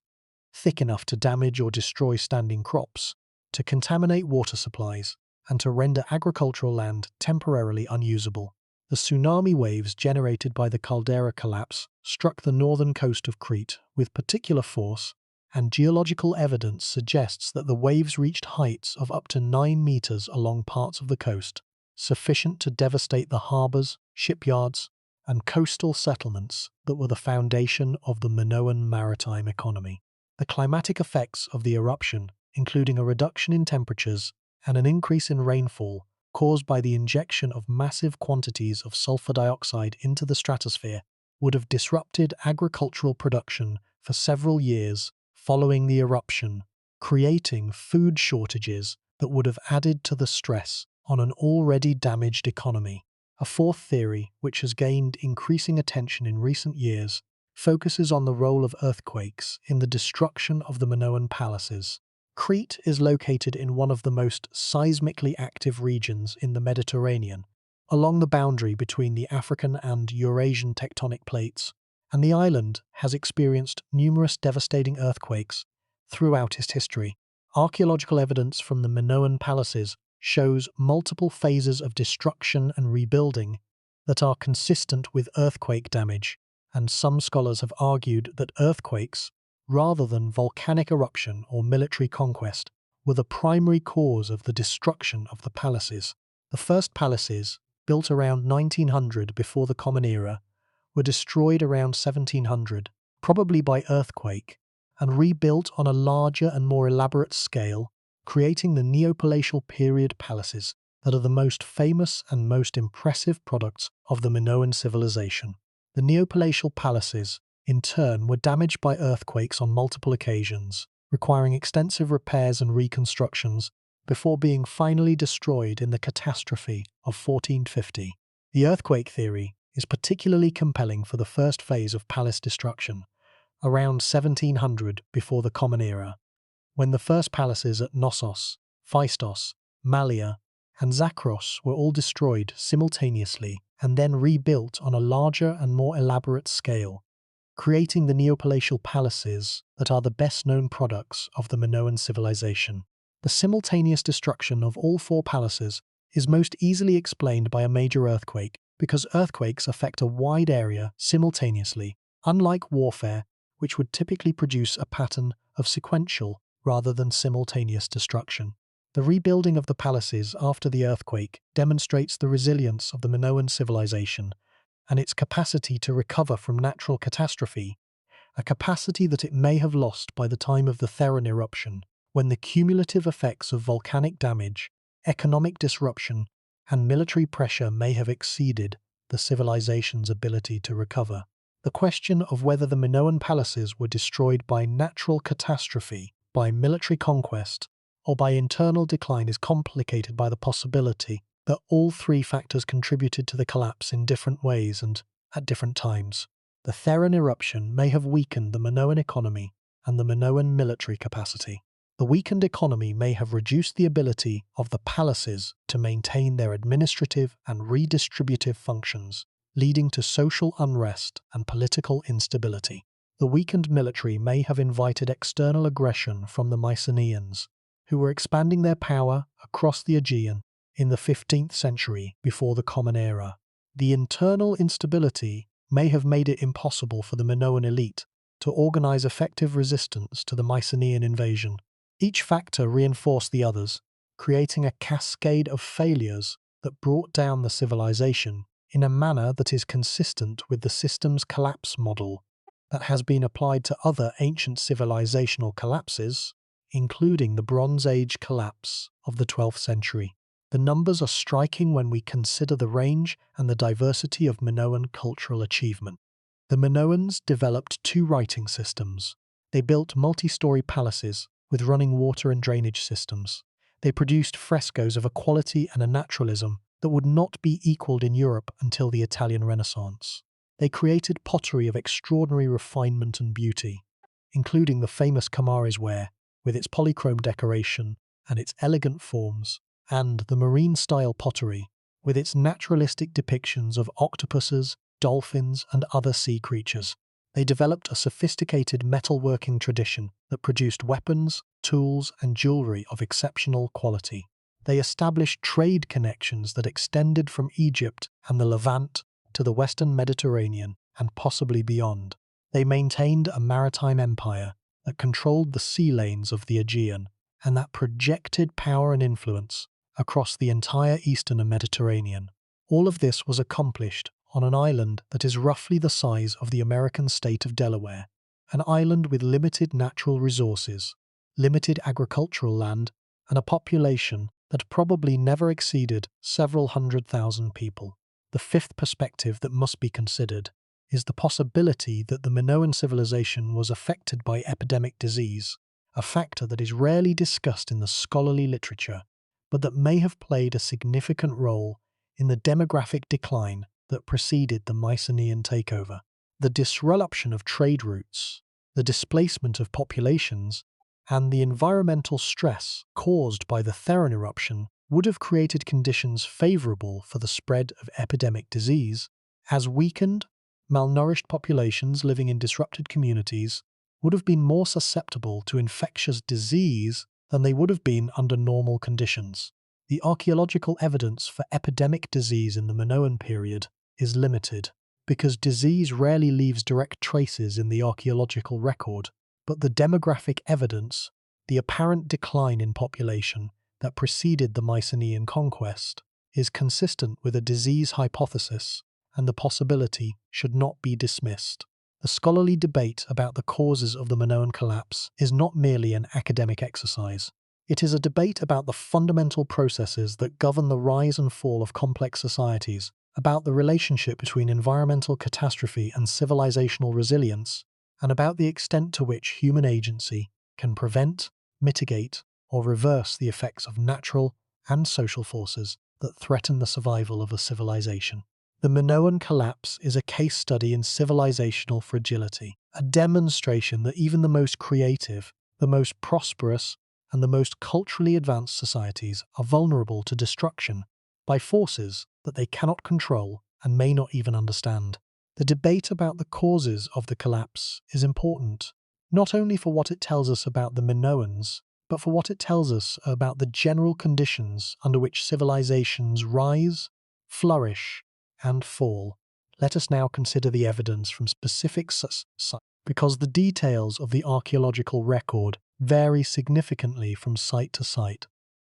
thick enough to damage or destroy standing crops, to contaminate water supplies, and to render agricultural land temporarily unusable. The tsunami waves generated by the caldera collapse struck the northern coast of Crete with particular force, and geological evidence suggests that the waves reached heights of up to 9 meters along parts of the coast, sufficient to devastate the harbors, shipyards, and coastal settlements that were the foundation of the Minoan maritime economy. The climatic effects of the eruption, including a reduction in temperatures and an increase in rainfall caused by the injection of massive quantities of sulfur dioxide into the stratosphere, would have disrupted agricultural production for several years following the eruption, creating food shortages that would have added to the stress on an already damaged economy. A fourth theory, which has gained increasing attention in recent years, focuses on the role of earthquakes in the destruction of the Minoan palaces. Crete is located in one of the most seismically active regions in the Mediterranean, along the boundary between the African and Eurasian tectonic plates, and the island has experienced numerous devastating earthquakes throughout its history. Archaeological evidence from the Minoan palaces shows multiple phases of destruction and rebuilding that are consistent with earthquake damage, and some scholars have argued that earthquakes, rather than volcanic eruption or military conquest, were the primary cause of the destruction of the palaces. The first palaces, built around 1900 before the Common Era, were destroyed around 1700, probably by earthquake, and rebuilt on a larger and more elaborate scale, creating the Neopalatial period palaces that are the most famous and most impressive products of the Minoan civilization. The Neopalatial palaces in turn, were damaged by earthquakes on multiple occasions, requiring extensive repairs and reconstructions before being finally destroyed in the catastrophe of 1450. The earthquake theory is particularly compelling for the first phase of palace destruction, around 1700 before the Common Era, when the first palaces at Knossos, Phaistos, Malea, and Zakros were all destroyed simultaneously and then rebuilt on a larger and more elaborate scale, creating the Neopalatial palaces that are the best-known products of the Minoan civilization. The simultaneous destruction of all four palaces is most easily explained by a major earthquake because earthquakes affect a wide area simultaneously, unlike warfare, which would typically produce a pattern of sequential rather than simultaneous destruction. The rebuilding of the palaces after the earthquake demonstrates the resilience of the Minoan civilization and its capacity to recover from natural catastrophe, a capacity that it may have lost by the time of the Theron eruption, when the cumulative effects of volcanic damage, economic disruption, and military pressure may have exceeded the civilization's ability to recover. The question of whether the Minoan palaces were destroyed by natural catastrophe, by military conquest, or by internal decline is complicated by the possibility that all three factors contributed to the collapse in different ways and at different times. The Theron eruption may have weakened the Minoan economy and the Minoan military capacity. The weakened economy may have reduced the ability of the palaces to maintain their administrative and redistributive functions, leading to social unrest and political instability. The weakened military may have invited external aggression from the Mycenaeans, who were expanding their power across the Aegean in the 15th century before the Common Era. The internal instability may have made it impossible for the Minoan elite to organize effective resistance to the Mycenaean invasion. Each factor reinforced the others, creating a cascade of failures that brought down the civilization in a manner that is consistent with the systems collapse model that has been applied to other ancient civilizational collapses, including the Bronze Age collapse of the 12th century. The numbers are striking when we consider the range and the diversity of Minoan cultural achievement. The Minoans developed two writing systems. They built multi-story palaces with running water and drainage systems. They produced frescoes of a quality and a naturalism that would not be equaled in Europe until the Italian Renaissance. They created pottery of extraordinary refinement and beauty, including the famous Kamares ware, with its polychrome decoration and its elegant forms, and the marine-style pottery, with its naturalistic depictions of octopuses, dolphins, and other sea creatures. They developed a sophisticated metalworking tradition that produced weapons, tools, and jewelry of exceptional quality. They established trade connections that extended from Egypt and the Levant to the Western Mediterranean and possibly beyond. They maintained a maritime empire that controlled the sea lanes of the Aegean and that projected power and influence across the entire Eastern and Mediterranean. All of this was accomplished on an island that is roughly the size of the American state of Delaware, an island with limited natural resources, limited agricultural land, and a population that probably never exceeded several 100,000 people. The fifth perspective that must be considered is the possibility that the Minoan civilization was affected by epidemic disease, a factor that is rarely discussed in the scholarly literature, but that may have played a significant role in the demographic decline that preceded the Mycenaean takeover. The disruption of trade routes, the displacement of populations, and the environmental stress caused by the Theron eruption would have created conditions favorable for the spread of epidemic disease, as weakened, malnourished populations living in disrupted communities would have been more susceptible to infectious disease than they would have been under normal conditions. The archaeological evidence for epidemic disease in the Minoan period is limited, because disease rarely leaves direct traces in the archaeological record, but the demographic evidence, the apparent decline in population that preceded the Mycenaean conquest, is consistent with a disease hypothesis, and the possibility should not be dismissed. The scholarly debate about the causes of the Minoan collapse is not merely an academic exercise. It is a debate about the fundamental processes that govern the rise and fall of complex societies about the relationship between environmental catastrophe and civilizational resilience, and about the extent to which human agency can prevent, mitigate, or reverse the effects of natural and social forces that threaten the survival of a civilization. The Minoan collapse is a case study in civilizational fragility, a demonstration that even the most creative, the most prosperous, and the most culturally advanced societies are vulnerable to destruction by forces that they cannot control and may not even understand. The debate about the causes of the collapse is important, not only for what it tells us about the Minoans, but for what it tells us about the general conditions under which civilizations rise, flourish, and fall. Let us now consider the evidence from specific sites, because the details of the archaeological record vary significantly from site to site,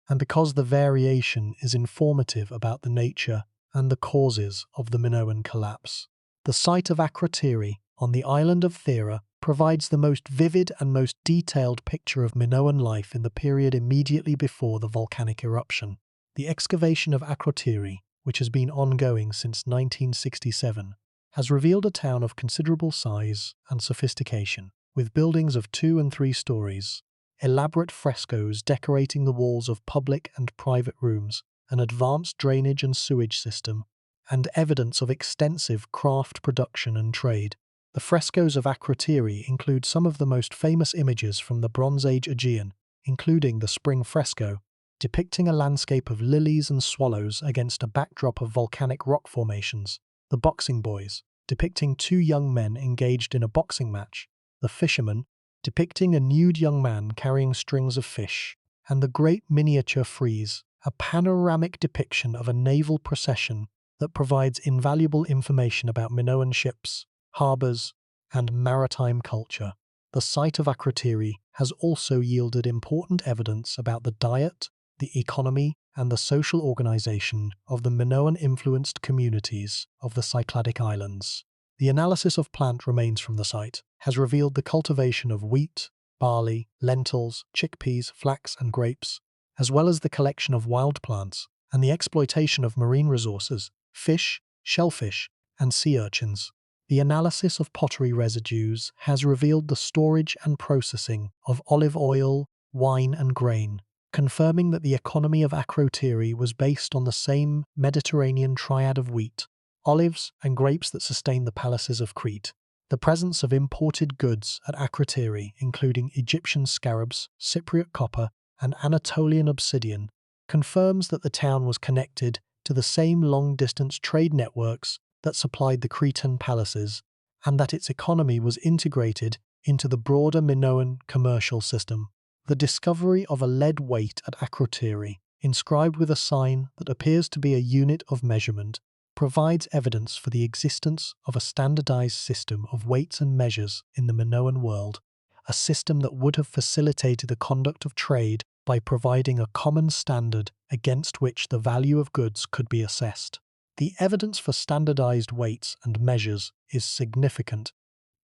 and because the variation is informative about the nature and the causes of the Minoan collapse. The site of Akrotiri on the island of Thera provides the most vivid and most detailed picture of Minoan life in the period immediately before the volcanic eruption. The excavation of Akrotiri, which has been ongoing since 1967, has revealed a town of considerable size and sophistication, with buildings of 2 and 3 stories, elaborate frescoes decorating the walls of public and private rooms, an advanced drainage and sewage system, and evidence of extensive craft production and trade. The frescoes of Akrotiri include some of the most famous images from the Bronze Age Aegean, including the Spring fresco, depicting a landscape of lilies and swallows against a backdrop of volcanic rock formations, the Boxing Boys, depicting 2 young men engaged in a boxing match, the Fisherman, depicting a nude young man carrying strings of fish, and the Great Miniature Frieze, a panoramic depiction of a naval procession that provides invaluable information about Minoan ships, harbours, and maritime culture. The site of Akrotiri has also yielded important evidence about the diet, the economy, and the social organization of the Minoan-influenced communities of the Cycladic Islands. The analysis of plant remains from the site has revealed the cultivation of wheat, barley, lentils, chickpeas, flax, and grapes, as well as the collection of wild plants and the exploitation of marine resources, fish, shellfish, and sea urchins. The analysis of pottery residues has revealed the storage and processing of olive oil, wine, and grain, confirming that the economy of Akrotiri was based on the same Mediterranean triad of wheat, olives, and grapes that sustained the palaces of Crete. The presence of imported goods at Akrotiri, including Egyptian scarabs, Cypriot copper, and Anatolian obsidian, confirms that the town was connected to the same long-distance trade networks that supplied the Cretan palaces, and that its economy was integrated into the broader Minoan commercial system. The discovery of a lead weight at Akrotiri, inscribed with a sign that appears to be a unit of measurement, provides evidence for the existence of a standardized system of weights and measures in the Minoan world, a system that would have facilitated the conduct of trade by providing a common standard against which the value of goods could be assessed. The evidence for standardized weights and measures is significant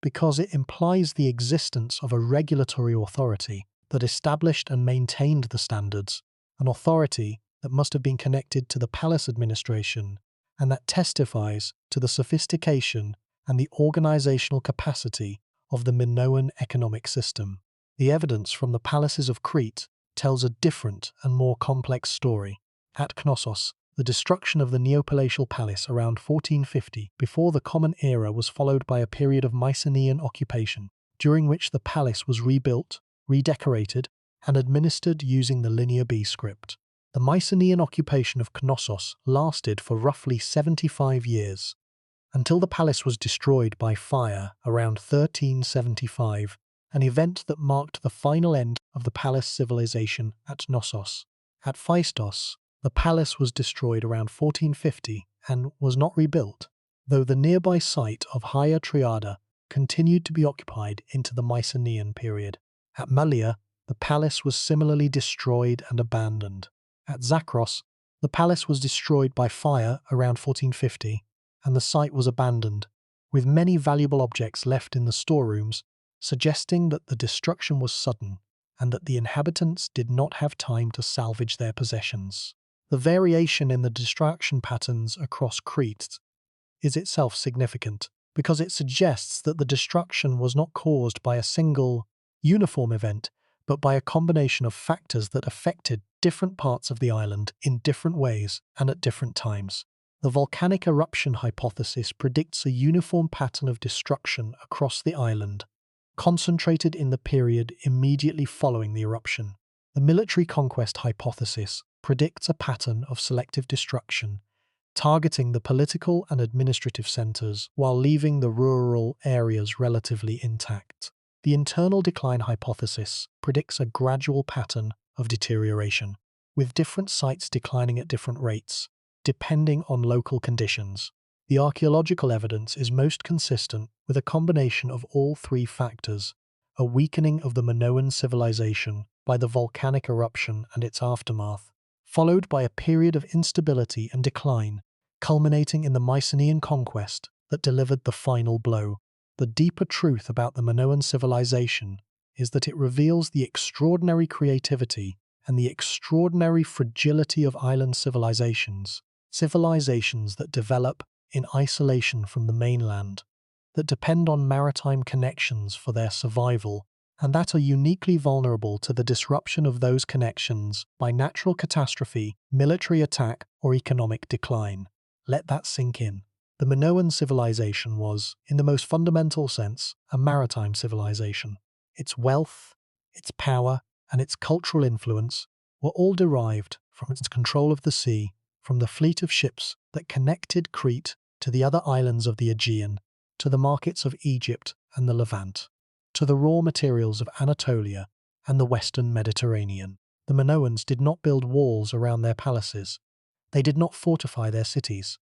because it implies the existence of a regulatory authority that established and maintained the standards, an authority that must have been connected to the palace administration and that testifies to the sophistication and the organizational capacity of the Minoan economic system. The evidence from the palaces of Crete tells a different and more complex story. At Knossos, the destruction of the Neopalatial palace around 1450 before the Common Era was followed by a period of Mycenaean occupation, during which the palace was rebuilt, redecorated, and administered using the Linear B script. The Mycenaean occupation of Knossos lasted for roughly 75 years, until the palace was destroyed by fire around 1375, an event that marked the final end of the palace civilization at Knossos. At Phaistos, the palace was destroyed around 1450 and was not rebuilt, though the nearby site of Hagia Triada continued to be occupied into the Mycenaean period. At Malea, the palace was similarly destroyed and abandoned. At Zakros, the palace was destroyed by fire around 1450, and the site was abandoned, with many valuable objects left in the storerooms, suggesting that the destruction was sudden and that the inhabitants did not have time to salvage their possessions. The variation in the destruction patterns across Crete is itself significant, because it suggests that the destruction was not caused by a single, uniform event, but by a combination of factors that affected different parts of the island in different ways and at different times. The volcanic eruption hypothesis predicts a uniform pattern of destruction across the island, concentrated in the period immediately following the eruption. The military conquest hypothesis predicts a pattern of selective destruction, targeting the political and administrative centers while leaving the rural areas relatively intact. The internal decline hypothesis predicts a gradual pattern of deterioration, with different sites declining at different rates, depending on local conditions. The archaeological evidence is most consistent with a combination of all three factors: a weakening of the Minoan civilization by the volcanic eruption and its aftermath, followed by a period of instability and decline, culminating in the Mycenaean conquest that delivered the final blow. The deeper truth about the Minoan civilization is that it reveals the extraordinary creativity and the extraordinary fragility of island civilizations that develop in isolation from the mainland, that depend on maritime connections for their survival, and that are uniquely vulnerable to the disruption of those connections by natural catastrophe, military attack, or economic decline. Let that sink in. The Minoan civilization was, in the most fundamental sense, a maritime civilization. Its wealth, its power, and its cultural influence were all derived from its control of the sea, from the fleet of ships that connected Crete to the other islands of the Aegean, to the markets of Egypt and the Levant, to the raw materials of Anatolia and the Western Mediterranean. The Minoans did not build walls around their palaces. They did not fortify their cities.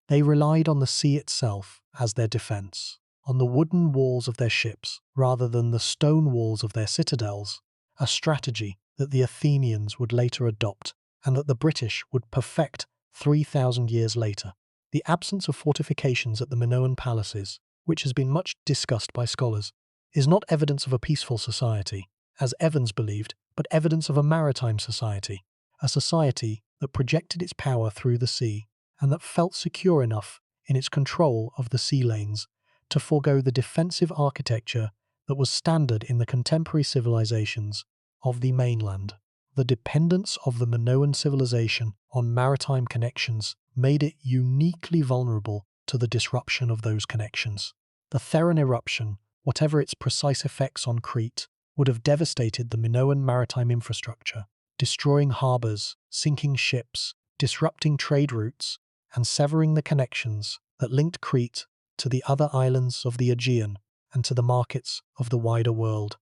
They relied on the sea itself as their defense, on the wooden walls of their ships rather than the stone walls of their citadels, a strategy that the Athenians would later adopt and that the British would perfect 3,000 years later. The absence of fortifications at the Minoan palaces, which has been much discussed by scholars, is not evidence of a peaceful society, as Evans believed, but evidence of a maritime society, a society that projected its power through the sea and that felt secure enough in its control of the sea lanes to forego the defensive architecture that was standard in the contemporary civilizations of the mainland. The dependence of the Minoan civilization on maritime connections made it uniquely vulnerable to the disruption of those connections. The Theron eruption, whatever its precise effects on Crete, would have devastated the Minoan maritime infrastructure, destroying harbours, sinking ships, disrupting trade routes, and severing the connections that linked Crete to the other islands of the Aegean and to the markets of the wider world.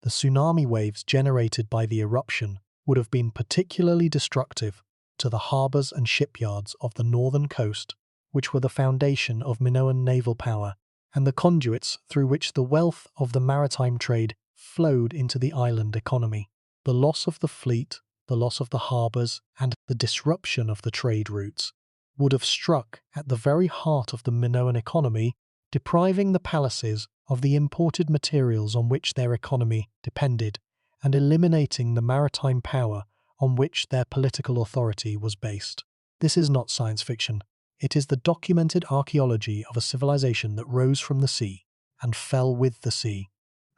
The tsunami waves generated by the eruption would have been particularly destructive to the harbours and shipyards of the northern coast, which were the foundation of Minoan naval power and the conduits through which the wealth of the maritime trade flowed into the island economy. The loss of the fleet, the loss of the harbours, and the disruption of the trade routes would have struck at the very heart of the Minoan economy, depriving the palaces of the imported materials on which their economy depended, and eliminating the maritime power on which their political authority was based. This is not science fiction. It is the documented archaeology of a civilization that rose from the sea and fell with the sea.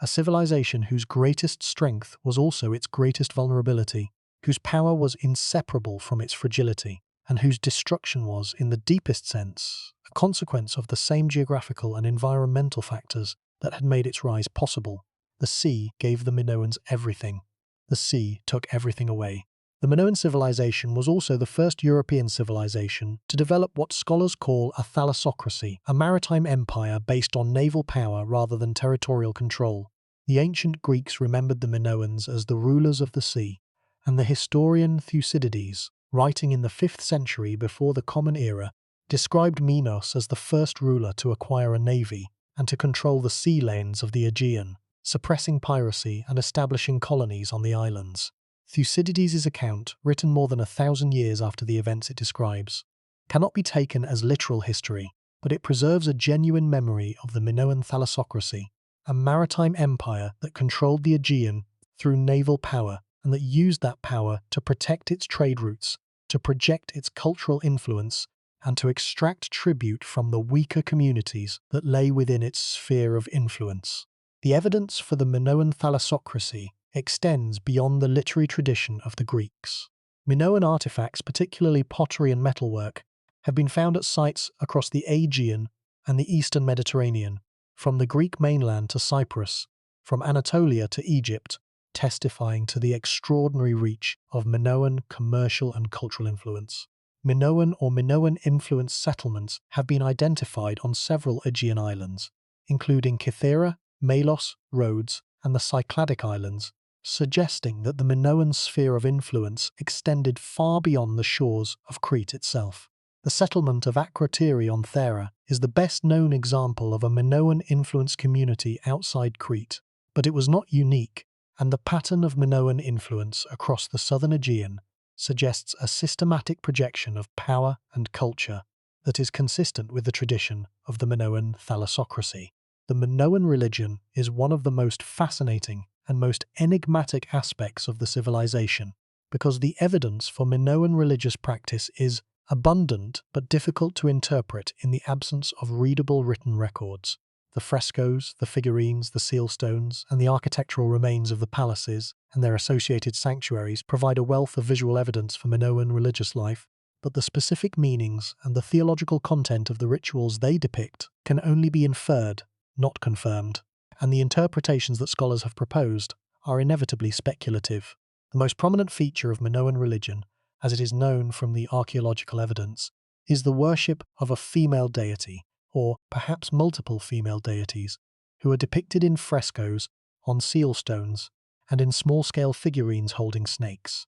A civilization whose greatest strength was also its greatest vulnerability, whose power was inseparable from its fragility, and whose destruction was, in the deepest sense, a consequence of the same geographical and environmental factors that had made its rise possible. The sea gave the Minoans everything. The sea took everything away. The Minoan civilization was also the first European civilization to develop what scholars call a thalassocracy, a maritime empire based on naval power rather than territorial control. The ancient Greeks remembered the Minoans as the rulers of the sea, and the historian Thucydides, writing in the 5th century before the Common Era, described Minos as the first ruler to acquire a navy and to control the sea lanes of the Aegean, suppressing piracy and establishing colonies on the islands. Thucydides' account, written more than 1,000 years after the events it describes, cannot be taken as literal history, but it preserves a genuine memory of the Minoan thalassocracy, a maritime empire that controlled the Aegean through naval power and that used that power to protect its trade routes to project its cultural influence and to extract tribute from the weaker communities that lay within its sphere of influence. The evidence for the Minoan thalassocracy extends beyond the literary tradition of the Greeks. Minoan artifacts, particularly pottery and metalwork, have been found at sites across the Aegean and the eastern Mediterranean, from the Greek mainland to Cyprus, from Anatolia to Egypt, testifying to the extraordinary reach of Minoan commercial and cultural influence. Minoan or Minoan-influenced settlements have been identified on several Aegean islands, including Cythera, Melos, Rhodes, and the Cycladic Islands, suggesting that the Minoan sphere of influence extended far beyond the shores of Crete itself. The settlement of Akrotiri on Thera is the best-known example of a Minoan-influenced community outside Crete, but it was not unique, and the pattern of Minoan influence across the southern Aegean suggests a systematic projection of power and culture that is consistent with the tradition of the Minoan thalassocracy. The Minoan religion is one of the most fascinating and most enigmatic aspects of the civilization, because the evidence for Minoan religious practice is abundant but difficult to interpret in the absence of readable written records. The frescoes, the figurines, the seal stones, and the architectural remains of the palaces and their associated sanctuaries provide a wealth of visual evidence for Minoan religious life, but the specific meanings and the theological content of the rituals they depict can only be inferred, not confirmed, and the interpretations that scholars have proposed are inevitably speculative. The most prominent feature of Minoan religion, as it is known from the archaeological evidence, is the worship of a female deity, or perhaps multiple female deities, who are depicted in frescoes, on seal stones, and in small-scale figurines holding snakes,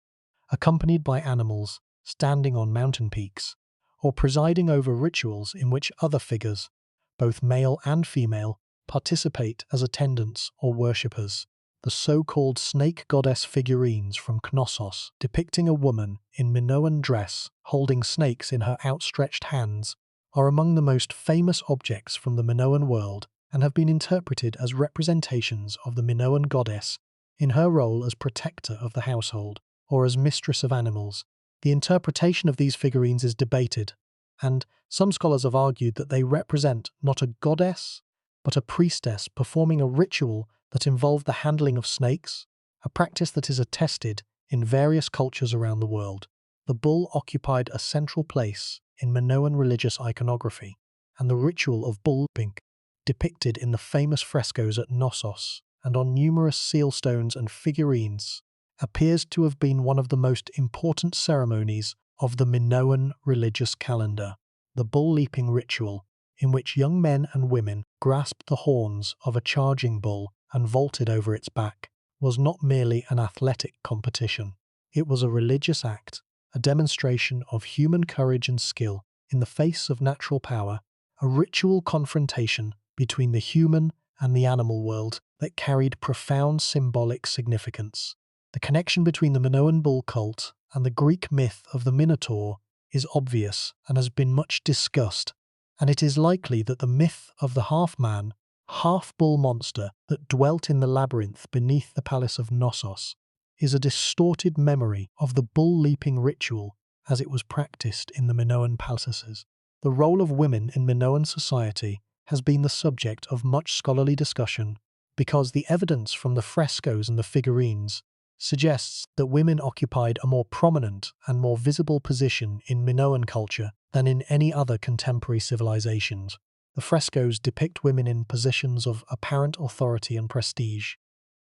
accompanied by animals standing on mountain peaks, or presiding over rituals in which other figures, both male and female, participate as attendants or worshippers. The so-called snake goddess figurines from Knossos, depicting a woman in Minoan dress holding snakes in her outstretched hands, are among the most famous objects from the Minoan world and have been interpreted as representations of the Minoan goddess in her role as protector of the household or as mistress of animals. The interpretation of these figurines is debated, and some scholars have argued that they represent not a goddess, but a priestess performing a ritual that involved the handling of snakes, a practice that is attested in various cultures around the world. The bull occupied a central place in Minoan religious iconography, and the ritual of bull pink, depicted in the famous frescoes at Knossos and on numerous seal stones and figurines, appears to have been one of the most important ceremonies of the Minoan religious calendar. The bull leaping ritual, in which young men and women grasped the horns of a charging bull and vaulted over its back, was not merely an athletic competition. It was a religious act, a demonstration of human courage and skill in the face of natural power, a ritual confrontation between the human and the animal world that carried profound symbolic significance. The connection between the Minoan bull cult and the Greek myth of the Minotaur is obvious and has been much discussed, and it is likely that the myth of the half-man, half-bull monster that dwelt in the labyrinth beneath the palace of Knossos is a distorted memory of the bull-leaping ritual as it was practiced in the Minoan palaces. The role of women in Minoan society has been the subject of much scholarly discussion because the evidence from the frescoes and the figurines suggests that women occupied a more prominent and more visible position in Minoan culture than in any other contemporary civilizations. The frescoes depict women in positions of apparent authority and prestige,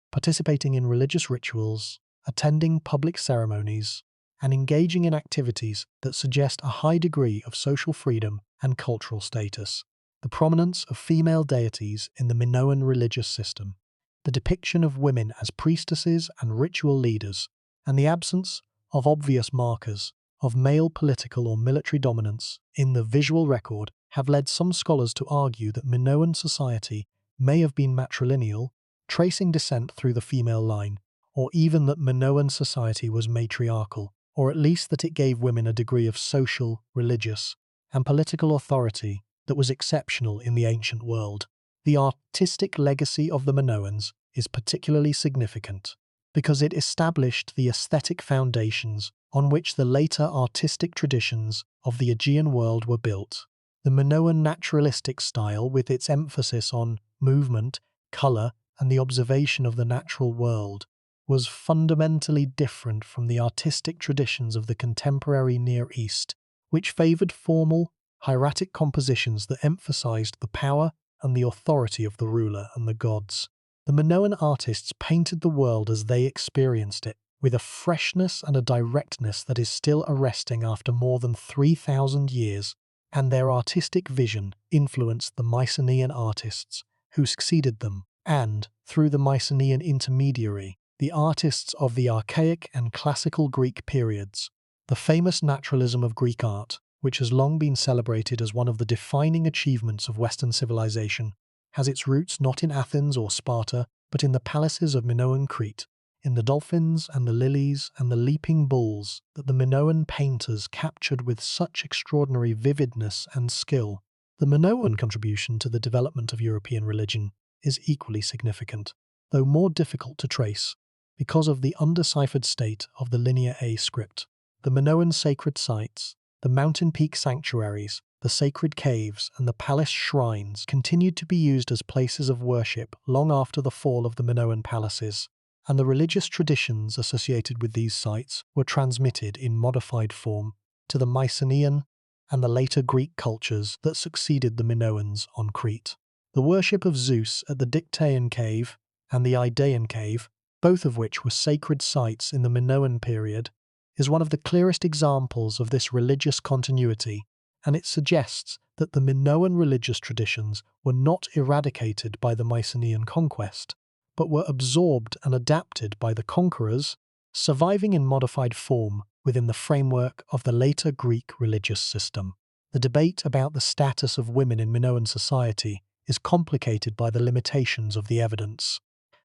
participating in religious rituals, attending public ceremonies, and engaging in activities that suggest a high degree of social freedom and cultural status. The prominence of female deities in the Minoan religious system, the depiction of women as priestesses and ritual leaders, and the absence of obvious markers of male political or military dominance in the visual record have led some scholars to argue that Minoan society may have been matrilineal, tracing descent through the female line, or even that Minoan society was matriarchal, or at least that it gave women a degree of social, religious, and political authority that was exceptional in the ancient world. The artistic legacy of the Minoans is particularly significant because it established the aesthetic foundations on which the later artistic traditions of the Aegean world were built. The Minoan naturalistic style, with its emphasis on movement, colour, and the observation of the natural world, was fundamentally different from the artistic traditions of the contemporary Near East, which favoured formal, hieratic compositions that emphasised the power and the authority of the ruler and the gods. The Minoan artists painted the world as they experienced it, with a freshness and a directness that is still arresting after more than 3,000 years, and their artistic vision influenced the Mycenaean artists who succeeded them, and, through the Mycenaean intermediary, the artists of the archaic and classical Greek periods. The famous naturalism of Greek art, which has long been celebrated as one of the defining achievements of Western civilization, has its roots not in Athens or Sparta, but in the palaces of Minoan Crete, in the dolphins and the lilies and the leaping bulls that the Minoan painters captured with such extraordinary vividness and skill. The Minoan contribution to the development of European religion is equally significant, though more difficult to trace, because of the undeciphered state of the Linear A script. The Minoan sacred sites, the mountain peak sanctuaries, the sacred caves, and the palace shrines continued to be used as places of worship long after the fall of the Minoan palaces, and the religious traditions associated with these sites were transmitted in modified form to the Mycenaean and the later Greek cultures that succeeded the Minoans on Crete. The worship of Zeus at the Dictaean cave and the Idaean cave, both of which were sacred sites in the Minoan period, is one of the clearest examples of this religious continuity, and it suggests that the Minoan religious traditions were not eradicated by the Mycenaean conquest, but were absorbed and adapted by the conquerors, surviving in modified form within the framework of the later Greek religious system. The debate about the status of women in Minoan society is complicated by the limitations of the evidence.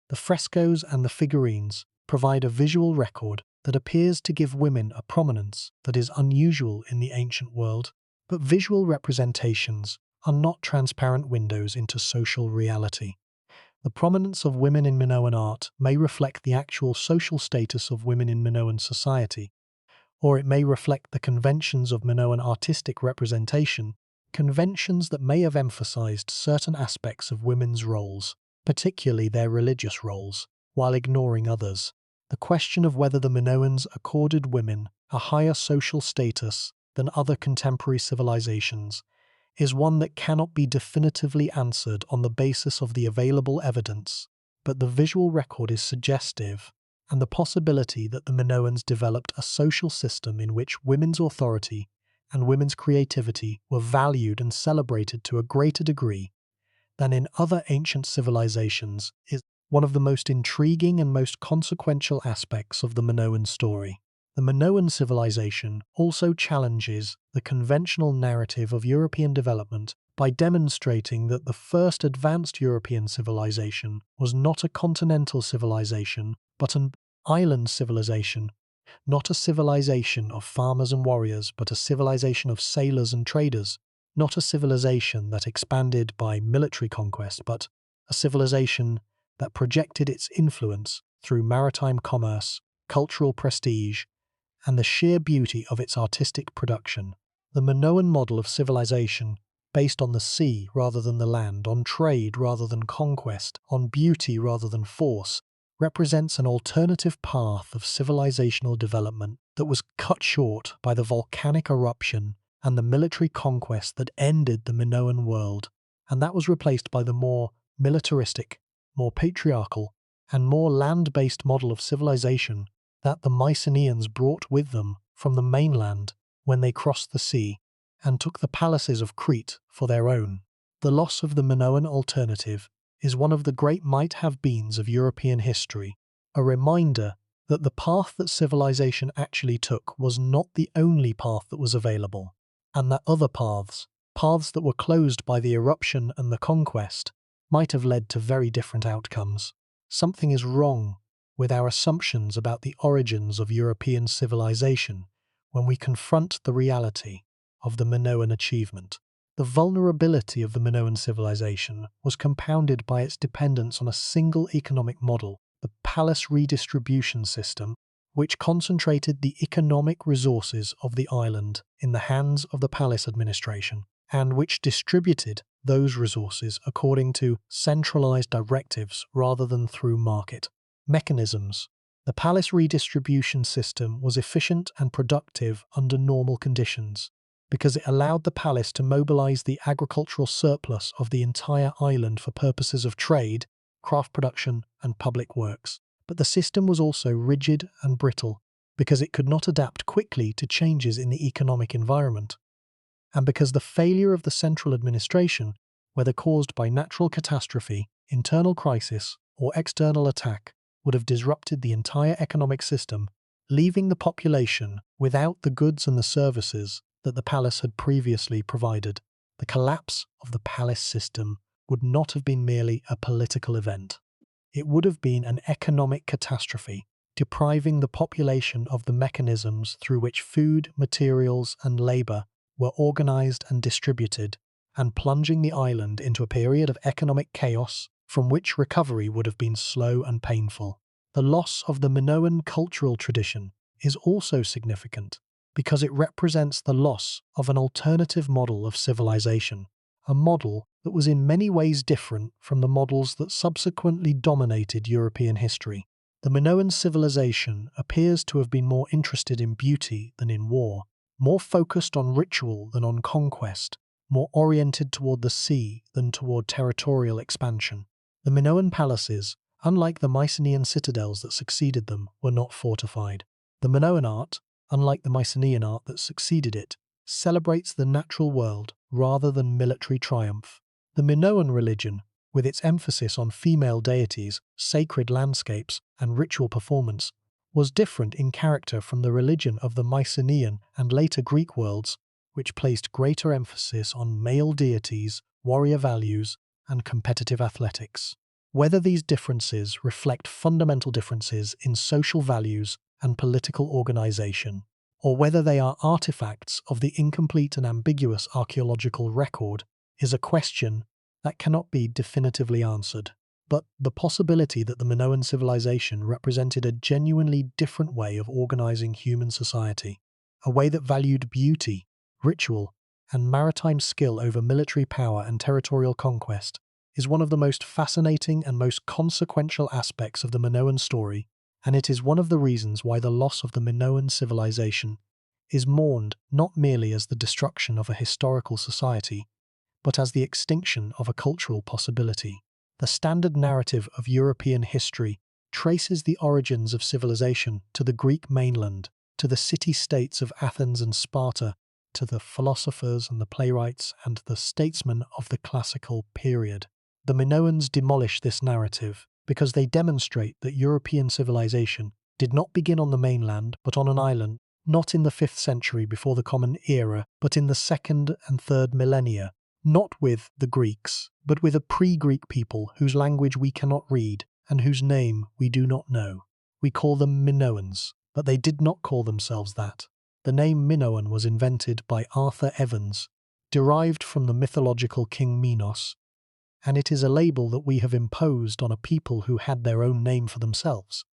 The frescoes and the figurines provide a visual record that appears to give women a prominence that is unusual in the ancient world, but visual representations are not transparent windows into social reality. The prominence of women in Minoan art may reflect the actual social status of women in Minoan society, or it may reflect the conventions of Minoan artistic representation, conventions that may have emphasized certain aspects of women's roles, particularly their religious roles, while ignoring others. The question of whether the Minoans accorded women a higher social status than other contemporary civilizations is one that cannot be definitively answered on the basis of the available evidence, but the visual record is suggestive, and the possibility that the Minoans developed a social system in which women's authority and women's creativity were valued and celebrated to a greater degree than in other ancient civilizations is one of the most intriguing and most consequential aspects of the Minoan story. The Minoan civilization also challenges the conventional narrative of European development by demonstrating that the first advanced European civilization was not a continental civilization, but an island civilization, not a civilization of farmers and warriors, but a civilization of sailors and traders, not a civilization that expanded by military conquest, but a civilization that projected its influence through maritime commerce, cultural prestige, and the sheer beauty of its artistic production. The Minoan model of civilization, based on the sea rather than the land, on trade rather than conquest, on beauty rather than force, represents an alternative path of civilizational development that was cut short by the volcanic eruption and the military conquest that ended the Minoan world, and that was replaced by the more militaristic, more patriarchal, and more land-based model of civilization that the Mycenaeans brought with them from the mainland when they crossed the sea and took the palaces of Crete for their own. The loss of the Minoan alternative is one of the great might-have-beens of European history, a reminder that the path that civilization actually took was not the only path that was available, and that other paths that were closed by the eruption and the conquest, might have led to very different outcomes. Something is wrong with our assumptions about the origins of European civilization when we confront the reality of the Minoan achievement. The vulnerability of the Minoan civilization was compounded by its dependence on a single economic model, the palace redistribution system, which concentrated the economic resources of the island in the hands of the palace administration, and which distributed those resources according to centralized directives rather than through market mechanisms. The palace redistribution system was efficient and productive under normal conditions, because it allowed the palace to mobilize the agricultural surplus of the entire island for purposes of trade, craft production, and public works. But the system was also rigid and brittle, because it could not adapt quickly to changes in the economic environment, and because the failure of the central administration, whether caused by natural catastrophe, internal crisis, or external attack, would have disrupted the entire economic system, leaving the population without the goods and the services that the palace had previously provided. The collapse of the palace system would not have been merely a political event. It would have been an economic catastrophe, depriving the population of the mechanisms through which food, materials, and labor were organized and distributed, and plunging the island into a period of economic chaos from which recovery would have been slow and painful. The loss of the Minoan cultural tradition is also significant because it represents the loss of an alternative model of civilization, a model that was in many ways different from the models that subsequently dominated European history. The Minoan civilization appears to have been more interested in beauty than in war, more focused on ritual than on conquest, more oriented toward the sea than toward territorial expansion. The Minoan palaces, unlike the Mycenaean citadels that succeeded them, were not fortified. The Minoan art, unlike the Mycenaean art that succeeded it, celebrates the natural world rather than military triumph. The Minoan religion, with its emphasis on female deities, sacred landscapes, and ritual performance, was different in character from the religion of the Mycenaean and later Greek worlds, which placed greater emphasis on male deities, warrior values, and competitive athletics. Whether these differences reflect fundamental differences in social values and political organization, or whether they are artifacts of the incomplete and ambiguous archaeological record, is a question that cannot be definitively answered. But the possibility that the Minoan civilization represented a genuinely different way of organizing human society, a way that valued beauty, ritual, and maritime skill over military power and territorial conquest, is one of the most fascinating and most consequential aspects of the Minoan story, and it is one of the reasons why the loss of the Minoan civilization is mourned not merely as the destruction of a historical society, but as the extinction of a cultural possibility. The standard narrative of European history traces the origins of civilization to the Greek mainland, to the city-states of Athens and Sparta, to the philosophers and the playwrights and the statesmen of the classical period. The Minoans demolish this narrative because they demonstrate that European civilization did not begin on the mainland but on an island, not in the 5th century before the Common Era, but in the 2nd and 3rd millennia, not with the Greeks, but with a pre-Greek people whose language we cannot read and whose name we do not know. We call them Minoans, but they did not call themselves that. The name Minoan was invented by Arthur Evans, derived from the mythological King Minos, and it is a label that we have imposed on a people who had their own name for themselves,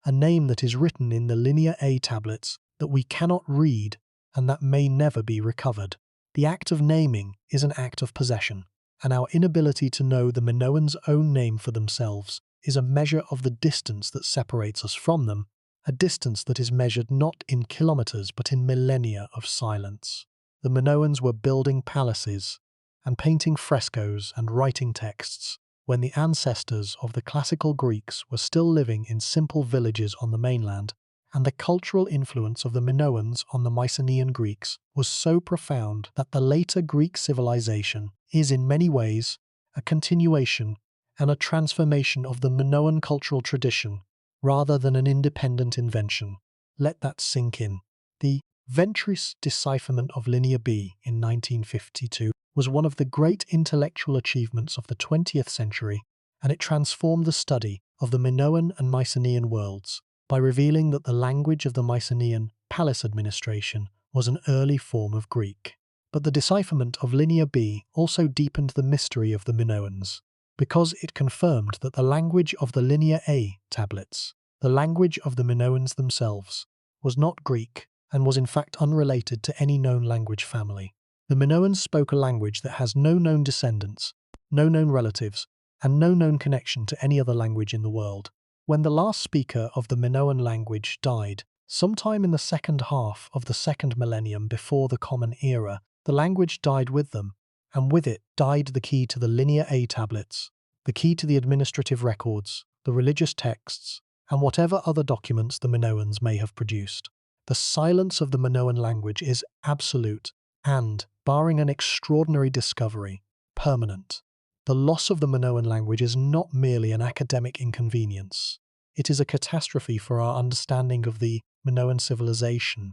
a name that is written in the Linear A tablets that we cannot read and that may never be recovered. The act of naming is an act of possession, and our inability to know the Minoans' own name for themselves is a measure of the distance that separates us from them, a distance that is measured not in kilometers but in millennia of silence. The Minoans were building palaces and painting frescoes and writing texts when the ancestors of the classical Greeks were still living in simple villages on the mainland, and the cultural influence of the Minoans on the Mycenaean Greeks was so profound that the later Greek civilization is in many ways a continuation and a transformation of the Minoan cultural tradition rather than an independent invention. Let that sink in. The Ventris decipherment of Linear B in 1952 was one of the great intellectual achievements of the 20th century, and it transformed the study of the Minoan and Mycenaean worlds by revealing that the language of the Mycenaean palace administration was an early form of Greek. But the decipherment of Linear B also deepened the mystery of the Minoans, because it confirmed that the language of the Linear A tablets The language of the Minoans themselves was not Greek and was in fact unrelated to any known language family. The Minoans spoke a language that has no known descendants, no known relatives, and no known connection to any other language in the world. When the last speaker of the Minoan language died, sometime in the second half of the second millennium before the Common Era, the language died with them, and with it died the key to the Linear A tablets, the key to the administrative records, the religious texts, and whatever other documents the Minoans may have produced. The silence of the Minoan language is absolute and, barring an extraordinary discovery, permanent. The loss of the Minoan language is not merely an academic inconvenience. It is a catastrophe for our understanding of the Minoan civilization,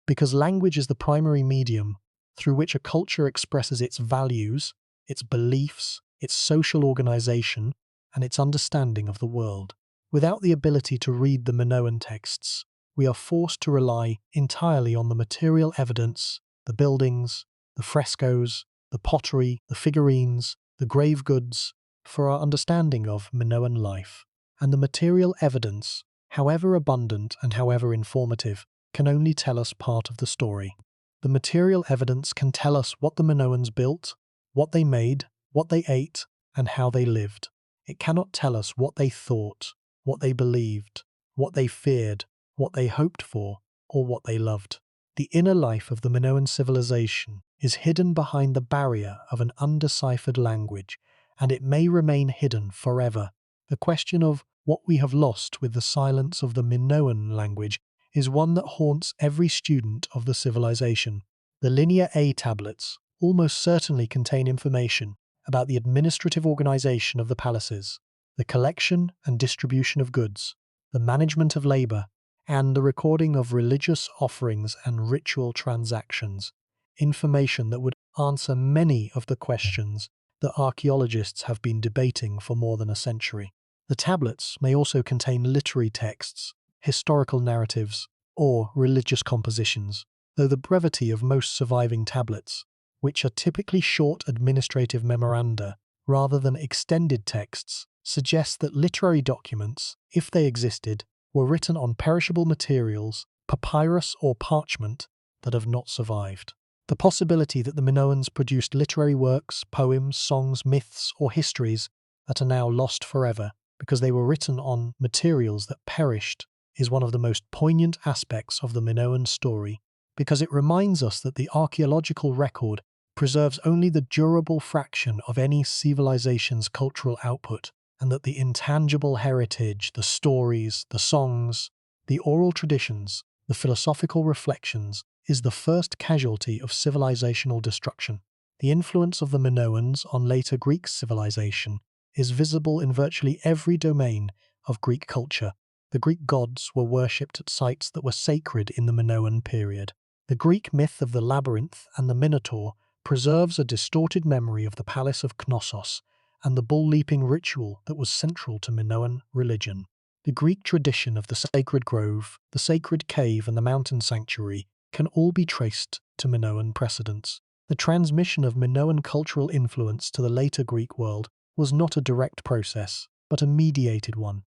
because language is the primary medium through which a culture expresses its values, its beliefs, its social organization, and its understanding of the world. Without the ability to read the Minoan texts, we are forced to rely entirely on the material evidence, the buildings, the frescoes, the pottery, the figurines, the grave goods, for our understanding of Minoan life. And the material evidence, however abundant and however informative, can only tell us part of the story. The material evidence can tell us what the Minoans built, what they made, what they ate, and how they lived. It cannot tell us what they thought, what they believed, what they feared, what they hoped for, or what they loved. The inner life of the Minoan civilization is hidden behind the barrier of an undeciphered language, and it may remain hidden forever. The question of what we have lost with the silence of the Minoan language is one that haunts every student of the civilization. The Linear A tablets almost certainly contain information about the administrative organization of the palaces, the collection and distribution of goods, the management of labor, and the recording of religious offerings and ritual transactions, information that would answer many of the questions that archaeologists have been debating for more than a century. The tablets may also contain literary texts, historical narratives, or religious compositions, though the brevity of most surviving tablets, which are typically short administrative memoranda rather than extended texts, suggests that literary documents, if they existed, were written on perishable materials, papyrus or parchment, that have not survived. The possibility that the Minoans produced literary works, poems, songs, myths, or histories that are now lost forever because they were written on materials that perished is one of the most poignant aspects of the Minoan story, because it reminds us that the archaeological record preserves only the durable fraction of any civilization's cultural output, and that the intangible heritage, the stories, the songs, the oral traditions, the philosophical reflections, is the first casualty of civilizational destruction. The influence of the Minoans on later Greek civilization is visible in virtually every domain of Greek culture. The Greek gods were worshipped at sites that were sacred in the Minoan period. The Greek myth of the labyrinth and the Minotaur preserves a distorted memory of the palace of Knossos and the bull-leaping ritual that was central to Minoan religion. The Greek tradition of the sacred grove, the sacred cave, and the mountain sanctuary can all be traced to Minoan precedents. The transmission of Minoan cultural influence to the later Greek world was not a direct process, but a mediated one,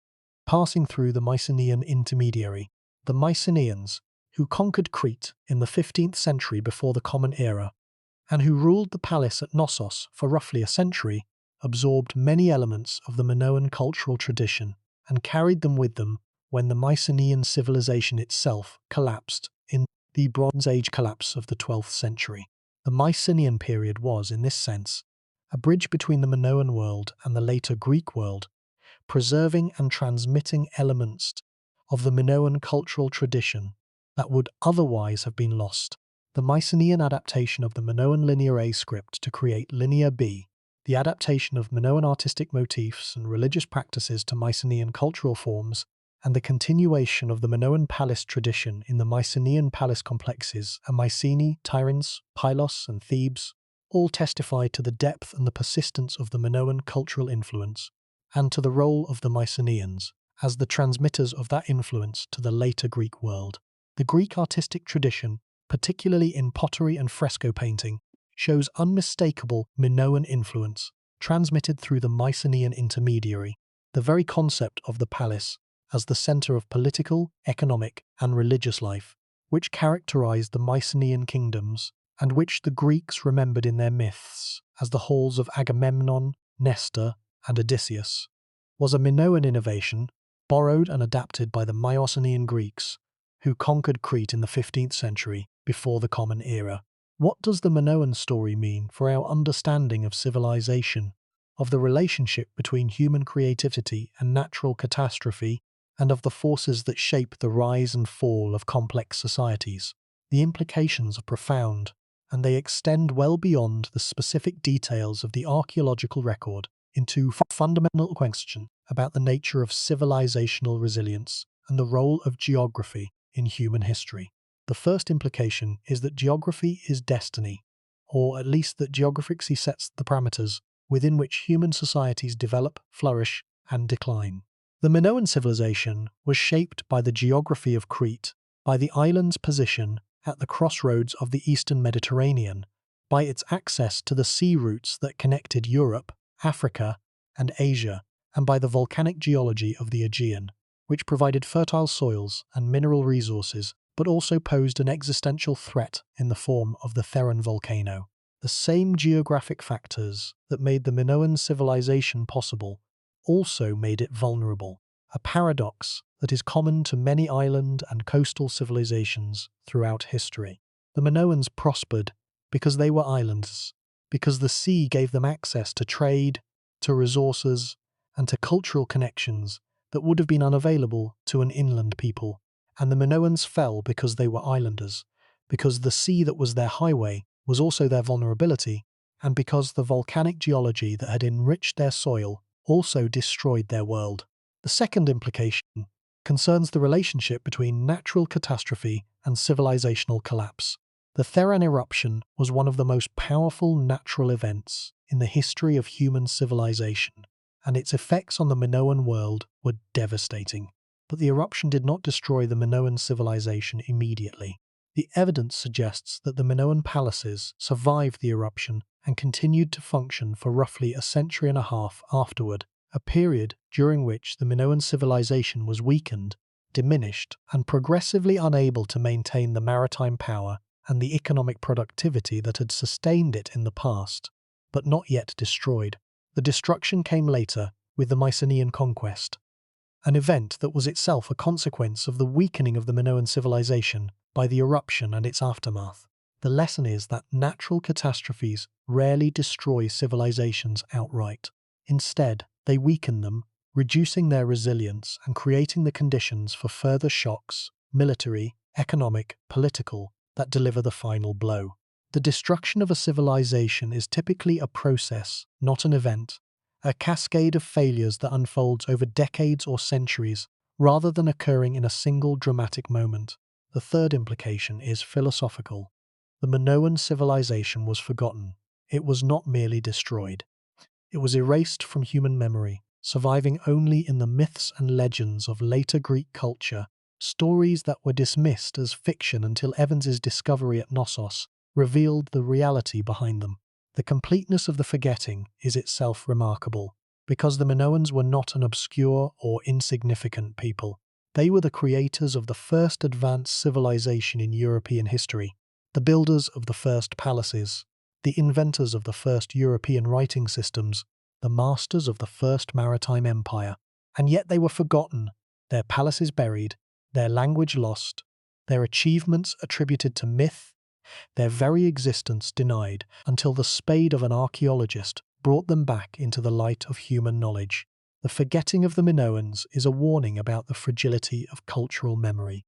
passing through the Mycenaean intermediary. The Mycenaeans, who conquered Crete in the 15th century before the Common Era, and who ruled the palace at Knossos for roughly a century, absorbed many elements of the Minoan cultural tradition and carried them with them when the Mycenaean civilization itself collapsed in the Bronze Age collapse of the 12th century. The Mycenaean period was, in this sense, a bridge between the Minoan world and the later Greek world, preserving and transmitting elements of the Minoan cultural tradition that would otherwise have been lost. The Mycenaean adaptation of the Minoan Linear A script to create Linear B, the adaptation of Minoan artistic motifs and religious practices to Mycenaean cultural forms, and the continuation of the Minoan palace tradition in the Mycenaean palace complexes at Mycenae, Tiryns, Pylos, and Thebes, all testify to the depth and the persistence of the Minoan cultural influence, and to the role of the Mycenaeans as the transmitters of that influence to the later Greek world. The Greek artistic tradition, particularly in pottery and fresco painting, shows unmistakable Minoan influence, transmitted through the Mycenaean intermediary. The very concept of the palace as the center of political, economic, and religious life, which characterized the Mycenaean kingdoms and which the Greeks remembered in their myths as the halls of Agamemnon, Nestor, and Odysseus, was a Minoan innovation borrowed and adapted by the Mycenaean Greeks, who conquered Crete in the 15th century before the Common Era. What does the Minoan story mean for our understanding of civilization, of the relationship between human creativity and natural catastrophe, and of the forces that shape the rise and fall of complex societies? The implications are profound, and they extend well beyond the specific details of the archaeological record into fundamental questions about the nature of civilizational resilience and the role of geography in human history. The first implication is that geography is destiny, or at least that geography sets the parameters within which human societies develop, flourish, and decline. The Minoan civilization was shaped by the geography of Crete, by the island's position at the crossroads of the eastern Mediterranean, by its access to the sea routes that connected Europe, Africa, and Asia, and by the volcanic geology of the Aegean, which provided fertile soils and mineral resources but also posed an existential threat in the form of the Theron volcano. The same geographic factors that made the Minoan civilization possible also made it vulnerable, a paradox that is common to many island and coastal civilizations throughout history. The Minoans prospered because they were islands, because the sea gave them access to trade, to resources, and to cultural connections that would have been unavailable to an inland people. And the Minoans fell because they were islanders, because the sea that was their highway was also their vulnerability, and because the volcanic geology that had enriched their soil also destroyed their world. The second implication concerns the relationship between natural catastrophe and civilizational collapse. The Theron eruption was one of the most powerful natural events in the history of human civilization, and its effects on the Minoan world were devastating. But the eruption did not destroy the Minoan civilization immediately. The evidence suggests that the Minoan palaces survived the eruption and continued to function for roughly a century and a half afterward, a period during which the Minoan civilization was weakened, diminished, and progressively unable to maintain the maritime power and the economic productivity that had sustained it in the past, but not yet destroyed. The destruction came later with the Mycenaean conquest, an event that was itself a consequence of the weakening of the Minoan civilization by the eruption and its aftermath. The lesson is that natural catastrophes rarely destroy civilizations outright. Instead, they weaken them, reducing their resilience and creating the conditions for further shocks, military, economic, political, that deliver the final blow. The destruction of a civilization is typically a process, not an event, a cascade of failures that unfolds over decades or centuries, rather than occurring in a single dramatic moment. The third implication is philosophical. The Minoan civilization was forgotten. It was not merely destroyed. It was erased from human memory, surviving only in the myths and legends of later Greek culture, stories that were dismissed as fiction until Evans's discovery at Knossos revealed the reality behind them. The completeness of the forgetting is itself remarkable, because the Minoans were not an obscure or insignificant people. They were the creators of the first advanced civilization in European history, the builders of the first palaces, the inventors of the first European writing systems, the masters of the first maritime empire. And yet they were forgotten, their palaces buried, their language lost, their achievements attributed to myth, their very existence denied, until the spade of an archaeologist brought them back into the light of human knowledge. The forgetting of the Minoans is a warning about the fragility of cultural memory.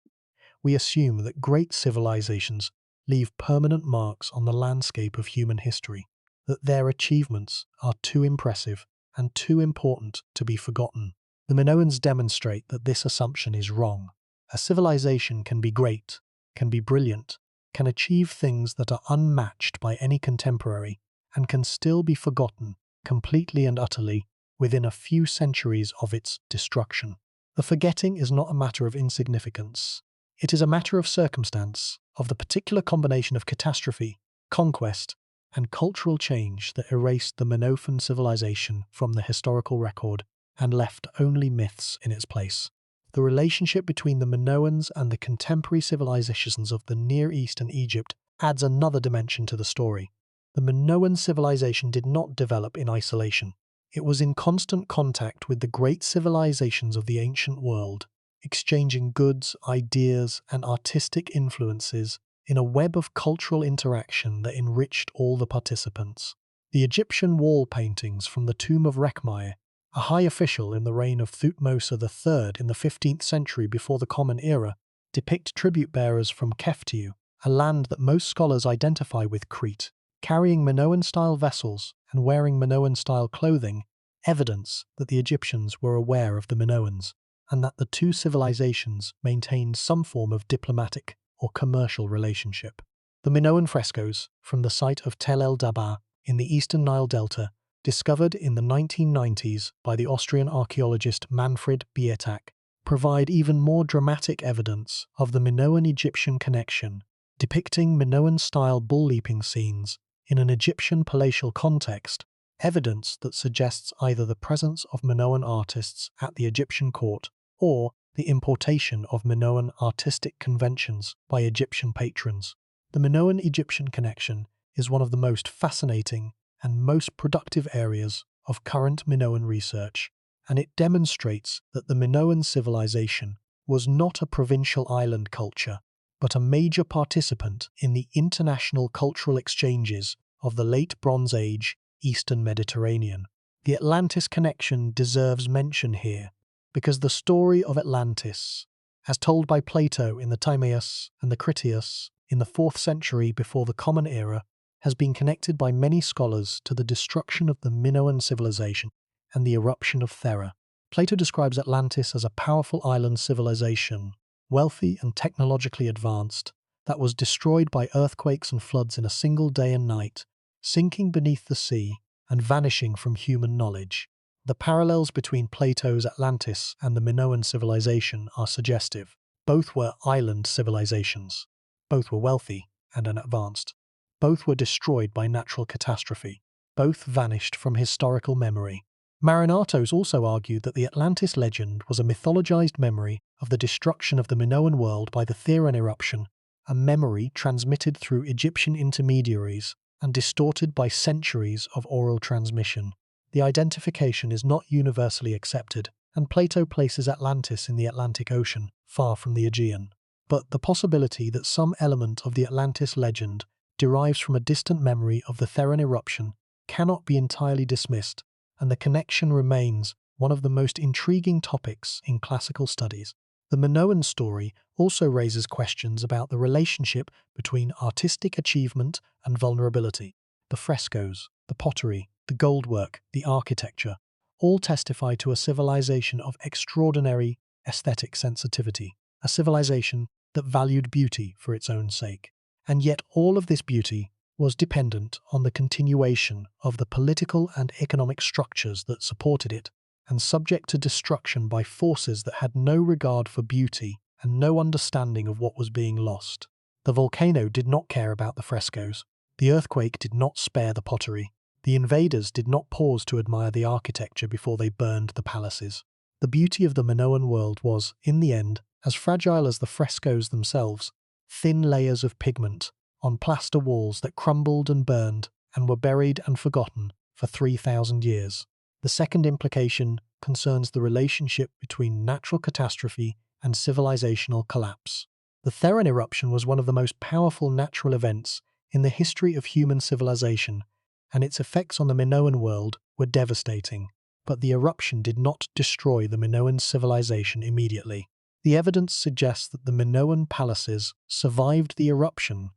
We assume that great civilizations leave permanent marks on the landscape of human history, that their achievements are too impressive and too important to be forgotten. The Minoans demonstrate that this assumption is wrong. A civilization can be great, can be brilliant, can achieve things that are unmatched by any contemporary, and can still be forgotten completely and utterly within a few centuries of its destruction. The forgetting is not a matter of insignificance. It is a matter of circumstance, of the particular combination of catastrophe, conquest, and cultural change that erased the Minoan civilization from the historical record and left only myths in its place. the relationship between the Minoans and the contemporary civilizations of the Near East and Egypt adds another dimension to the story. The Minoan civilization did not develop in isolation. It was in constant contact with the great civilizations of the ancient world, exchanging goods, ideas, and artistic influences in a web of cultural interaction that enriched all the participants. The Egyptian wall paintings from the tomb of Rekhmire, a high official in the reign of Thutmose III in the 15th century before the Common Era, depict tribute bearers from Keftiu, a land that most scholars identify with Crete, carrying Minoan-style vessels and wearing Minoan-style clothing, evidence that the Egyptians were aware of the Minoans, and that the two civilizations maintained some form of diplomatic or commercial relationship. The Minoan frescoes from the site of Tel el-Dabaa in the eastern Nile Delta, discovered in the 1990s by the Austrian archaeologist Manfred Bietak, provide even more dramatic evidence of the Minoan-Egyptian connection, depicting Minoan-style bull-leaping scenes in an Egyptian palatial context, evidence that suggests either the presence of Minoan artists at the Egyptian court or the importation of Minoan artistic conventions by Egyptian patrons. The Minoan-Egyptian connection is one of the most fascinating and most productive areas of current Minoan research, and it demonstrates that the Minoan civilization was not a provincial island culture, but a major participant in the international cultural exchanges of the late Bronze Age Eastern Mediterranean. The Atlantis connection deserves mention here, because the story of Atlantis, as told by Plato in the Timaeus and the Critias in the 4th century before the Common Era, has been connected by many scholars to the destruction of the Minoan civilization and the eruption of Thera. Plato describes Atlantis as a powerful island civilization, wealthy and technologically advanced, that was destroyed by earthquakes and floods in a single day and night, sinking beneath the sea and vanishing from human knowledge. The parallels between Plato's Atlantis and the Minoan civilization are suggestive. Both were island civilizations. Both were wealthy and advanced. Both were destroyed by natural catastrophe. Both vanished from historical memory. Marinatos also argued that the Atlantis legend was a mythologized memory of the destruction of the Minoan world by the Theran eruption, a memory transmitted through Egyptian intermediaries and distorted by centuries of oral transmission. The identification is not universally accepted, and Plato places Atlantis in the Atlantic Ocean, far from the Aegean. But the possibility that some element of the Atlantis legend derives from a distant memory of the Theran eruption cannot be entirely dismissed, and the connection remains one of the most intriguing topics in classical studies. The Minoan story also raises questions about the relationship between artistic achievement and vulnerability. The frescoes, the pottery, the goldwork, the architecture, all testify to a civilization of extraordinary aesthetic sensitivity, a civilization that valued beauty for its own sake. And yet all of this beauty was dependent on the continuation of the political and economic structures that supported it, and subject to destruction by forces that had no regard for beauty and no understanding of what was being lost. The volcano did not care about the frescoes. The earthquake did not spare the pottery. The invaders did not pause to admire the architecture before they burned the palaces. The beauty of the Minoan world was, in the end, as fragile as the frescoes themselves, thin layers of pigment on plaster walls that crumbled and burned and were buried and forgotten for 3,000 years. The second implication concerns the relationship between natural catastrophe and civilizational collapse. The Theran eruption was one of the most powerful natural events in the history of human civilization, and its effects on the Minoan world were devastating, but the eruption did not destroy the Minoan civilization immediately. The evidence suggests that the Minoan palaces survived the eruption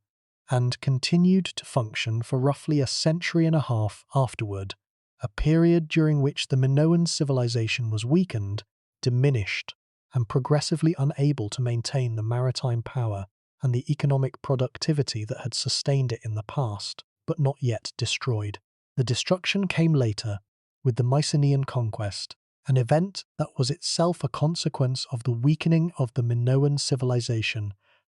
and continued to function for roughly a century and a half afterward, a period during which the Minoan civilization was weakened, diminished, and progressively unable to maintain the maritime power and the economic productivity that had sustained it in the past, but not yet destroyed. The destruction came later, with the Mycenaean conquest, an event that was itself a consequence of the weakening of the Minoan civilization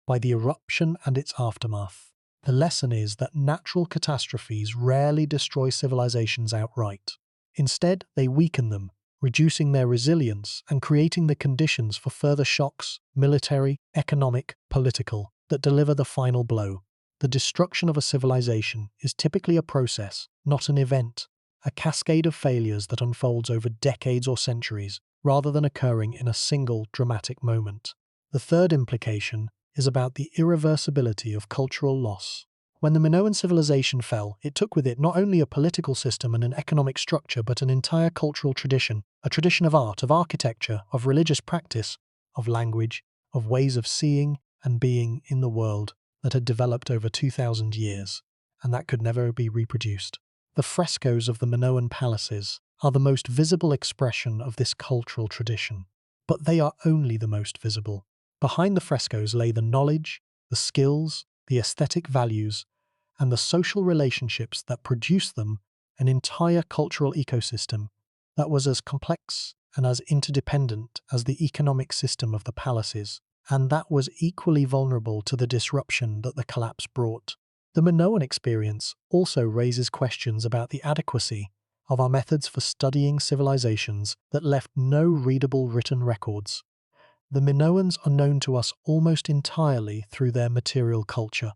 by the eruption and its aftermath. The lesson is that natural catastrophes rarely destroy civilizations outright. Instead, they weaken them, reducing their resilience and creating the conditions for further shocks, military, economic, political, that deliver the final blow. The destruction of a civilization is typically a process, not an event, a cascade of failures that unfolds over decades or centuries, rather than occurring in a single dramatic moment. The third implication is about the irreversibility of cultural loss. When the Minoan civilization fell, it took with it not only a political system and an economic structure, but an entire cultural tradition, a tradition of art, of architecture, of religious practice, of language, of ways of seeing and being in the world that had developed over 2,000 years, and that could never be reproduced. The frescoes of the Minoan palaces are the most visible expression of this cultural tradition, but they are only the most visible. Behind the frescoes lay the knowledge, the skills, the aesthetic values, and the social relationships that produced them, an entire cultural ecosystem that was as complex and as interdependent as the economic system of the palaces, and that was equally vulnerable to the disruption that the collapse brought. The Minoan experience also raises questions about the adequacy of our methods for studying civilizations that left no readable written records. The Minoans are known to us almost entirely through their material culture,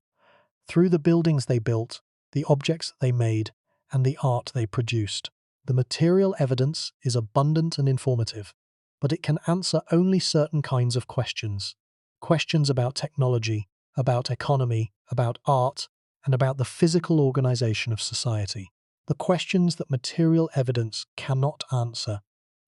through the buildings they built, the objects they made, and the art they produced. The material evidence is abundant and informative, but it can answer only certain kinds of questions. Questions about technology, about economy, about art, and about the physical organization of society. The questions that material evidence cannot answer.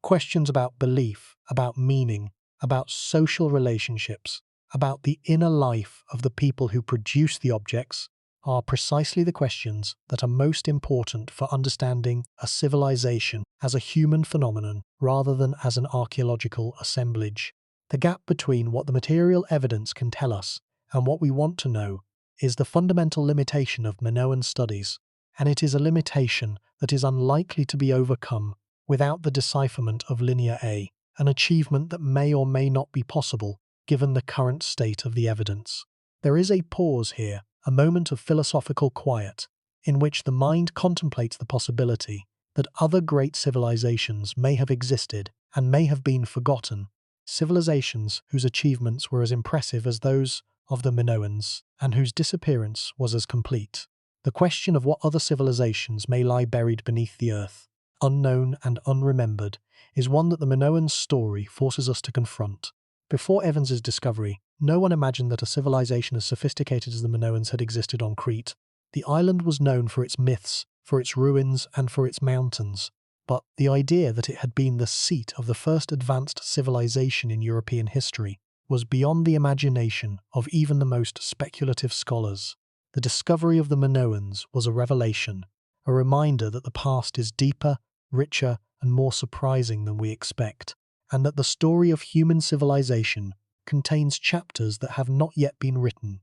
Questions about belief, about meaning, about social relationships, about the inner life of the people who produce the objects, are precisely the questions that are most important for understanding a civilization as a human phenomenon rather than as an archaeological assemblage. The gap between what the material evidence can tell us and what we want to know is the fundamental limitation of Minoan studies, and it is a limitation that is unlikely to be overcome without the decipherment of Linear A, an achievement that may or may not be possible given the current state of the evidence. There is a pause here, a moment of philosophical quiet, in which the mind contemplates the possibility that other great civilizations may have existed and may have been forgotten, civilizations whose achievements were as impressive as those of the Minoans, and whose disappearance was as complete. The question of what other civilizations may lie buried beneath the earth, unknown and unremembered, is one that the Minoans' story forces us to confront. Before Evans's discovery, no one imagined that a civilization as sophisticated as the Minoans had existed on Crete. The island was known for its myths, for its ruins, and for its mountains, but the idea that it had been the seat of the first advanced civilization in European history was beyond the imagination of even the most speculative scholars. The discovery of the Minoans was a revelation, a reminder that the past is deeper, richer, and more surprising than we expect, and that the story of human civilization contains chapters that have not yet been written,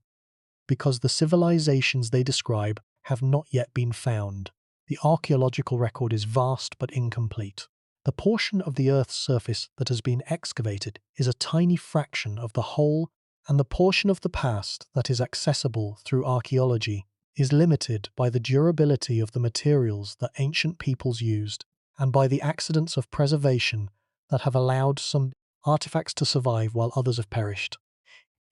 because the civilizations they describe have not yet been found. The archaeological record is vast but incomplete. The portion of the Earth's surface that has been excavated is a tiny fraction of the whole, and the portion of the past that is accessible through archaeology is limited by the durability of the materials that ancient peoples used and by the accidents of preservation that have allowed some artifacts to survive while others have perished.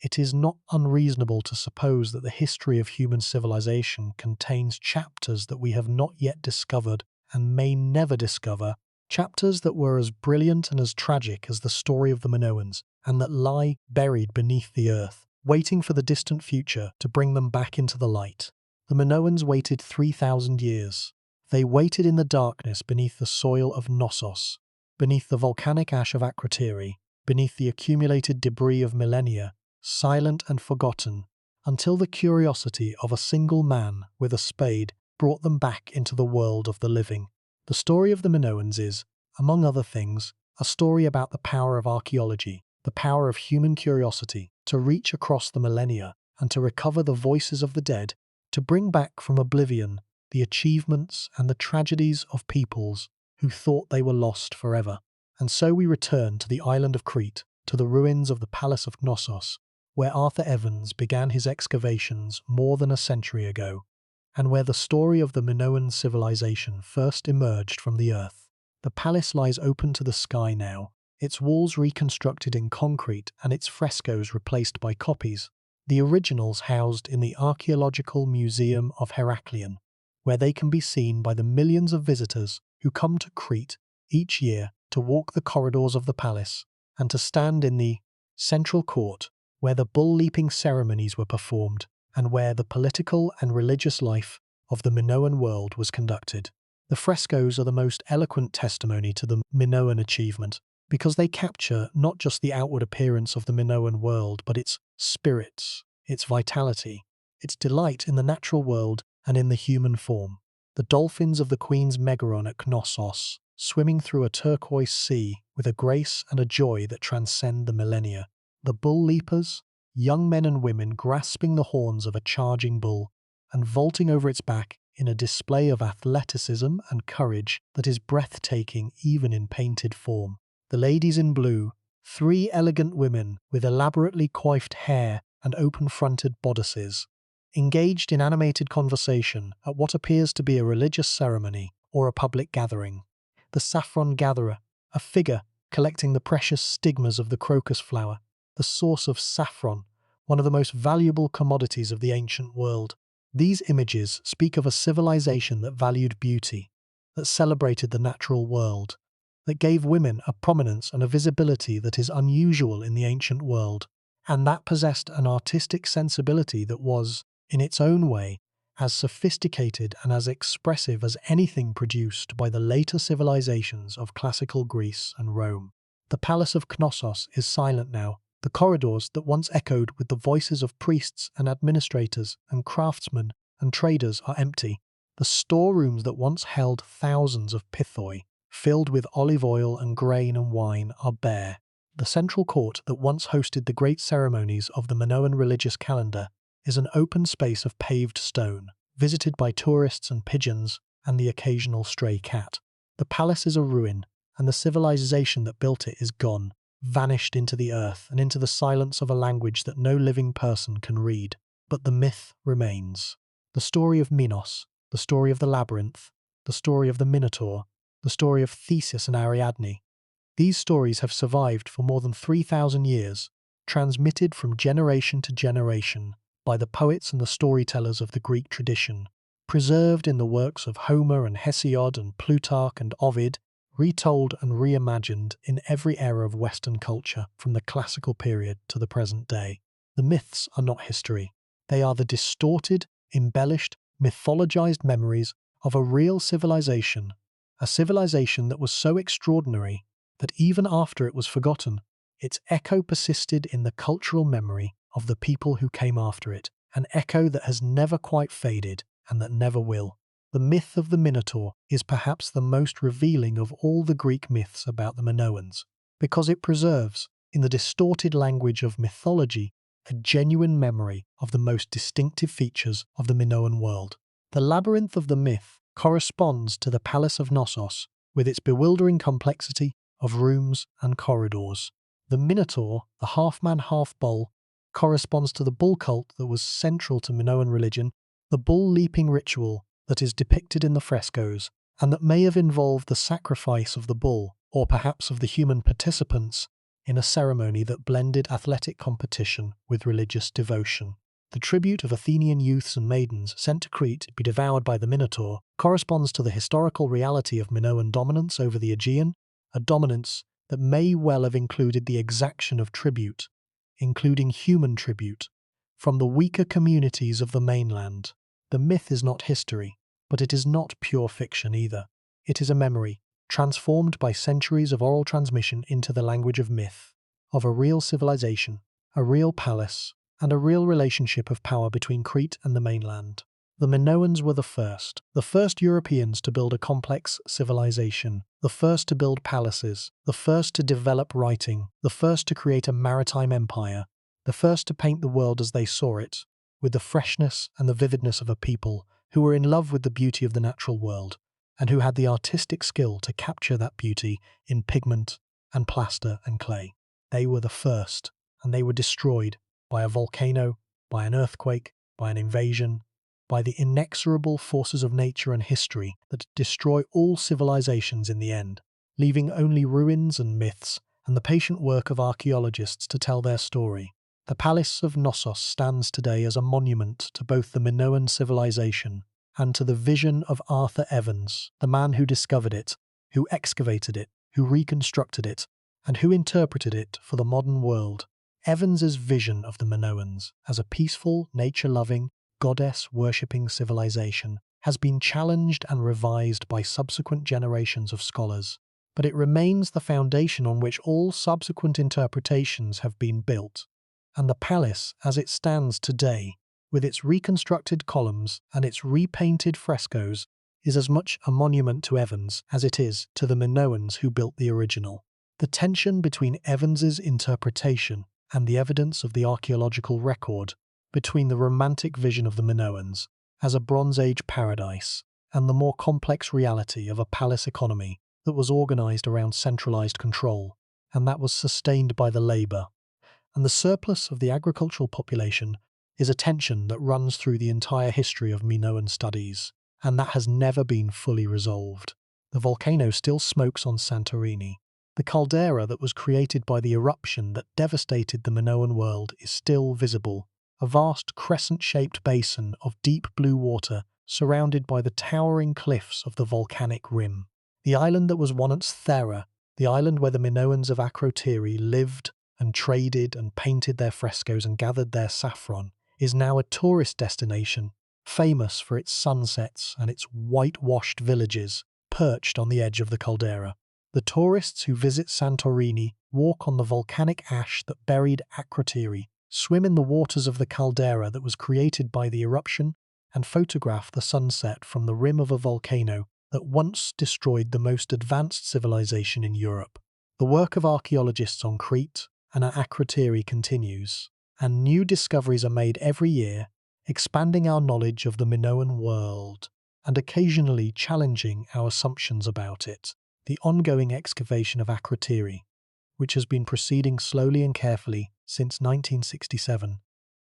It is not unreasonable to suppose that the history of human civilization contains chapters that we have not yet discovered and may never discover, chapters that were as brilliant and as tragic as the story of the Minoans, and that lie buried beneath the earth, waiting for the distant future to bring them back into the light. The Minoans waited 3,000 years. They waited in the darkness beneath the soil of Knossos, beneath the volcanic ash of Akrotiri, beneath the accumulated debris of millennia, silent and forgotten, until the curiosity of a single man with a spade brought them back into the world of the living. The story of the Minoans is, among other things, a story about the power of archaeology, the power of human curiosity to reach across the millennia and to recover the voices of the dead, to bring back from oblivion the achievements and the tragedies of peoples who thought they were lost forever. And so we return to the island of Crete, to the ruins of the Palace of Knossos, where Arthur Evans began his excavations more than a century ago, and where the story of the Minoan civilization first emerged from the earth. The palace lies open to the sky now, its walls reconstructed in concrete and its frescoes replaced by copies, the originals housed in the Archaeological Museum of Heraklion, where they can be seen by the millions of visitors who come to Crete each year to walk the corridors of the palace and to stand in the central court where the bull-leaping ceremonies were performed and where the political and religious life of the Minoan world was conducted. The frescoes are the most eloquent testimony to the Minoan achievement, because they capture not just the outward appearance of the Minoan world, but its spirits, its vitality, its delight in the natural world and in the human form. The dolphins of the Queen's Megaron at Knossos, swimming through a turquoise sea with a grace and a joy that transcend the millennia. The bull leapers, young men and women grasping the horns of a charging bull and vaulting over its back in a display of athleticism and courage that is breathtaking even in painted form. The ladies in blue, 3 elegant women with elaborately coiffed hair and open-fronted bodices, engaged in animated conversation at what appears to be a religious ceremony or a public gathering. The saffron gatherer, a figure collecting the precious stigmas of the crocus flower, the source of saffron, one of the most valuable commodities of the ancient world. These images speak of a civilization that valued beauty, that celebrated the natural world, that gave women a prominence and a visibility that is unusual in the ancient world, and that possessed an artistic sensibility that was, in its own way, as sophisticated and as expressive as anything produced by the later civilizations of classical Greece and Rome. The palace of Knossos is silent now. The corridors that once echoed with the voices of priests and administrators and craftsmen and traders are empty. The storerooms that once held thousands of pithoi, filled with olive oil and grain and wine, are bare. The central court that once hosted the great ceremonies of the Minoan religious calendar is an open space of paved stone, visited by tourists and pigeons and the occasional stray cat. The palace is a ruin, and the civilization that built it is gone, vanished into the earth and into the silence of a language that no living person can read. But the myth remains. The story of Minos, the story of the labyrinth, the story of the Minotaur, the story of Theseus and Ariadne. These stories have survived for more than 3,000 years, transmitted from generation to generation by the poets and the storytellers of the Greek tradition, preserved in the works of Homer and Hesiod and Plutarch and Ovid, retold and reimagined in every era of Western culture from the classical period to the present day. The myths are not history. They are the distorted, embellished, mythologized memories of a real civilization, a civilization that was so extraordinary that even after it was forgotten, its echo persisted in the cultural memory of the people who came after it, an echo that has never quite faded and that never will. The myth of the Minotaur is perhaps the most revealing of all the Greek myths about the Minoans, because it preserves, in the distorted language of mythology, a genuine memory of the most distinctive features of the Minoan world. The labyrinth of the myth corresponds to the Palace of Knossos, with its bewildering complexity of rooms and corridors. The Minotaur, the half-man, half-bull, corresponds to the bull cult that was central to Minoan religion, the bull-leaping ritual that is depicted in the frescoes, and that may have involved the sacrifice of the bull, or perhaps of the human participants, in a ceremony that blended athletic competition with religious devotion. The tribute of Athenian youths and maidens sent to Crete to be devoured by the Minotaur corresponds to the historical reality of Minoan dominance over the Aegean, a dominance that may well have included the exaction of tribute, including human tribute, from the weaker communities of the mainland. The myth is not history, but it is not pure fiction either. It is a memory, transformed by centuries of oral transmission into the language of myth, of a real civilization, a real palace, and a real relationship of power between Crete and the mainland. The Minoans were the first Europeans to build a complex civilization, the first to build palaces, the first to develop writing, the first to create a maritime empire, the first to paint the world as they saw it, with the freshness and the vividness of a people who were in love with the beauty of the natural world, and who had the artistic skill to capture that beauty in pigment and plaster and clay. They were the first, and they were destroyed by a volcano, by an earthquake, by an invasion, by the inexorable forces of nature and history that destroy all civilizations in the end. leaving only ruins and myths and the patient work of archaeologists to tell their story. The Palace of Knossos stands today as a monument to both the Minoan civilization and to the vision of Arthur Evans, the man who discovered it, who excavated it, who reconstructed it, and who interpreted it for the modern world. Evans's vision of the Minoans as a peaceful, nature-loving, goddess-worshipping civilization has been challenged and revised by subsequent generations of scholars, but it remains the foundation on which all subsequent interpretations have been built. And the palace, as it stands today, with its reconstructed columns and its repainted frescoes, is as much a monument to Evans as it is to the Minoans who built the original. The tension between Evans's interpretation and the evidence of the archaeological record, between the romantic vision of the Minoans as a Bronze Age paradise and the more complex reality of a palace economy that was organized around centralized control, and that was sustained by the labor, and the surplus of the agricultural population, is a tension that runs through the entire history of Minoan studies, and that has never been fully resolved. The volcano still smokes on Santorini. The caldera that was created by the eruption that devastated the Minoan world is still visible, a vast crescent-shaped basin of deep blue water surrounded by the towering cliffs of the volcanic rim. The island that was once Thera, the island where the Minoans of Akrotiri lived and traded and painted their frescoes and gathered their saffron, is now a tourist destination, famous for its sunsets and its whitewashed villages perched on the edge of the caldera. The tourists who visit Santorini walk on the volcanic ash that buried Akrotiri, swim in the waters of the caldera that was created by the eruption, and photograph the sunset from the rim of a volcano that once destroyed the most advanced civilization in Europe. The work of archaeologists on Crete and at Akrotiri continues, and new discoveries are made every year, expanding our knowledge of the Minoan world and occasionally challenging our assumptions about it. The ongoing excavation of Akrotiri, which has been proceeding slowly and carefully since 1967,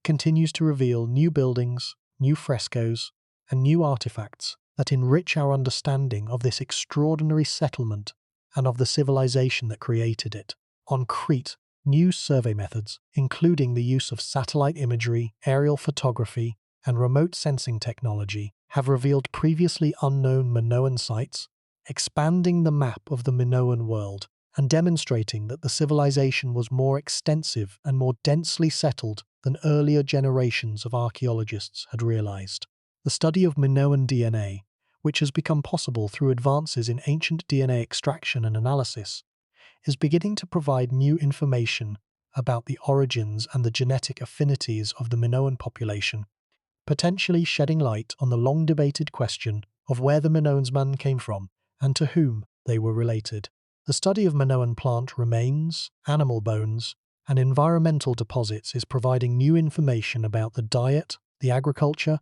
continues to reveal new buildings, new frescoes, and new artifacts that enrich our understanding of this extraordinary settlement and of the civilization that created it. On Crete, new survey methods, including the use of satellite imagery, aerial photography, and remote sensing technology, have revealed previously unknown Minoan sites, expanding the map of the Minoan world and demonstrating that the civilization was more extensive and more densely settled than earlier generations of archaeologists had realized. The study of Minoan DNA, which has become possible through advances in ancient DNA extraction and analysis, is beginning to provide new information about the origins and the genetic affinities of the Minoan population, potentially shedding light on the long-debated question of where the Minoans man came from and to whom they were related. The study of Minoan plant remains, animal bones, and environmental deposits is providing new information about the diet, the agriculture,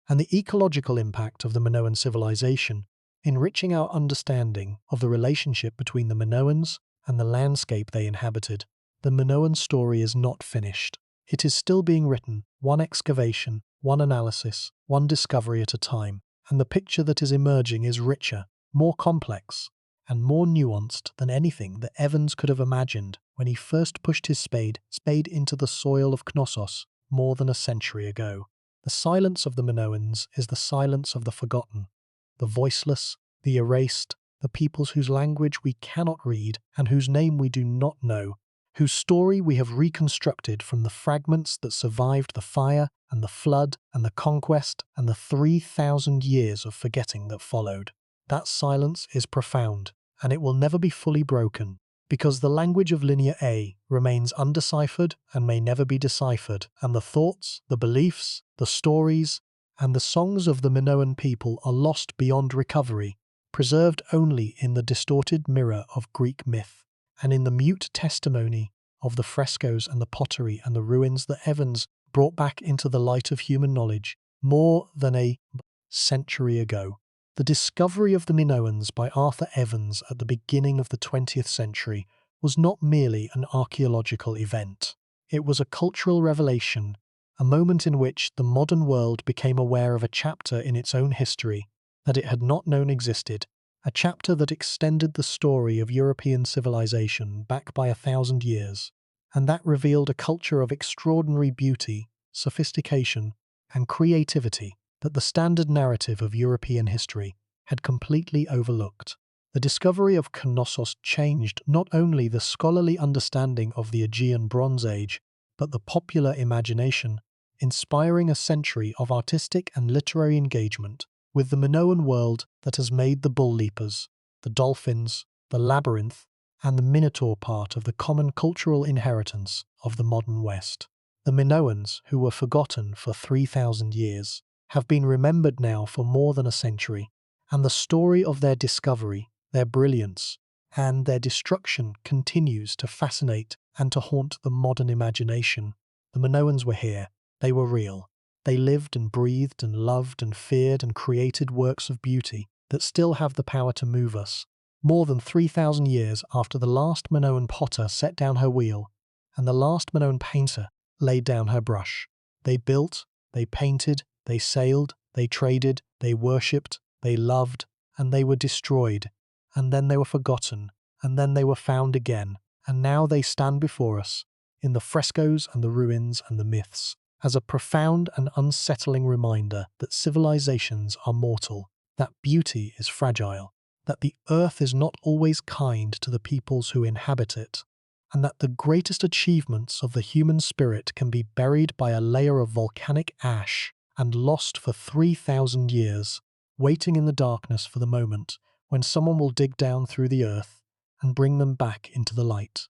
and the ecological impact of the Minoan civilization, enriching our understanding of the relationship between the Minoans and the landscape they inhabited. The Minoan story is not finished. It is still being written, one excavation, one analysis, one discovery at a time, and the picture that is emerging is richer, more complex, and more nuanced than anything that Evans could have imagined when he first pushed his spade into the soil of Knossos more than a century ago. The silence of the Minoans is the silence of the forgotten, the voiceless, the erased, the peoples whose language we cannot read and whose name we do not know, whose story we have reconstructed from the fragments that survived the fire and the flood and the conquest and the 3,000 years of forgetting that followed. That silence is profound, and it will never be fully broken, because the language of Linear A remains undeciphered and may never be deciphered, and the thoughts, the beliefs, the stories, and the songs of the Minoan people are lost beyond recovery, preserved only in the distorted mirror of Greek myth, and in the mute testimony of the frescoes and the pottery and the ruins that Evans brought back into the light of human knowledge more than a century ago. The discovery of the Minoans by Arthur Evans at the beginning of the 20th century was not merely an archaeological event. It was a cultural revelation, a moment in which the modern world became aware of a chapter in its own history that it had not known existed, a chapter that extended the story of European civilization back by 1,000 years, and that revealed a culture of extraordinary beauty, sophistication, and creativity that the standard narrative of European history had completely overlooked. The discovery of Knossos changed not only the scholarly understanding of the Aegean Bronze Age, but the popular imagination, inspiring a century of artistic and literary engagement with the Minoan world that has made the bull leapers, the dolphins, the labyrinth, and the minotaur part of the common cultural inheritance of the modern West. The Minoans, who were forgotten for 3,000 years, have been remembered now for more than a century, and the story of their discovery, their brilliance, and their destruction continues to fascinate and to haunt the modern imagination. The Minoans were here. They were real. They lived and breathed and loved and feared and created works of beauty that still have the power to move us, more than 3,000 years after the last Minoan potter set down her wheel and the last Minoan painter laid down her brush. They built, they painted, they sailed, they traded, they worshipped, they loved, and they were destroyed, and then they were forgotten, and then they were found again, and now they stand before us, in the frescoes and the ruins and the myths, as a profound and unsettling reminder that civilizations are mortal, that beauty is fragile, that the earth is not always kind to the peoples who inhabit it, and that the greatest achievements of the human spirit can be buried by a layer of volcanic ash and lost for 3,000 years, waiting in the darkness for the moment when someone will dig down through the earth and bring them back into the light.